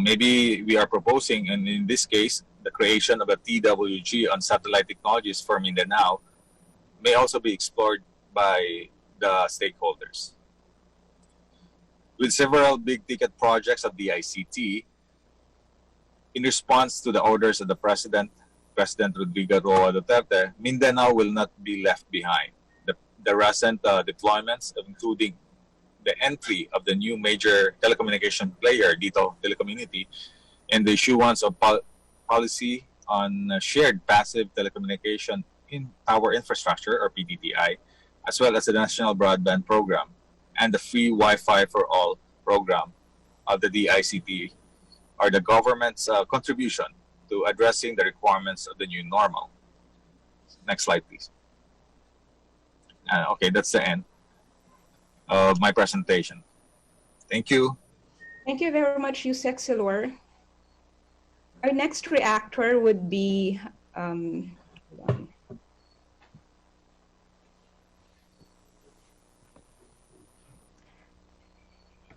Maybe we are proposing, and in this case, the creation of a TWG on satellite technologies for Mindanao may also be explored by the stakeholders. With several big-ticket projects of the ICT, in response to the orders of the President Rodrigo Roa Duterte, Mindanao will not be left behind. The recent deployments, including the entry of the new major telecommunication player, Dito Telecommunity, and the issuance of policy on shared passive telecommunication in tower infrastructure, or PTTI, as well as the National Broadband Program and the Free Wi-Fi for All program of the DICT are the government's contribution to addressing the requirements of the new normal. Next slide, please. Okay, that's the end of my presentation. Thank you. Thank you very much, Yusek Silor. Our next reactor would be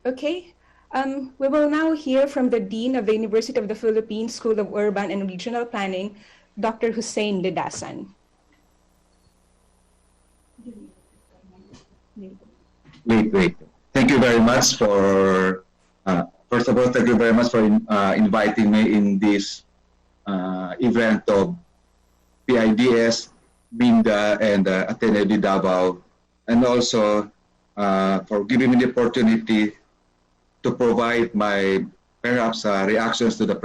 okay. We will now hear from the Dean of the University of the Philippines School of Urban and Regional Planning, Dr. Hussein Lidasan. Wait. Thank you very much for, first of all, thank you very much for inviting me in this event of PIDS, Minda, and Ateneo de Davao and also for giving me the opportunity to provide my perhaps reactions to the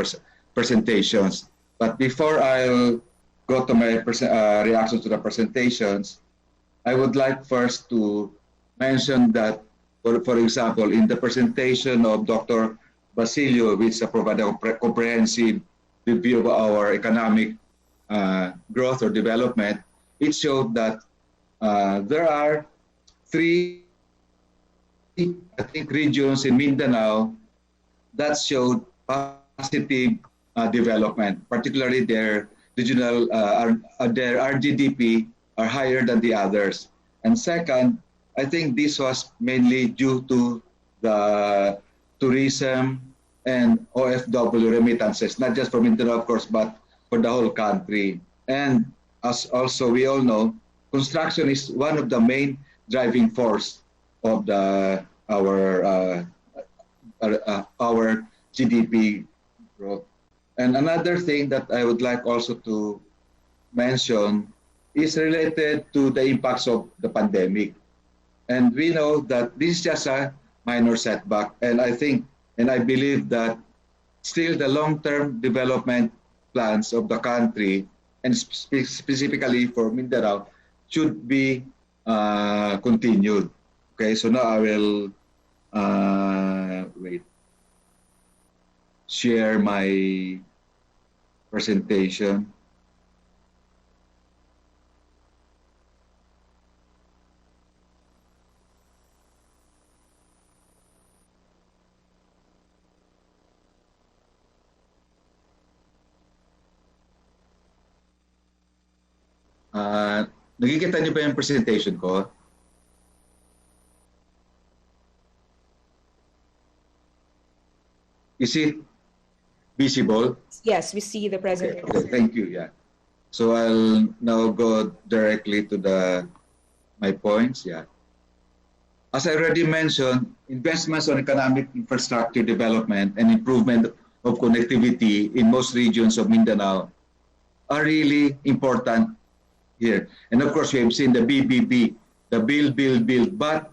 presentations. But before I'll go to my reactions to the presentations, I would like first to mention that, for example, in the presentation of Dr. Basilio, which provided a comprehensive review of our economic growth or development, it showed that there are 3, I think, regions in Mindanao that showed positive development, particularly their regional, their RGDP are higher than the others. And second, I think this was mainly due to the tourism and OFW remittances, not just from Mindanao, of course, but for the whole country. And as also we all know, construction is one of the main driving force of our GDP growth. And another thing that I would like also to mention is related to the impacts of the pandemic. And we know that this is just a minor setback. And I think, and I believe that still the long-term development plans of the country, and specifically for Mindanao, should be continued. Okay, so now I will share my presentation. Nakikita niyo ba yung presentation ko? Is it visible? Yes, we see the presentation. Okay, thank you. Yeah. So I'll now go directly to my points. Yeah. As I already mentioned, investments on economic infrastructure development and improvement of connectivity in most regions of Mindanao are really important here. And of course, we have seen the BBB, the build, build, build. But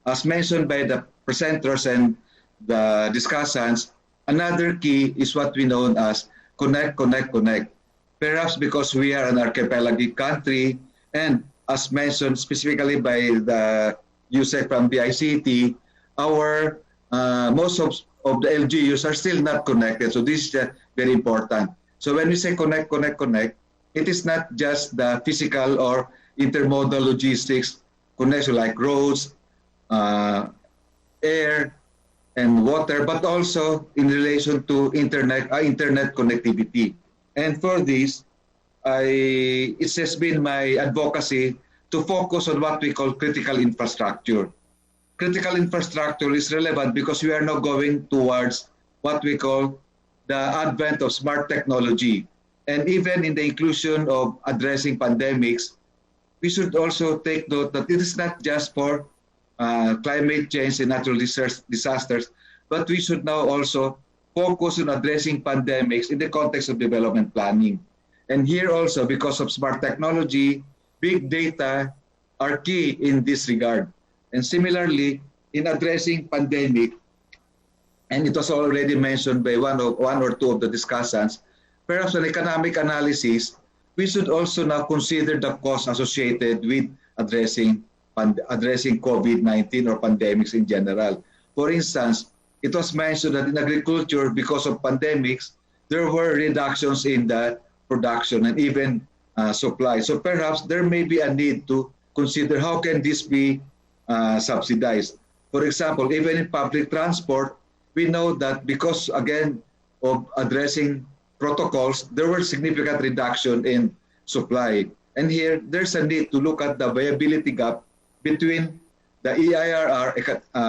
as mentioned by the presenters and the discussants, another key is what we know as connect, connect, connect. Perhaps because we are an archipelagic country, and as mentioned specifically by the USAID from the ICT, our most of the LGUs are still not connected. So this is very important. So when we say connect, connect, connect, it is not just the physical or intermodal logistics connection like roads, air, and water, but also in relation to internet connectivity. And for this, it has been my advocacy to focus on what we call critical infrastructure. Critical infrastructure is relevant because we are now going towards what we call the advent of smart technology. And even in the inclusion of addressing pandemics, we should also take note that it is not just for climate change and natural disasters, but we should now also focus on addressing pandemics in the context of development planning. And here also, because of smart technology, big data are key in this regard. And similarly, in addressing pandemic, and it was already mentioned by one or two of the discussants, perhaps an economic analysis, we should also now consider the costs associated with addressing COVID-19 or pandemics in general. For instance, it was mentioned that in agriculture, because of pandemics, there were reductions in the production and even supply. So perhaps there may be a need to consider how can this be subsidized. For example, even in public transport, we know that because, again, of addressing protocols, there were significant reduction in supply. And here, there's a need to look at the viability gap between the EIRR,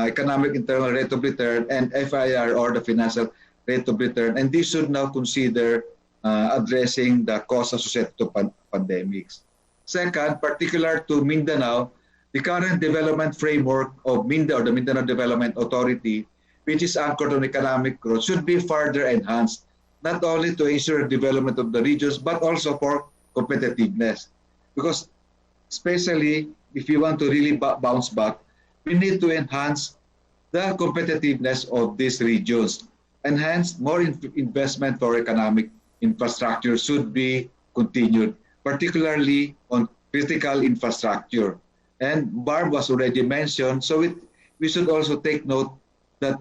Economic Internal Rate of Return, and FIR, or the Financial Rate of Return. And this should now consider addressing the costs associated to pandemics. Second, particular to Mindanao, the current development framework of MINDA, or the Mindanao Development Authority, which is anchored on economic growth, should be further enhanced, not only to ensure development of the regions, but also for competitiveness. Because especially if you want to really bounce back, we need to enhance the competitiveness of these regions. Enhance more investment for economic infrastructure should be continued, particularly on critical infrastructure. And Barb was already mentioned, so we should also take note that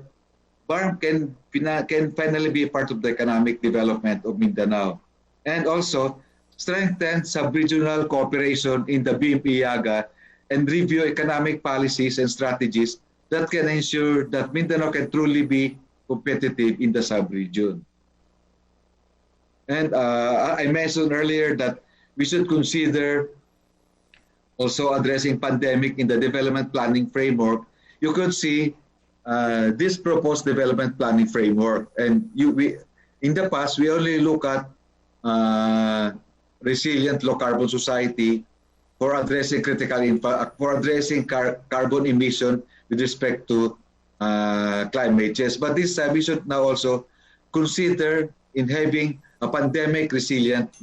Barb can finally be a part of the economic development of Mindanao. And also, strengthen sub-regional cooperation in the BIM-IAGA and review economic policies and strategies that can ensure that Mindanao can truly be competitive in the sub-region. And I mentioned earlier that we should consider also addressing pandemic in the development planning framework. You could see this proposed development planning framework. And in the past, we only look at resilient low-carbon society for addressing carbon emission with respect to climate change. But this time, we should now also consider in having a pandemic resilient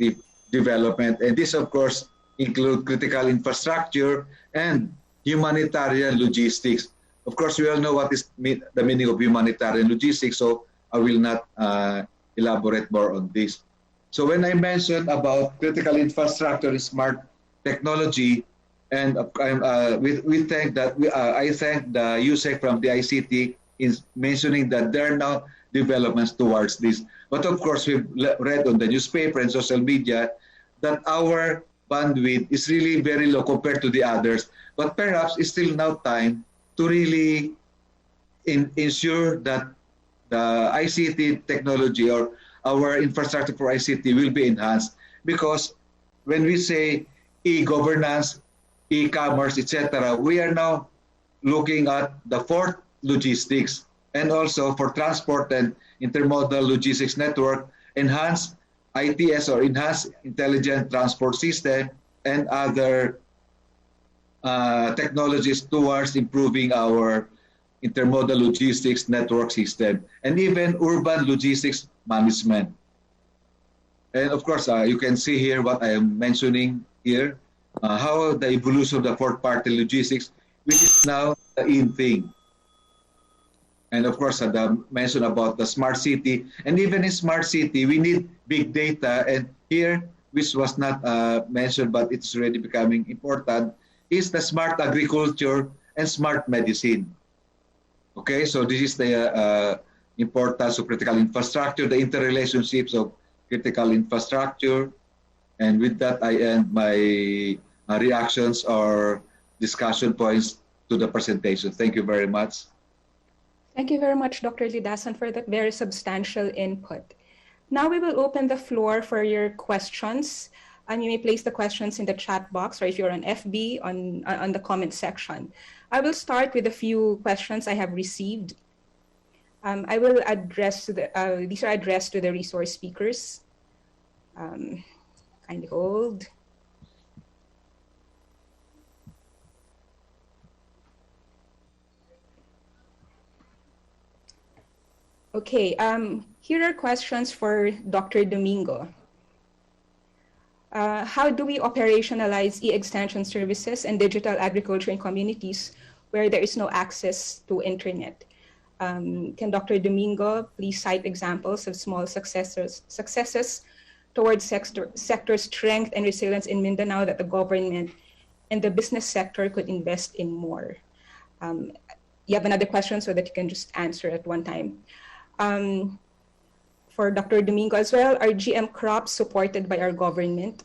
development. And this, of course, include critical infrastructure and humanitarian logistics. Of course, we all know what is the meaning of humanitarian logistics, so I will not elaborate more on this. So when I mentioned about critical infrastructure and smart technology, and we thank that I thank the USEC from the ICT in mentioning that there are now developments towards this. But of course, we've read on the newspaper and social media that our bandwidth is really very low compared to the others. But perhaps it's still now time to really ensure that the ICT technology or our infrastructure for ICT will be enhanced. Because when we say e-governance, e-commerce, etc., we are now looking at the fourth logistics, and also for transport and intermodal logistics network, enhanced ITS or enhanced intelligent transport system, and other technologies towards improving our intermodal logistics network system, and even urban logistics management. And of course, you can see here what I am mentioning here, how the evolution of the fourth-party logistics, which is now the in thing. And of course, the mention about the smart city. And even in smart city, we need big data. And here, which was not mentioned, but it's already becoming important, is the smart agriculture and smart medicine. Okay, so this is the importance of critical infrastructure, the interrelationships of critical infrastructure. And with that, I end my reactions or discussion points to the presentation. Thank you very much. Thank you very much, Dr. Lidasan, for that very substantial input. Now we will open the floor for your questions. And you may place the questions in the chat box, or if you're on FB, on the comment section. I will start with a few questions I have received. I will address, these are addressed to the resource speakers. Kindly hold. Okay, here are questions for Dr. Domingo. How do we operationalize e-extension services and digital agriculture in communities where there is no access to internet? Can Dr. Domingo please cite examples of small successes towards sector strength and resilience in Mindanao that the government and the business sector could invest in more? You have another question so that you can just answer at one time. For Dr. Domingo as well, are GM crops supported by our government?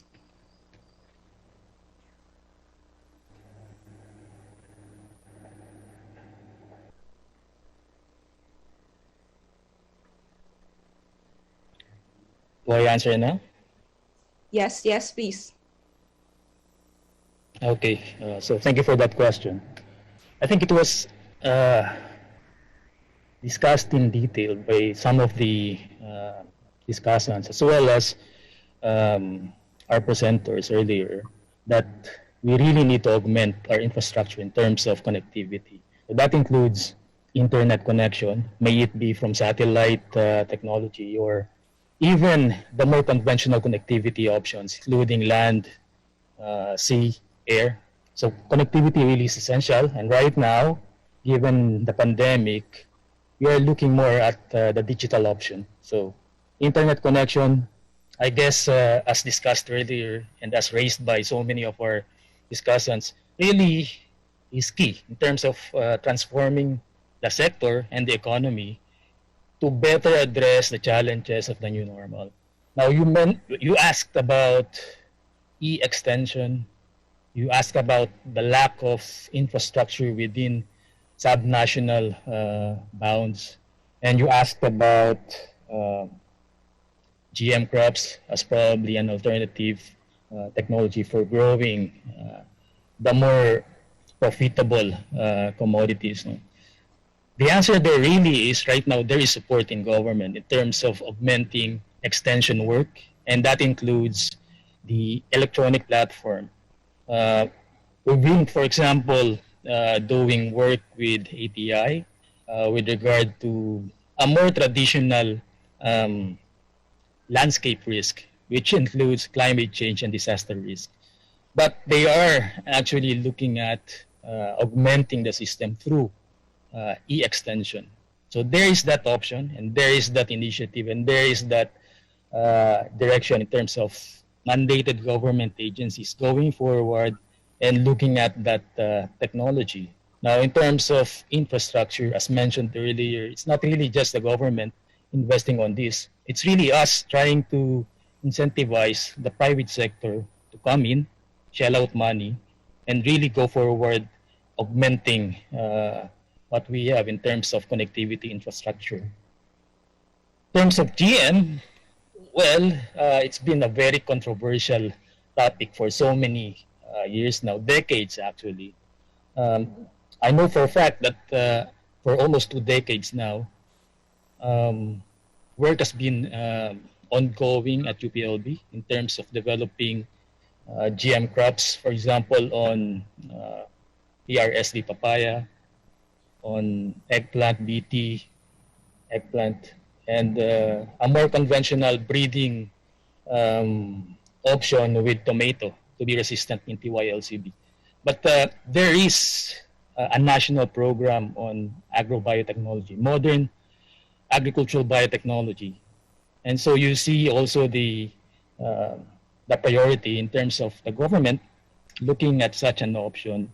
Do I answer now? Yes, yes, please. Okay, so thank you for that question. I think it was discussed in detail by some of the discussants, as well as our presenters earlier, that we really need to augment our infrastructure in terms of connectivity. So that includes internet connection, may it be from satellite technology or even the more conventional connectivity options, including land, sea, air, So connectivity really is essential. And right now, given the pandemic, we are looking more at the digital option. So internet connection, I guess, as discussed earlier and as raised by so many of our discussants, really is key in terms of transforming the sector and the economy to better address the challenges of the new normal. Now, you asked about e-extension. You asked about the lack of infrastructure within subnational bounds, and you asked about GM crops as probably an alternative technology for growing the more profitable commodities. No? The answer there really is right now there is support in government in terms of augmenting extension work, and that includes the electronic platform. We've been, for example, doing work with ATI with regard to a more traditional landscape risk, which includes climate change and disaster risk. But they are actually looking at augmenting the system through e-extension. So there is that option, and there is that initiative, and there is that direction in terms of mandated government agencies going forward and looking at that technology. Now, in terms of infrastructure, as mentioned earlier, it's not really just the government investing on this. It's really us trying to incentivize the private sector to come in, shell out money, and really go forward augmenting what we have in terms of connectivity infrastructure. In terms of GM, well, it's been a very controversial topic for so many years now, decades actually. I know for a fact that for almost 2 decades now, work has been ongoing at UPLB in terms of developing GM crops, for example, on PRSD papaya, on eggplant, BT, eggplant, and a more conventional breeding option with tomato to be resistant in TYLCB. But there is a national program on agrobiotechnology, modern agricultural biotechnology. And so you see also the priority in terms of the government looking at such an option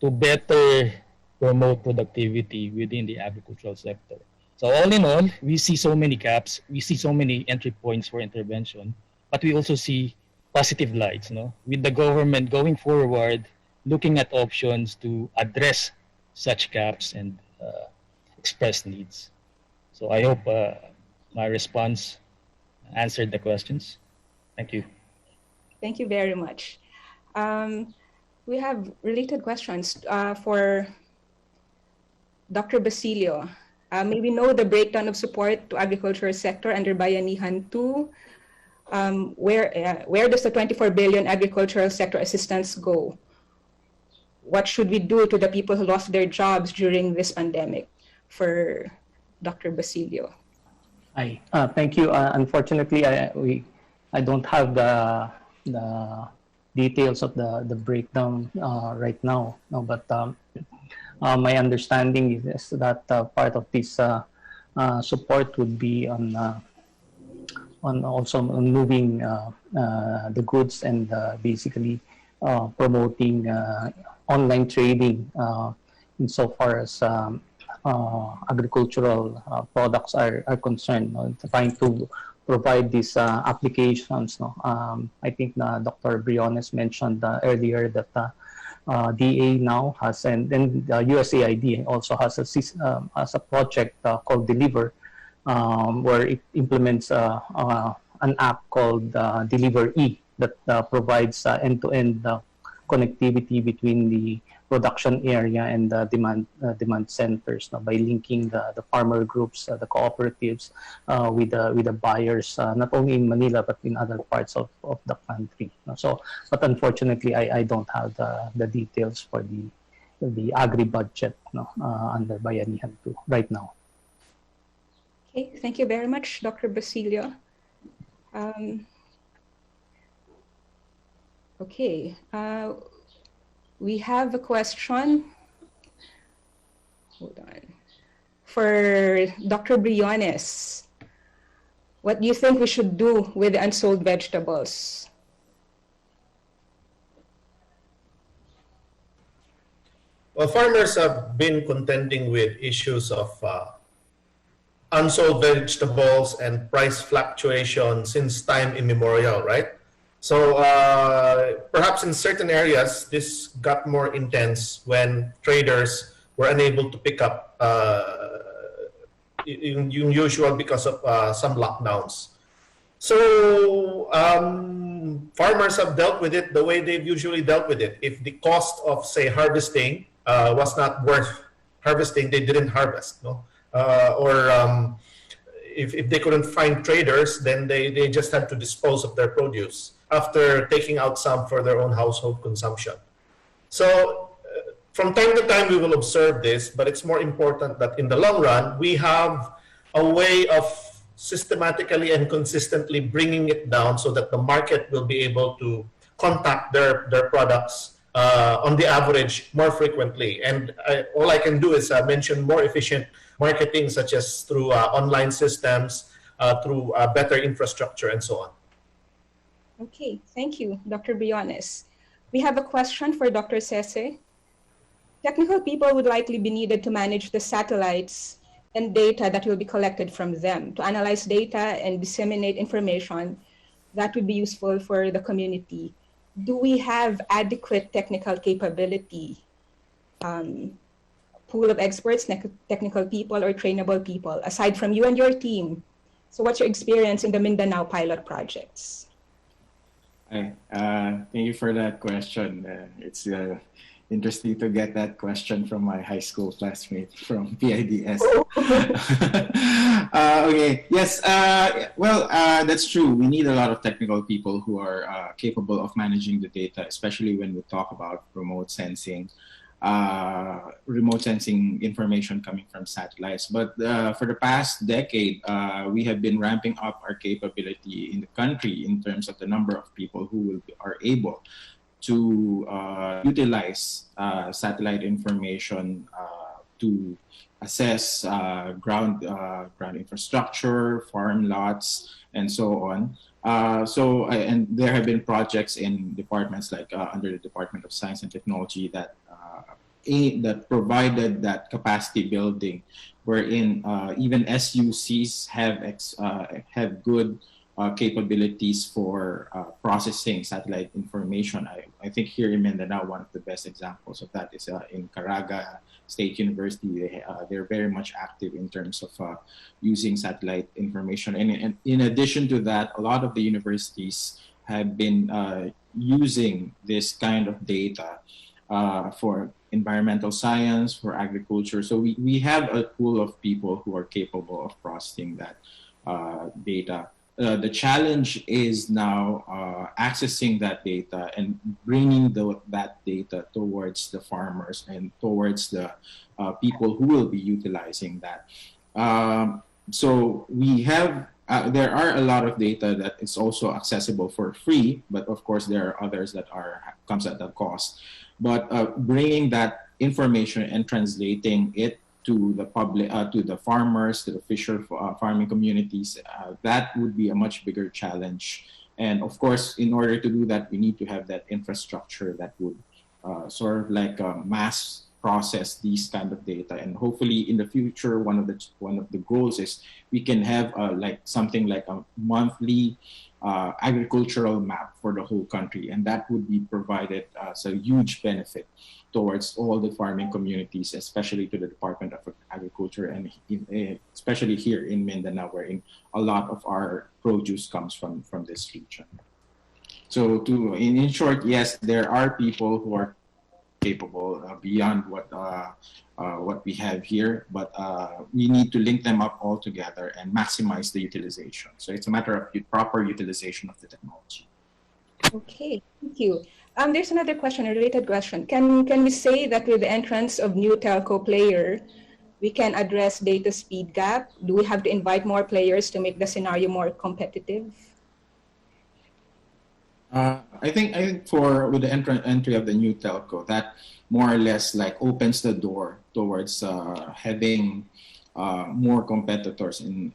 to better promote productivity within the agricultural sector. So all in all, we see so many gaps, we see so many entry points for intervention, but we also see positive lights, no? With the government going forward, looking at options to address such gaps and express needs. So I hope my response answered the questions. Thank you. Thank you very much. We have related questions for Dr. Basilio. May we know the breakdown of support to agricultural sector under Bayanihan 2? Where does the 24 billion agricultural sector assistance go? What should we do to the people who lost their jobs during this pandemic? For Dr. Basilio. Hi, thank you. Unfortunately, I don't have the details of the breakdown right now. No, but my understanding is that part of this support would be on also on moving the goods and basically promoting online trading insofar as agricultural products are concerned, trying to provide these applications. I think Dr. Briones mentioned earlier that DA now has, and then USAID also has a project called Deliver, where it implements an app called Deliver E that provides end-to-end connectivity between the production area and the demand centers by linking the farmer groups, the cooperatives with the buyers, not only in Manila but in other parts of the country. So, but unfortunately, I don't have the details for the agri budget under Bayanihan 2 right now. Okay, thank you very much, Dr. Basilio. Okay. We have a question. Hold on. For Dr. Briones, what do you think we should do with the unsold vegetables? Well, farmers have been contending with issues of unsold vegetables and price fluctuation since time immemorial, right? So perhaps in certain areas, this got more intense when traders were unable to pick up unusual because of some lockdowns. So farmers have dealt with it the way they've usually dealt with it. If the cost of, say, harvesting was not worth harvesting, they didn't harvest. No? If they couldn't find traders, then they just had to dispose of their produce after taking out some for their own household consumption. So from time to time, we will observe this, but it's more important that in the long run, we have a way of systematically and consistently bringing it down so that the market will be able to contact their products on the average more frequently. And all I can do is mention more efficient marketing, such as through online systems, through better infrastructure, and so on. Okay, thank you, Dr. Briones. We have a question for Dr. Sese. Technical people would likely be needed to manage the satellites and data that will be collected from them, to analyze data and disseminate information that would be useful for the community. Do we have adequate technical capability, pool of experts, technical people, or trainable people, aside from you and your team? So what's your experience in the Mindanao pilot projects? Hi, thank you for that question. It's interesting to get that question from my high school classmate from PIDS. Okay, yes, well, that's true. We need a lot of technical people who are capable of managing the data, especially when we talk about remote sensing information coming from satellites. But for the past decade, we have been ramping up our capability in the country in terms of the number of people who are able to utilize satellite information to assess ground infrastructure, farm lots, and so on. And there have been projects in departments like under the Department of Science and Technology that provided that capacity building, wherein even SUCs have good capabilities for processing satellite information. I think here in Mindanao, one of the best examples of that is in Caraga State University. They're very much active in terms of using satellite information. And in addition to that, a lot of the universities have been using this kind of data for environmental science, for agriculture. So we have a pool of people who are capable of processing that data. The challenge is now accessing that data and bringing that data towards the farmers and towards the people who will be utilizing that. So we have, there are a lot of data that is also accessible for free, but of course there are others that comes at a cost. But bringing that information and translating it to the public, to the farmers, to the farming communities, that would be a much bigger challenge. And of course, in order to do that, we need to have that infrastructure that would sort of like mass process these kind of data. And hopefully in the future, one of the goals is we can have like something like a monthly agricultural map for the whole country, and that would be provided as a huge benefit towards all the farming communities, especially to the Department of Agriculture, and especially here in Mindanao, where a lot of our produce comes from this region. So in short, yes, there are people who are capable beyond what we have here, but we need to link them up all together and maximize the utilization. So it's a matter of proper utilization of the technology. Okay, thank you. There's another question, a related question. Can we say that with the entrance of new telco player, we can address data speed gap? Do we have to invite more players to make the scenario more competitive? I think for with the entry of the new telco, that more or less like opens the door towards having more competitors in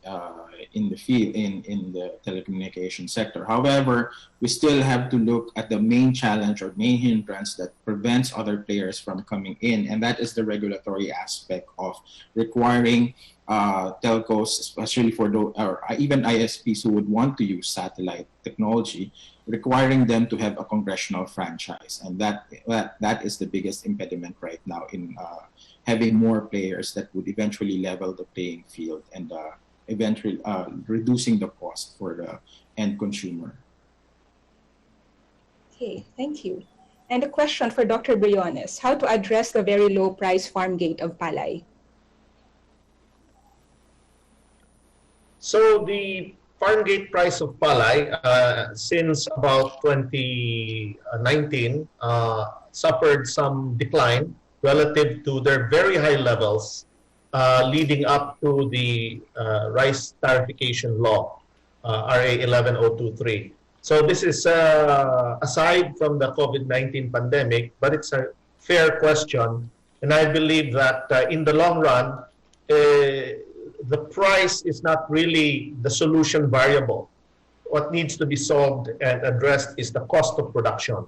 the field in the telecommunication sector. However, we still have to look at the main challenge or main hindrance that prevents other players from coming in, and that is the regulatory aspect of requiring telcos, especially for those, or even ISPs who would want to use satellite technology, requiring them to have a congressional franchise, and that is the biggest impediment right now in having more players that would eventually level the playing field and eventually reducing the cost for the end consumer. Okay, thank you. And a question for Dr. Briones: how to address the very low price farm gate of Palay? So the farm gate price of palay since about 2019 suffered some decline relative to their very high levels leading up to the rice tarification law, RA 11023. So this is aside from the COVID-19 pandemic, but it's a fair question. And I believe that in the long run, the price is not really the solution variable. What needs to be solved and addressed is the cost of production.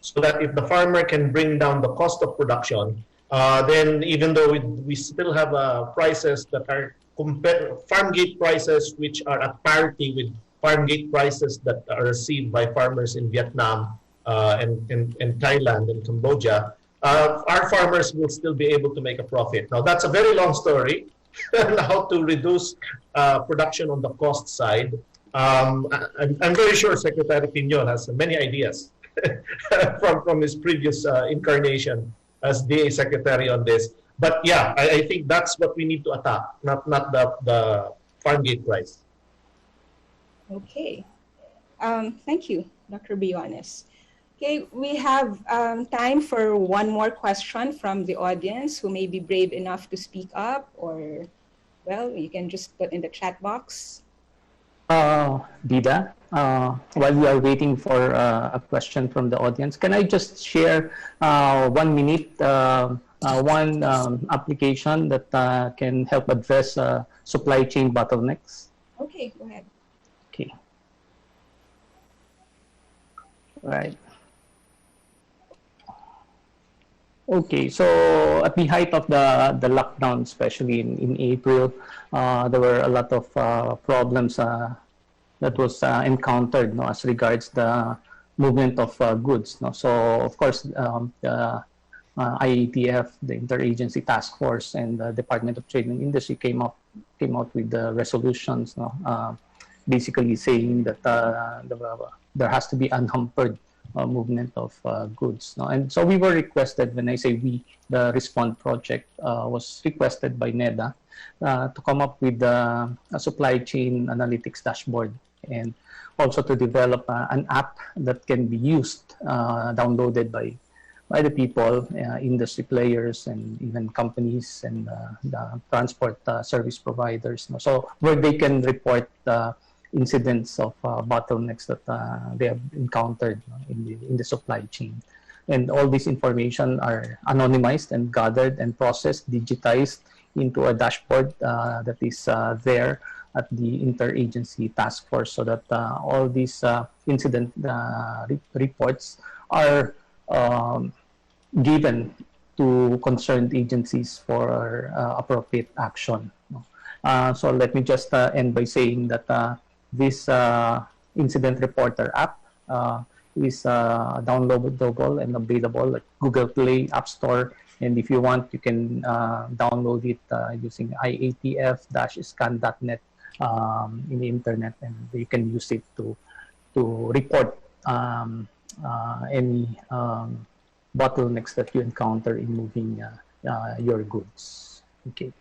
So that if the farmer can bring down the cost of production, then even though we still have prices that are farm gate prices which are at parity with farm gate prices that are received by farmers in Vietnam and Thailand and Cambodia, our farmers will still be able to make a profit. Now that's a very long story. How to reduce production on the cost side. I'm very sure Secretary Piñol has many ideas from his previous incarnation as DA Secretary on this. But yeah, I think that's what we need to attack, not the farm gate price. Okay. Thank you, Dr. Briones. Okay, we have time for one more question from the audience who may be brave enough to speak up, or, well, you can just put in the chat box. Dida, while we are waiting for a question from the audience, can I just share 1 minute, one application that can help address supply chain bottlenecks? Okay, go ahead. Okay. Right. Okay, so at the height of the lockdown, especially in April, there were a lot of problems that was encountered, as regards the movement of goods. So of course, the IATF, the Interagency Task Force, and the Department of Trade and Industry came out with the resolutions, basically saying that there has to be unhampered movement of goods. And so we were requested, when I say we, the Respond project was requested by NEDA to come up with a supply chain analytics dashboard, and also to develop an app that can be used, downloaded by the people, industry players, and even companies and the transport service providers. So where they can report incidents of bottlenecks that they have encountered in the supply chain. And all this information are anonymized and gathered and processed, digitized into a dashboard that is there at the Interagency Task Force, so that all these incident reports are given to concerned agencies for appropriate action. So let me just end by saying that this incident reporter app is downloadable and available at Google Play, App Store, and if you want, you can download it using iatf-scan.net in the internet, and you can use it to report any bottlenecks that you encounter in moving your goods. Okay,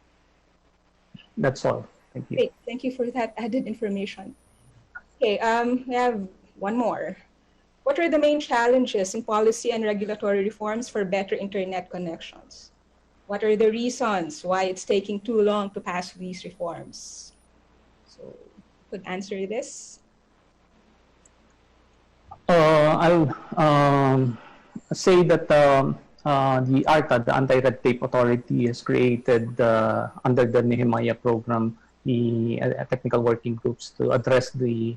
that's all. Thank you. Great. Thank you for that added information. Okay, we have one more. What are the main challenges in policy and regulatory reforms for better internet connections? What are the reasons why it's taking too long to pass these reforms? So, could answer this? I'll say that the ARTA, the Anti-Red Tape Authority, has created under the Nehemiah program the technical working groups to address the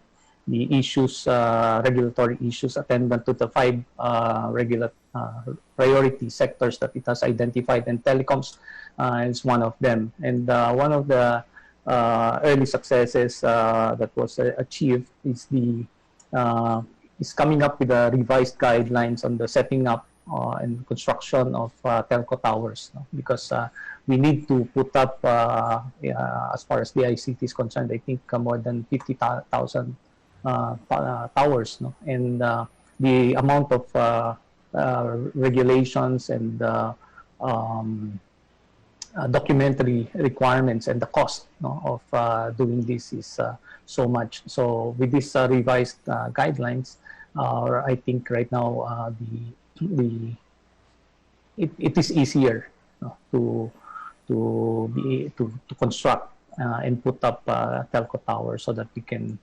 issues, regulatory issues attendant to the 5 priority sectors that it has identified, and telecoms is one of them. And one of the early successes that was achieved is is coming up with the revised guidelines on the setting up and construction of telco towers, no? Because we need to put up, as far as the ICT is concerned, I think more than 50,000 towers, no? And the amount of regulations and documentary requirements and the cost, no, of doing this is so much. So with these revised guidelines, I think right now it is easier, no, to construct and put up telco towers so that we can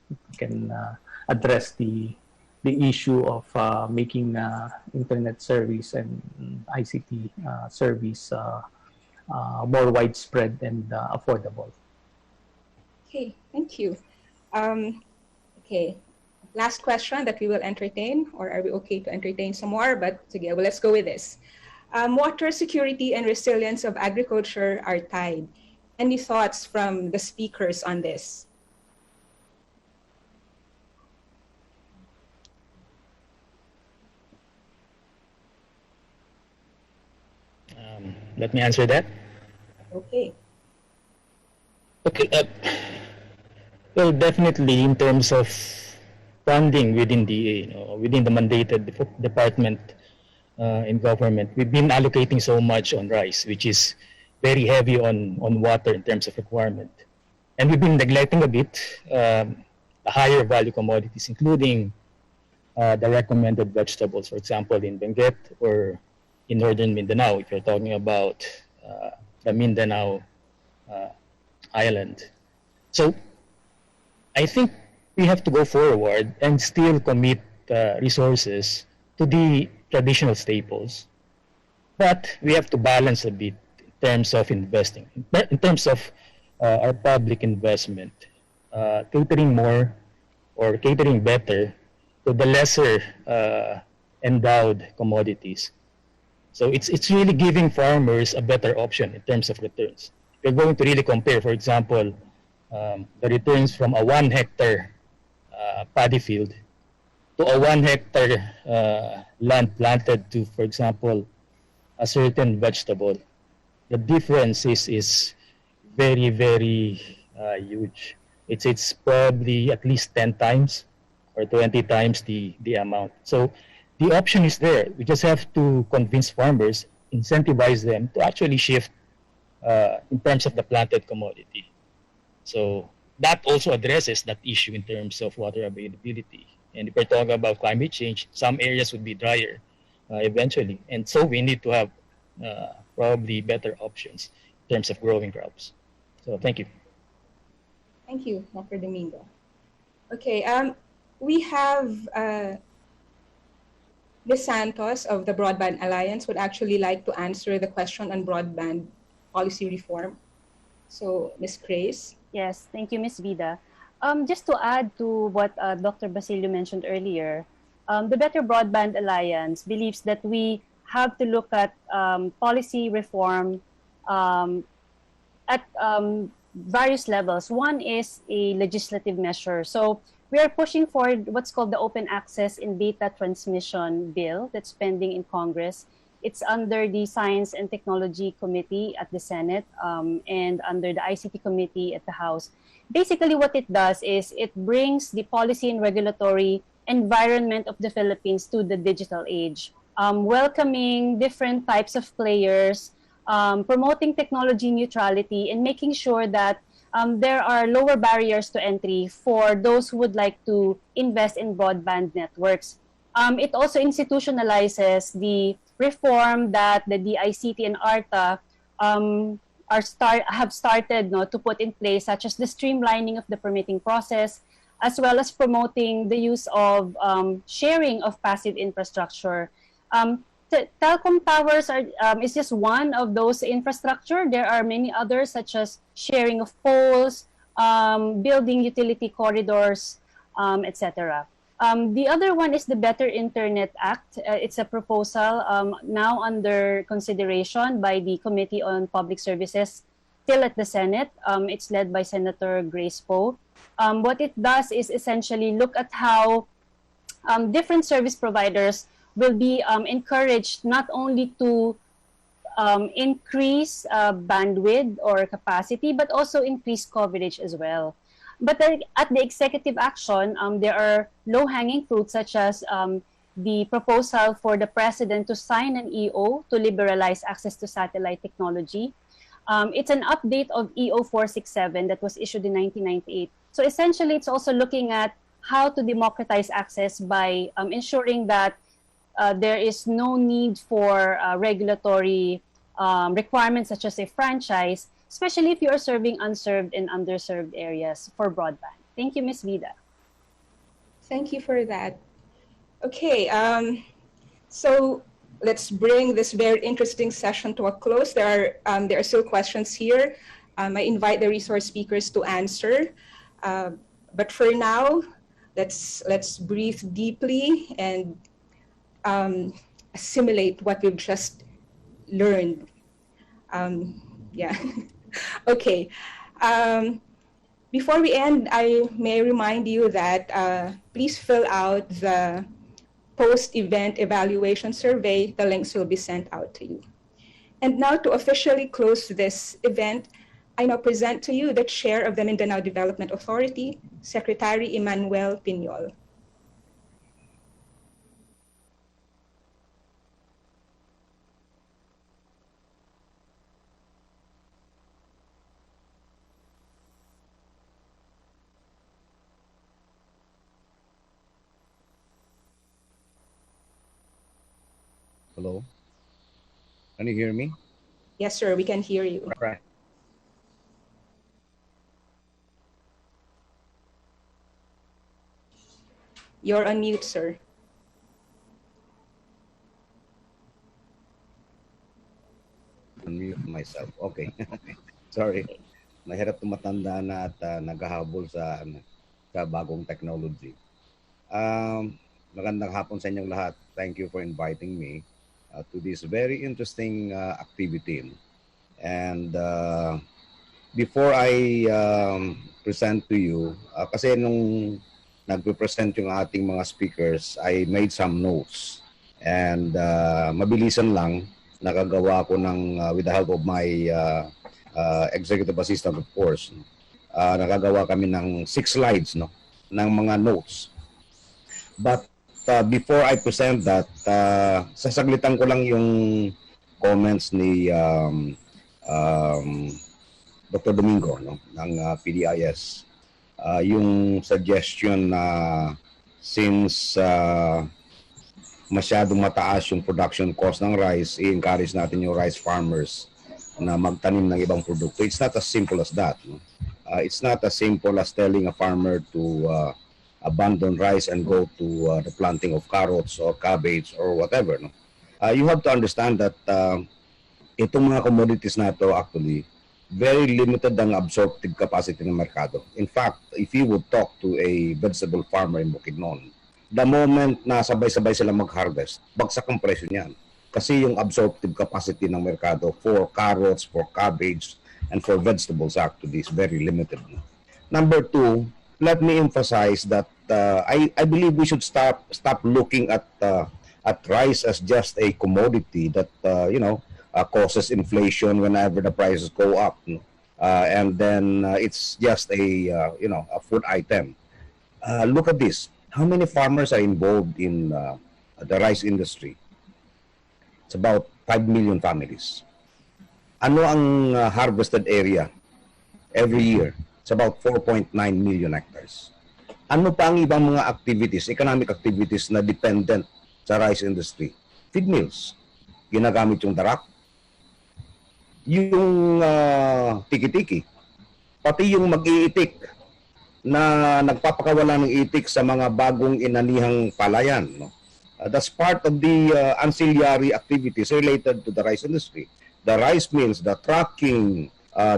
address the issue of making internet service and ICT service more widespread and affordable. Okay, thank you. Okay, last question that we will entertain, or are we okay to entertain some more? But again, well, let's go with this. Water security and resilience of agriculture are tied. Any thoughts from the speakers on this? Let me answer that. Okay. Okay. Well, definitely in terms of funding within within the mandated department in government, we've been allocating so much on rice, which is very heavy on water in terms of requirement. And we've been neglecting a bit the higher value commodities, including the recommended vegetables, for example, in Benguet or in northern Mindanao, if you're talking about the Mindanao island. So I think we have to go forward and still commit resources to the traditional staples, but we have to balance a bit in terms of investing, in terms of our public investment, catering more or catering better to the lesser endowed commodities. So it's really giving farmers a better option in terms of returns. We're going to really compare, for example, the returns from a 1 hectare paddy field to a 1 hectare land planted to, for example, a certain vegetable. The difference is very, very huge. It's probably at least 10 times or 20 times the amount. So the option is there. We just have to convince farmers, incentivize them to actually shift in terms of the planted commodity. So that also addresses that issue in terms of water availability. And if we're talking about climate change, some areas would be drier eventually. And so we need to have probably better options in terms of growing crops. So thank you. Thank you, Dr. Domingo. Okay, we have Ms. Santos of the Broadband Alliance would actually like to answer the question on broadband policy reform. So, Ms. Reyes. Yes, thank you, Ms. Vida. Just to add to what Dr. Basilio mentioned earlier, the Better Broadband Alliance believes that we have to look at policy reform at various levels. One is a legislative measure. So we are pushing for what's called the Open Access in Data Transmission Bill that's pending in Congress. It's under the Science and Technology Committee at the Senate and under the ICT Committee at the House. Basically, what it does is it brings the policy and regulatory environment of the Philippines to the digital age, welcoming different types of players, promoting technology neutrality, and making sure that there are lower barriers to entry for those who would like to invest in broadband networks. It also institutionalizes the reform that the DICT and ARTA have started to put in place, such as the streamlining of the permitting process, as well as promoting the use of sharing of passive infrastructure. Telecom towers is just one of those infrastructure. There are many others, such as sharing of poles, building utility corridors, etc. The other one is the Better Internet Act. It's a proposal now under consideration by the Committee on Public Services, still at the Senate. It's led by Senator Grace Poe. What it does is essentially look at how different service providers will be encouraged not only to increase bandwidth or capacity, but also increase coverage as well. But at the executive action, there are low-hanging fruits, such as the proposal for the president to sign an EO to liberalize access to satellite technology. It's an update of EO 467 that was issued in 1998. So essentially, it's also looking at how to democratize access by ensuring that there is no need for regulatory requirements such as a franchise, especially if you are serving unserved and underserved areas for broadband. Thank you, Ms. Vida. Thank you for that. Okay, so let's bring this very interesting session to a close. There are still questions here. I invite the resource speakers to answer. But for now, let's breathe deeply and assimilate what we've just learned. Yeah. Okay. Before we end, I may remind you that please fill out the post-event evaluation survey. The links will be sent out to you. And now, to officially close this event, I now present to you the Chair of the Mindanao Development Authority, Secretary Emmanuel Piñol. Hello? Can you hear me? Yes, sir, we can hear you. Right. You're on mute, sir. Unmute myself. Okay. Sorry. Mahirap tumatanda na at naghahabol sa bagong technology. Magandang hapon sa inyong lahat. Thank you for inviting me to this very interesting activity. And before I present to you, kasi nung nagpe-present yung ating mga speakers, I made some notes. And mabilisan lang, nakagawa ko with the help of my executive assistant, of course. Nakagawa kami ng 6 slides, no, ng mga notes. But before I present that, sasaglitan ko lang yung comments ni Dr. Domingo, no, ng PDIS. Yung suggestion na since masyadong mataas yung production cost ng rice, i-encourage natin yung rice farmers na magtanim ng ibang produkto. It's not as simple as that. No? It's not as simple as telling a farmer to abandon rice and go to the planting of carrots or cabbage or whatever. No? You have to understand that itong mga commodities na ito actually very limited ang absorptive capacity ng merkado. In fact, if you would talk to a vegetable farmer in Bukidnon, the moment na sabay-sabay sila mag-harvest, bagsak ang presyo niyan. Kasi yung absorptive capacity ng merkado for carrots, for cabbage, and for vegetables actually is very limited. Number 2, let me emphasize that I believe we should stop looking at rice as just a commodity that causes inflation whenever the prices go up, and then it's just a food item. Look at this. How many farmers are involved in the rice industry? It's about 5 million families. Ano ang harvested area every year? It's about 4.9 million hectares. Ano pa ang ibang mga activities, economic activities na dependent sa rice industry? Feed mills. Ginagamit yung darak. Yung tiki-tiki. Pati yung mag-iitik. na nagpapakawala ng itik sa mga bagong inanihang palayan. No? That's part of the ancillary activities related to the rice industry. The rice mills, the trucking,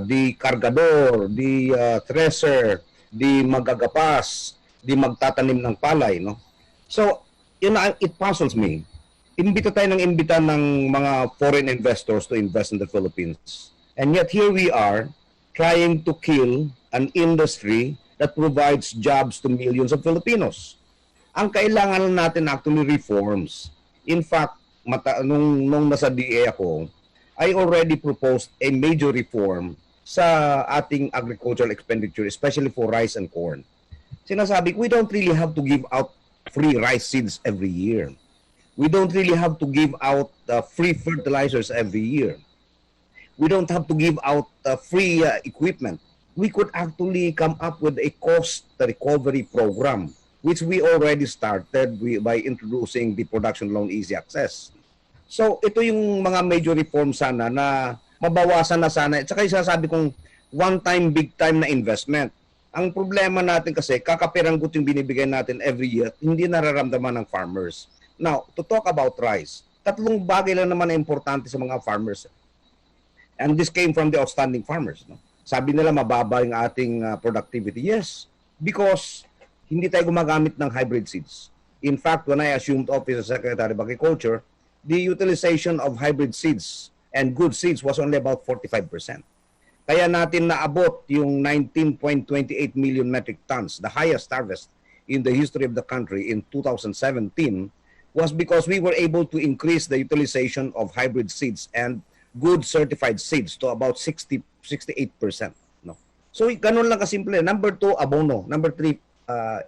the cargador, the thresher, the magagapas, the magtatanim ng palay. No? So, it puzzles me. Imbita tayo ng imbita ng mga foreign investors to invest in the Philippines. And yet here we are trying to kill an industry that provides jobs to millions of Filipinos. Ang kailangan natin actually reforms. In fact, nung nasa DA ako, I already proposed a major reform sa ating agricultural expenditure, especially for rice and corn. Sinasabi, we don't really have to give out free rice seeds every year. We don't really have to give out free fertilizers every year. We don't have to give out free equipment. We could actually come up with a cost recovery program, which we already started by introducing the production loan easy access. So ito yung mga major reforms sana na mabawasan na sana. At saka yung sasabi kong one-time, big-time na investment. Ang problema natin kasi, kakapiranggot yung binibigay natin every year, hindi nararamdaman ng farmers. Now, to talk about rice, tatlong bagay lang naman na importante sa mga farmers. And this came from the outstanding farmers. No? Sabi nila mababa yung ating productivity. Yes, because hindi tayo gumagamit ng hybrid seeds. In fact, when I assumed office as Secretary of Agriculture, the utilization of hybrid seeds and good seeds was only about 45%. Kaya natin naabot yung 19.28 million metric tons, the highest harvest in the history of the country in 2017, was because we were able to increase the utilization of hybrid seeds and good certified seeds to about 68%. No? So, ganun lang kasimple. Number 2, abono. Number 3,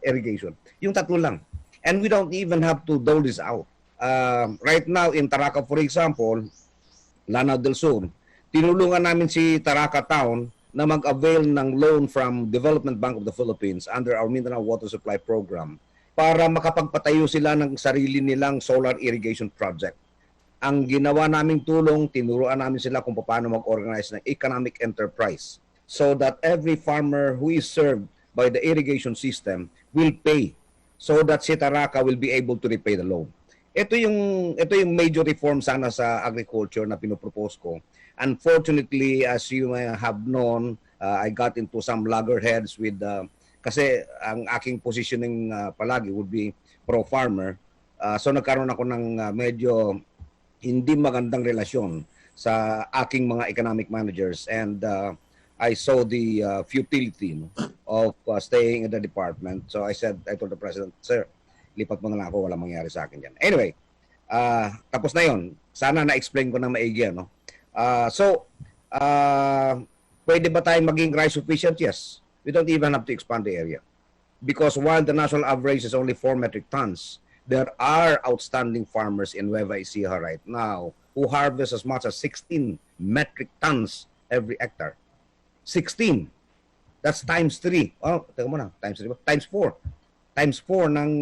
irrigation. Yung tatlo lang. And we don't even have to dole this out. Right now, in Taraca, for example, Lanao del Sur, tinulungan namin si Taraca Town na mag-avail ng loan from Development Bank of the Philippines under our Mindanao Water Supply Program para makapagpatayo sila ng sarili nilang solar irrigation project. Ang ginawa naming tulong, tinuruan namin sila kung paano mag-organize ng economic enterprise so that every farmer who is served by the irrigation system will pay so that si Taraca will be able to repay the loan. Ito yung major reform sana sa agriculture na pinopropose ko. Unfortunately, as you may have known, I got into some loggerheads with kasi ang aking positioning palagi would be pro-farmer. So nagkaroon ako ng medyo hindi magandang relasyon sa aking mga economic managers and I saw the futility of staying in the department. So I told the president, sir, lipat mo na lang ako, walang mangyari sa akin yan. Anyway, tapos na yon. Sana na-explain ko na maigi. No? Pwede ba tayong maging rice sufficient? Yes. We don't even have to expand the area. Because while the national average is only 4 metric tons, there are outstanding farmers in Nueva Ecija right now who harvest as much as 16 metric tons every hectare. 16. That's times 3. Oh, teka muna, times 3 ba? Times 4. Times 4 ng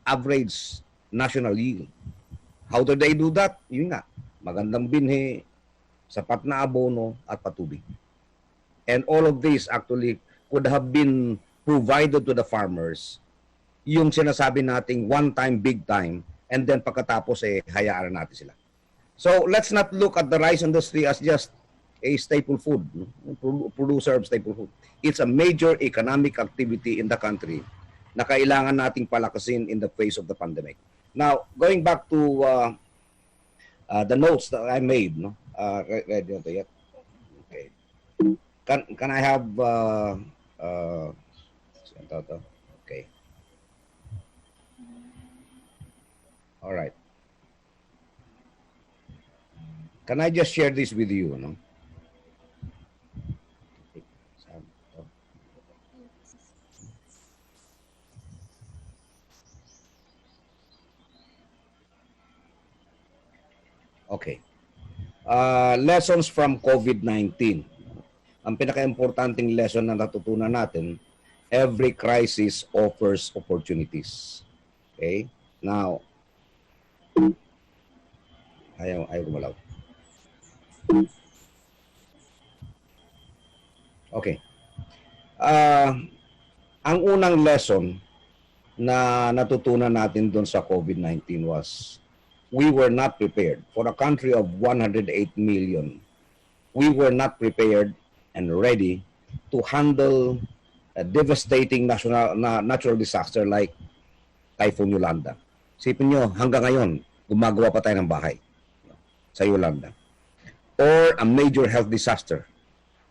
average national yield. How do they do that? Yun nga, magandang binhi, sapat na abono at patubig. And all of this actually could have been provided to the farmers yung sinasabi nating one time, big time, and then pagkatapos hayaan natin sila. So let's not look at the rice industry as just a staple food, producer of staple food. It's a major economic activity in the country na kailangan nating palakasin in the face of the pandemic. Now, going back to the notes that I made, no? Ready na yet? Okay. Can I have okay. All right. Can I just share this with you, no? Okay. Lessons from COVID-19. Ang pinaka-importanting lesson na natutunan natin, every crisis offers opportunities. Okay? Now, ayaw gumalaw. Okay. Ang unang lesson na natutunan natin doon sa COVID-19 was we were not prepared. For a country of 108 million, we were not prepared and ready to handle a devastating natural disaster like Typhoon Yolanda. Isipin nyo, hanggang ngayon, gumagawa pa tayo ng bahay sa Yolanda. Or a major health disaster.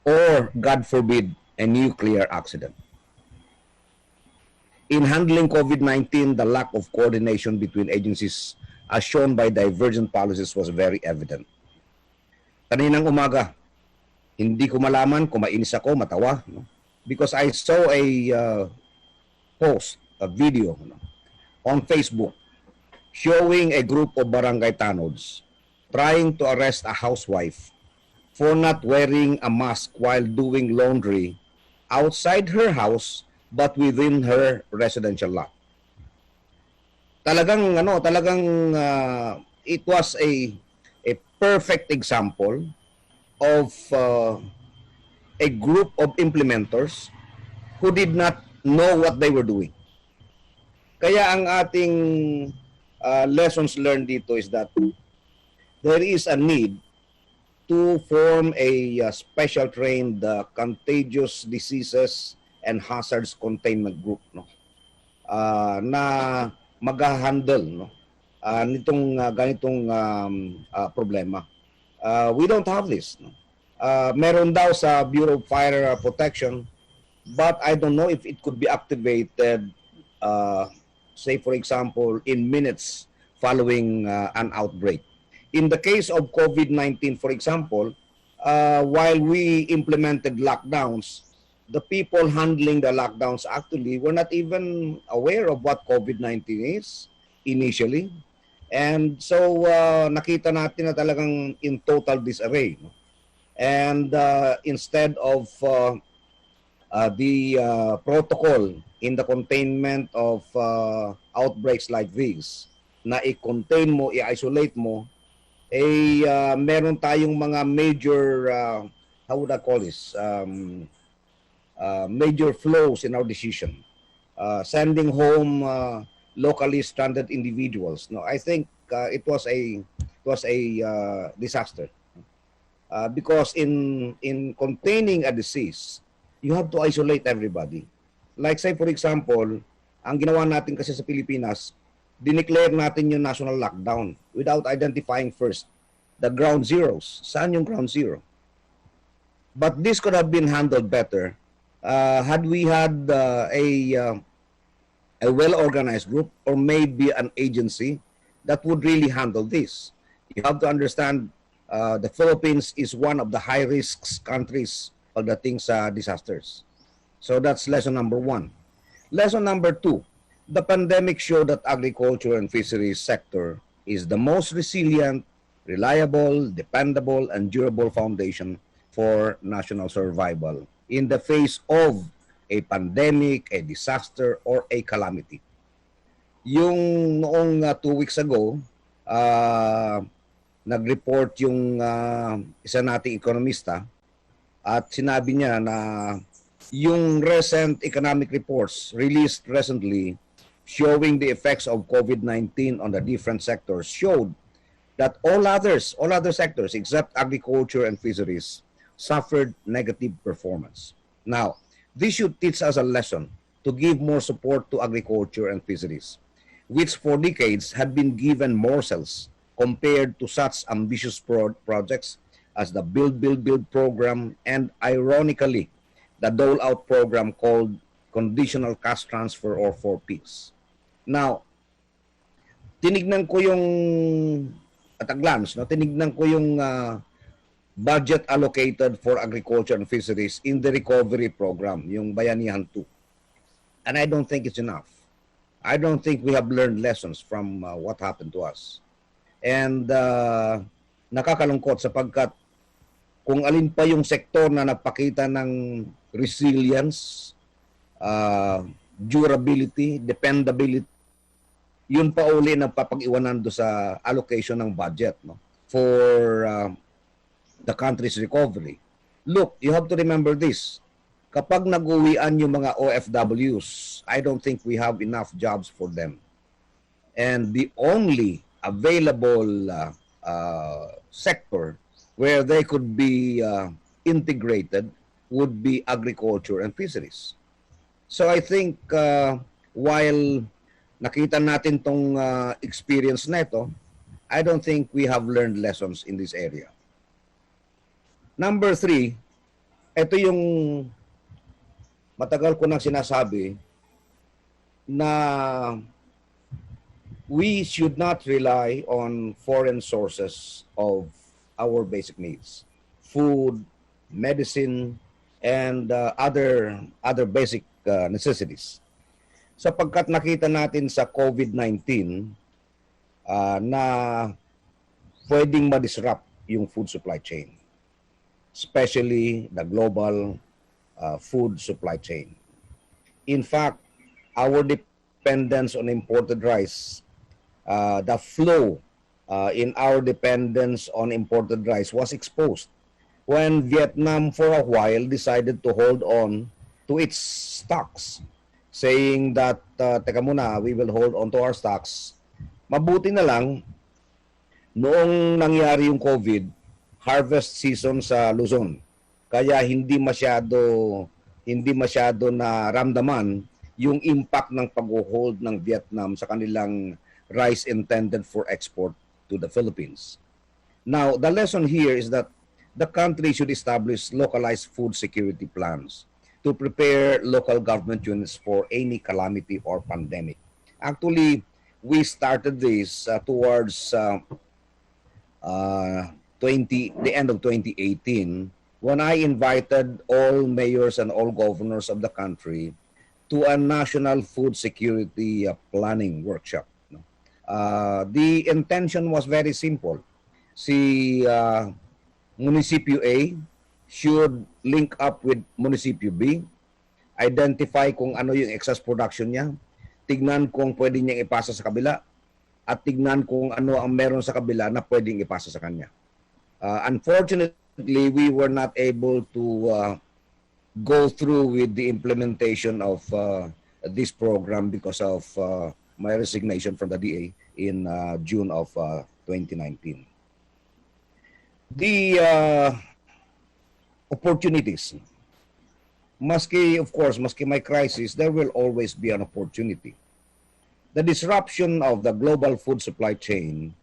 Or, God forbid, a nuclear accident. In handling COVID-19, the lack of coordination between agencies as shown by divergent policies was very evident. Kaninang umaga, hindi ko malaman kung mainis ako, matawa, no? Because I saw a post, a video, no, on Facebook showing a group of barangay tanods trying to arrest a housewife for not wearing a mask while doing laundry outside her house but within her residential lot. Talagang it was a perfect example of a group of implementers who did not know what they were doing. Kaya ang ating lessons learned dito is that there is a need to form a special trained contagious diseases and hazards containment group, no? Na mag-handle, no, nitong ganitong problema. We don't have this, no? Meron daw sa Bureau of Fire Protection, but I don't know if it could be activated, say for example, in minutes following an outbreak. In the case of COVID-19, for example, while we implemented lockdowns, the people handling the lockdowns actually were not even aware of what COVID-19 is initially. And so nakita natin na talagang in total disarray, no? And instead of the protocol in the containment of outbreaks like these, na i-contain mo, i-isolate mo, meron tayong mga major, how would I call this, major flows in our decision. Sending home locally stranded individuals. No, I think it was a disaster. Because in containing a disease, you have to isolate everybody. Like say for example, ang ginawa natin kasi sa Pilipinas, dineclare natin yung national lockdown without identifying first the ground zeros. Saan yung ground zero? But this could have been handled better had we had a well-organized group or maybe an agency that would really handle this. You have to understand the Philippines is one of the high-risk countries pagdating sa disasters. So that's lesson number 1. Lesson number 2, the pandemic showed that agriculture and fisheries sector is the most resilient, reliable, dependable, and durable foundation for national survival in the face of a pandemic, a disaster, or a calamity. Yung noong 2 weeks ago, nag-report yung isa nating ekonomista at sinabi niya na yung recent economic reports released recently showing the effects of COVID-19 on the different sectors showed that all other sectors except agriculture and fisheries suffered negative performance. Now, this should teach us a lesson to give more support to agriculture and fisheries, which for decades had been given morsels compared to such ambitious projects as the Build program and, ironically, the dole-out program called Conditional Cash Transfer or 4Ps. Now, tinignan ko yung, at a glance, no, tinignan ko yung budget allocated for agriculture and fisheries in the recovery program, yung Bayanihan 2. And I don't think it's enough. I don't think we have learned lessons from what happened to us. And nakakalungkot sapagkat kung alin pa yung sektor na nagpakita ng resilience, durability, dependability, yun pa uli na papag-iwanan do sa allocation ng budget, no, for the country's recovery. Look, you have to remember this. kapag nag-uwian yung mga OFWs, I don't think we have enough jobs for them. And the only available sector where they could be integrated would be agriculture and fisheries. So I think while nakita natin tong experience na ito, I don't think we have learned lessons in this area. Number 3, ito yung matagal ko nang sinasabi na we should not rely on foreign sources of our basic needs. Food, medicine, and other basic necessities. Sapagkat nakita natin sa COVID-19 na pwedeng ma-disrupt yung food supply chain, especially the global food supply chain. In fact, our dependence on imported rice, the flow in our dependence on imported rice was exposed when Vietnam for a while decided to hold on to its stocks, saying that, teka muna, we will hold on to our stocks. Mabuti na lang, noong nangyari yung COVID, harvest season sa Luzon. Kaya hindi masyado na ramdaman yung impact ng pag-hold ng Vietnam sa kanilang rice intended for export to the Philippines. Now, the lesson here is that the country should establish localized food security plans to prepare local government units for any calamity or pandemic. Actually, we started this towards the end of 2018 when I invited all mayors and all governors of the country to a national food security planning workshop. The intention was very simple. Si Munisipyo A should link up with Munisipyo B, identify kung ano yung excess production niya, tignan kung pwede niyang ipasa sa kabila, at tignan kung ano ang meron sa kabila na pwedeng ipasa sa kanya. Unfortunately, we were not able to go through with the implementation of this program because of my resignation from the DA in June of 2019. The opportunities, maski may crisis, there will always be an opportunity. The disruption of the global food supply chain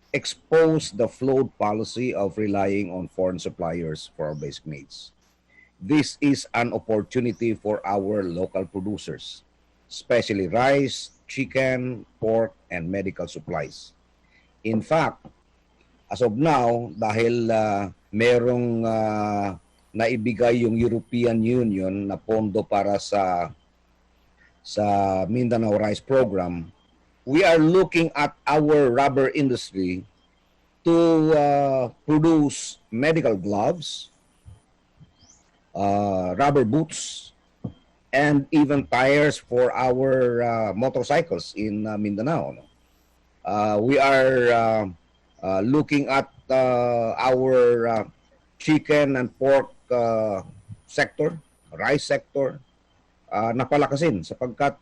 exposed the flawed policy of relying on foreign suppliers for our basic needs. This is an opportunity for our local producers, especially rice, chicken, pork, and medical supplies. In fact, as of now, dahil merong naibigay yung European Union na pondo para sa Mindanao Rice Program, we are looking at our rubber industry to produce medical gloves, rubber boots, and even tires for our motorcycles in Mindanao. We are looking at our chicken and pork sector, rice sector, napalakasin sapagkat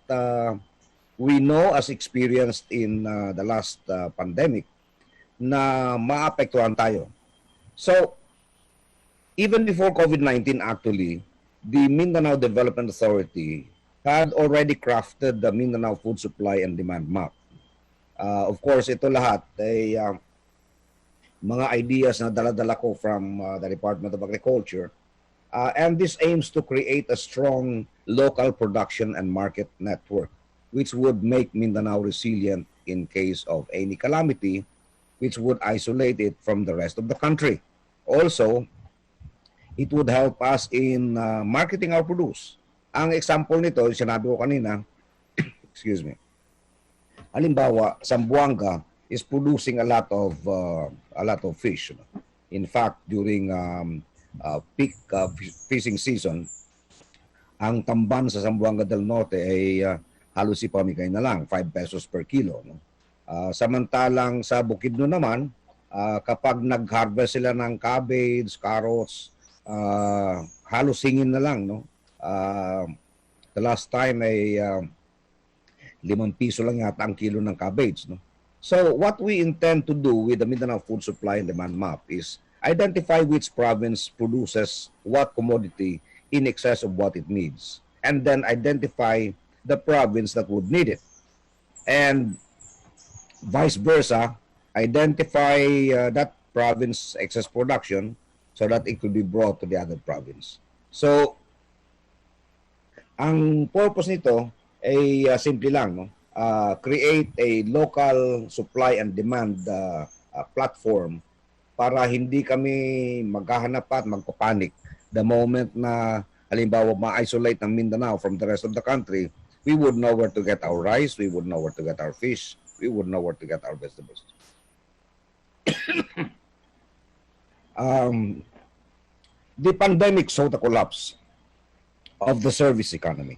we know as experienced in the last pandemic na maapektuhan tayo. So, even before COVID-19 actually, the Mindanao Development Authority had already crafted the Mindanao Food Supply and Demand Map. Of course, ito lahat ay mga ideas na dala-dala ko from the Department of Agriculture. And this aims to create a strong local production and market network, which would make Mindanao resilient in case of any calamity, which would isolate it from the rest of the country. Also, it would help us in marketing our produce. Ang example nito, sinabi ko kanina, excuse me, halimbawa, Zamboanga is producing a lot of fish. In fact, during peak fishing season, ang tamban sa Zamboanga del Norte ay halos ipamigay na lang, 5 pesos per kilo. Samantalang sa Bukidnon naman, kapag nag-harvest sila ng cabbage, carrots, halos singin na lang, no? The last time ay 5 piso lang yata ang kilo ng cabbage. No? So what we intend to do with the Mindanao Food Supply and Demand Map is identify which province produces what commodity in excess of what it needs, and then identify the province that would need it. And vice versa, identify that province excess production so that it could be brought to the other province. So, ang purpose nito ay simple lang, no? Create a local supply and demand platform para hindi kami maghahanap at magpapanik the moment na halimbawa ma-isolate ng Mindanao from the rest of the country. We would know where to get our rice, we would know where to get our fish, we would know where to get our vegetables. The pandemic saw the collapse of the service economy.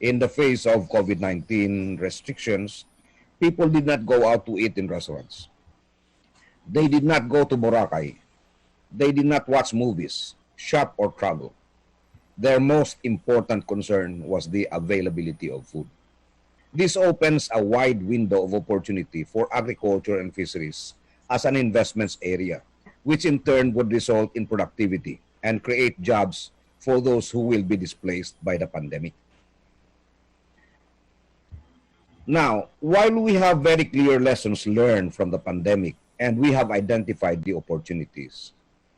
In the face of COVID-19 restrictions, people did not go out to eat in restaurants. They did not go to Boracay. They did not watch movies, shop, or travel. Their most important concern was the availability of food. This opens a wide window of opportunity for agriculture and fisheries as an investments area, which in turn would result in productivity and create jobs for those who will be displaced by the pandemic. Now, while we have very clear lessons learned from the pandemic and we have identified the opportunities,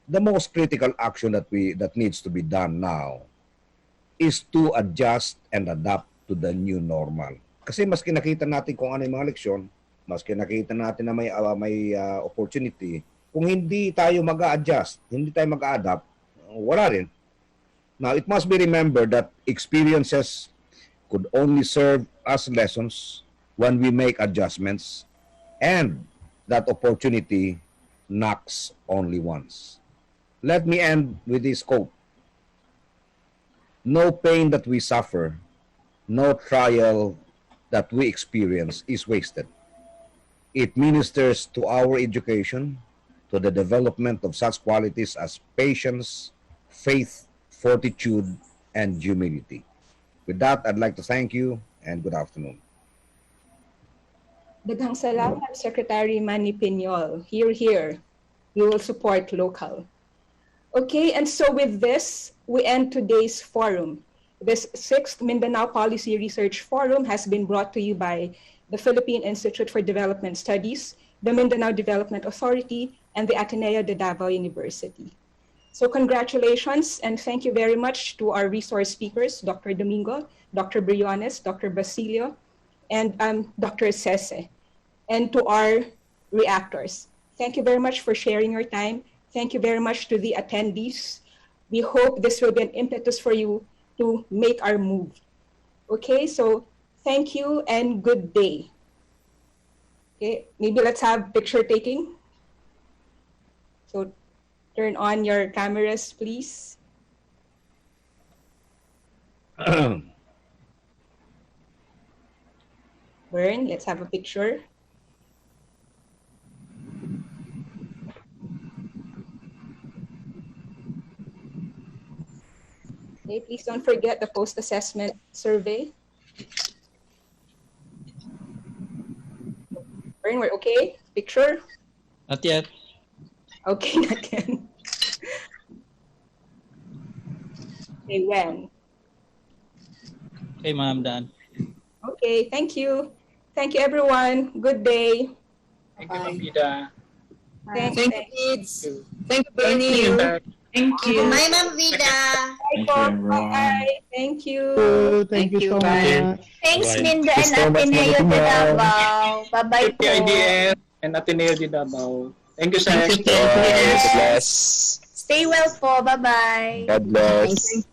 the most critical action that needs to be done now is to adjust and adapt to the new normal. Kasi mas kinakita natin kung ano yung mga leksyon, mas kinakita natin na may opportunity. Kung hindi tayo mag-a-adjust, hindi tayo mag-a-adapt, wala rin. Now, it must be remembered that experiences could only serve as lessons when we make adjustments, and that opportunity knocks only once. Let me end with this quote. No pain that we suffer, no trial that we experience is wasted. It ministers to our education, to the development of such qualities as patience, faith, fortitude, and humility. With that, I'd like to thank you and good afternoon. Daghang salamat, Secretary Manny Piñol. Here. We will support local. Okay, and so with this, we end today's forum. This 6th Mindanao Policy Research Forum has been brought to you by the Philippine Institute for Development Studies, the Mindanao Development Authority, and the Ateneo de Davao University. So congratulations and thank you very much to our resource speakers, Dr. Domingo, Dr. Briones, Dr. Basilio, and Dr. Sese, and to our reactors. Thank you very much for sharing your time. Thank you very much to the attendees. We hope this will be an impetus for you to make our move. Okay, so thank you and good day. Okay, maybe let's have picture taking. So turn on your cameras, please. Bern, let's have a picture. Okay, please don't forget the post-assessment survey. Bern, we're okay? Picture? Not yet. Okay, not yet. Okay, when? Okay, ma'am, done. Okay, thank you. Thank you, everyone. Good day. Thank you, Ma'am Vida. Thank you, kids. Thank you, Bernie. Thank you. Bye, Ma'am Vida. Bye. Thank you. Thank you so much. Thanks, Bye. Minda and Ateneo de Davao. Bye-bye po. PIDS and Ateneo de Davao. Thank you, sir. God bless. Stay well po. Bye-bye. God bless.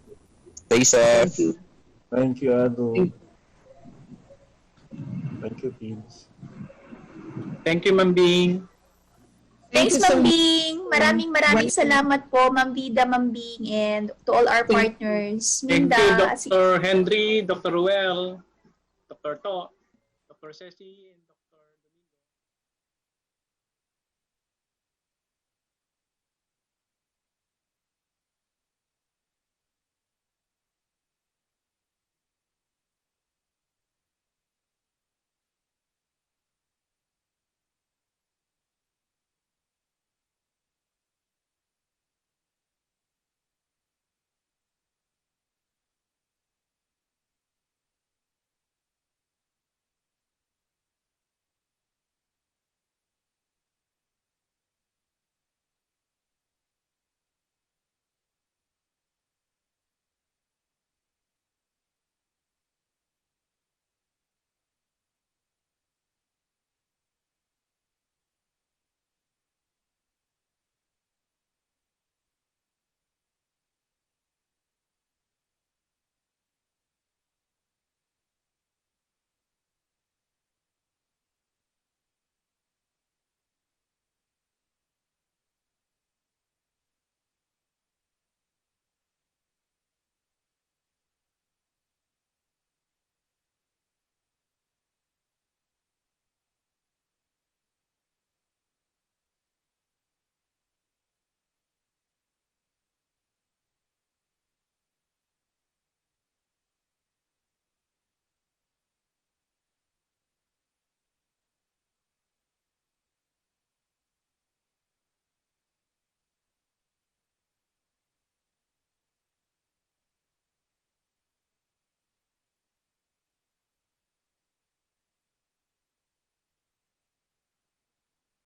Stay safe. Thank you, Ado. Thank you, Pins. Thank you, Ma'am Bing. Thanks, Ma'am Bing. Maraming salamat po, Ma'am Vida, Ma'am Bing, and to all our partners. Thank Minda, you, Dr. Henry, Dr. Roel, Dr. To, Dr. Ceci,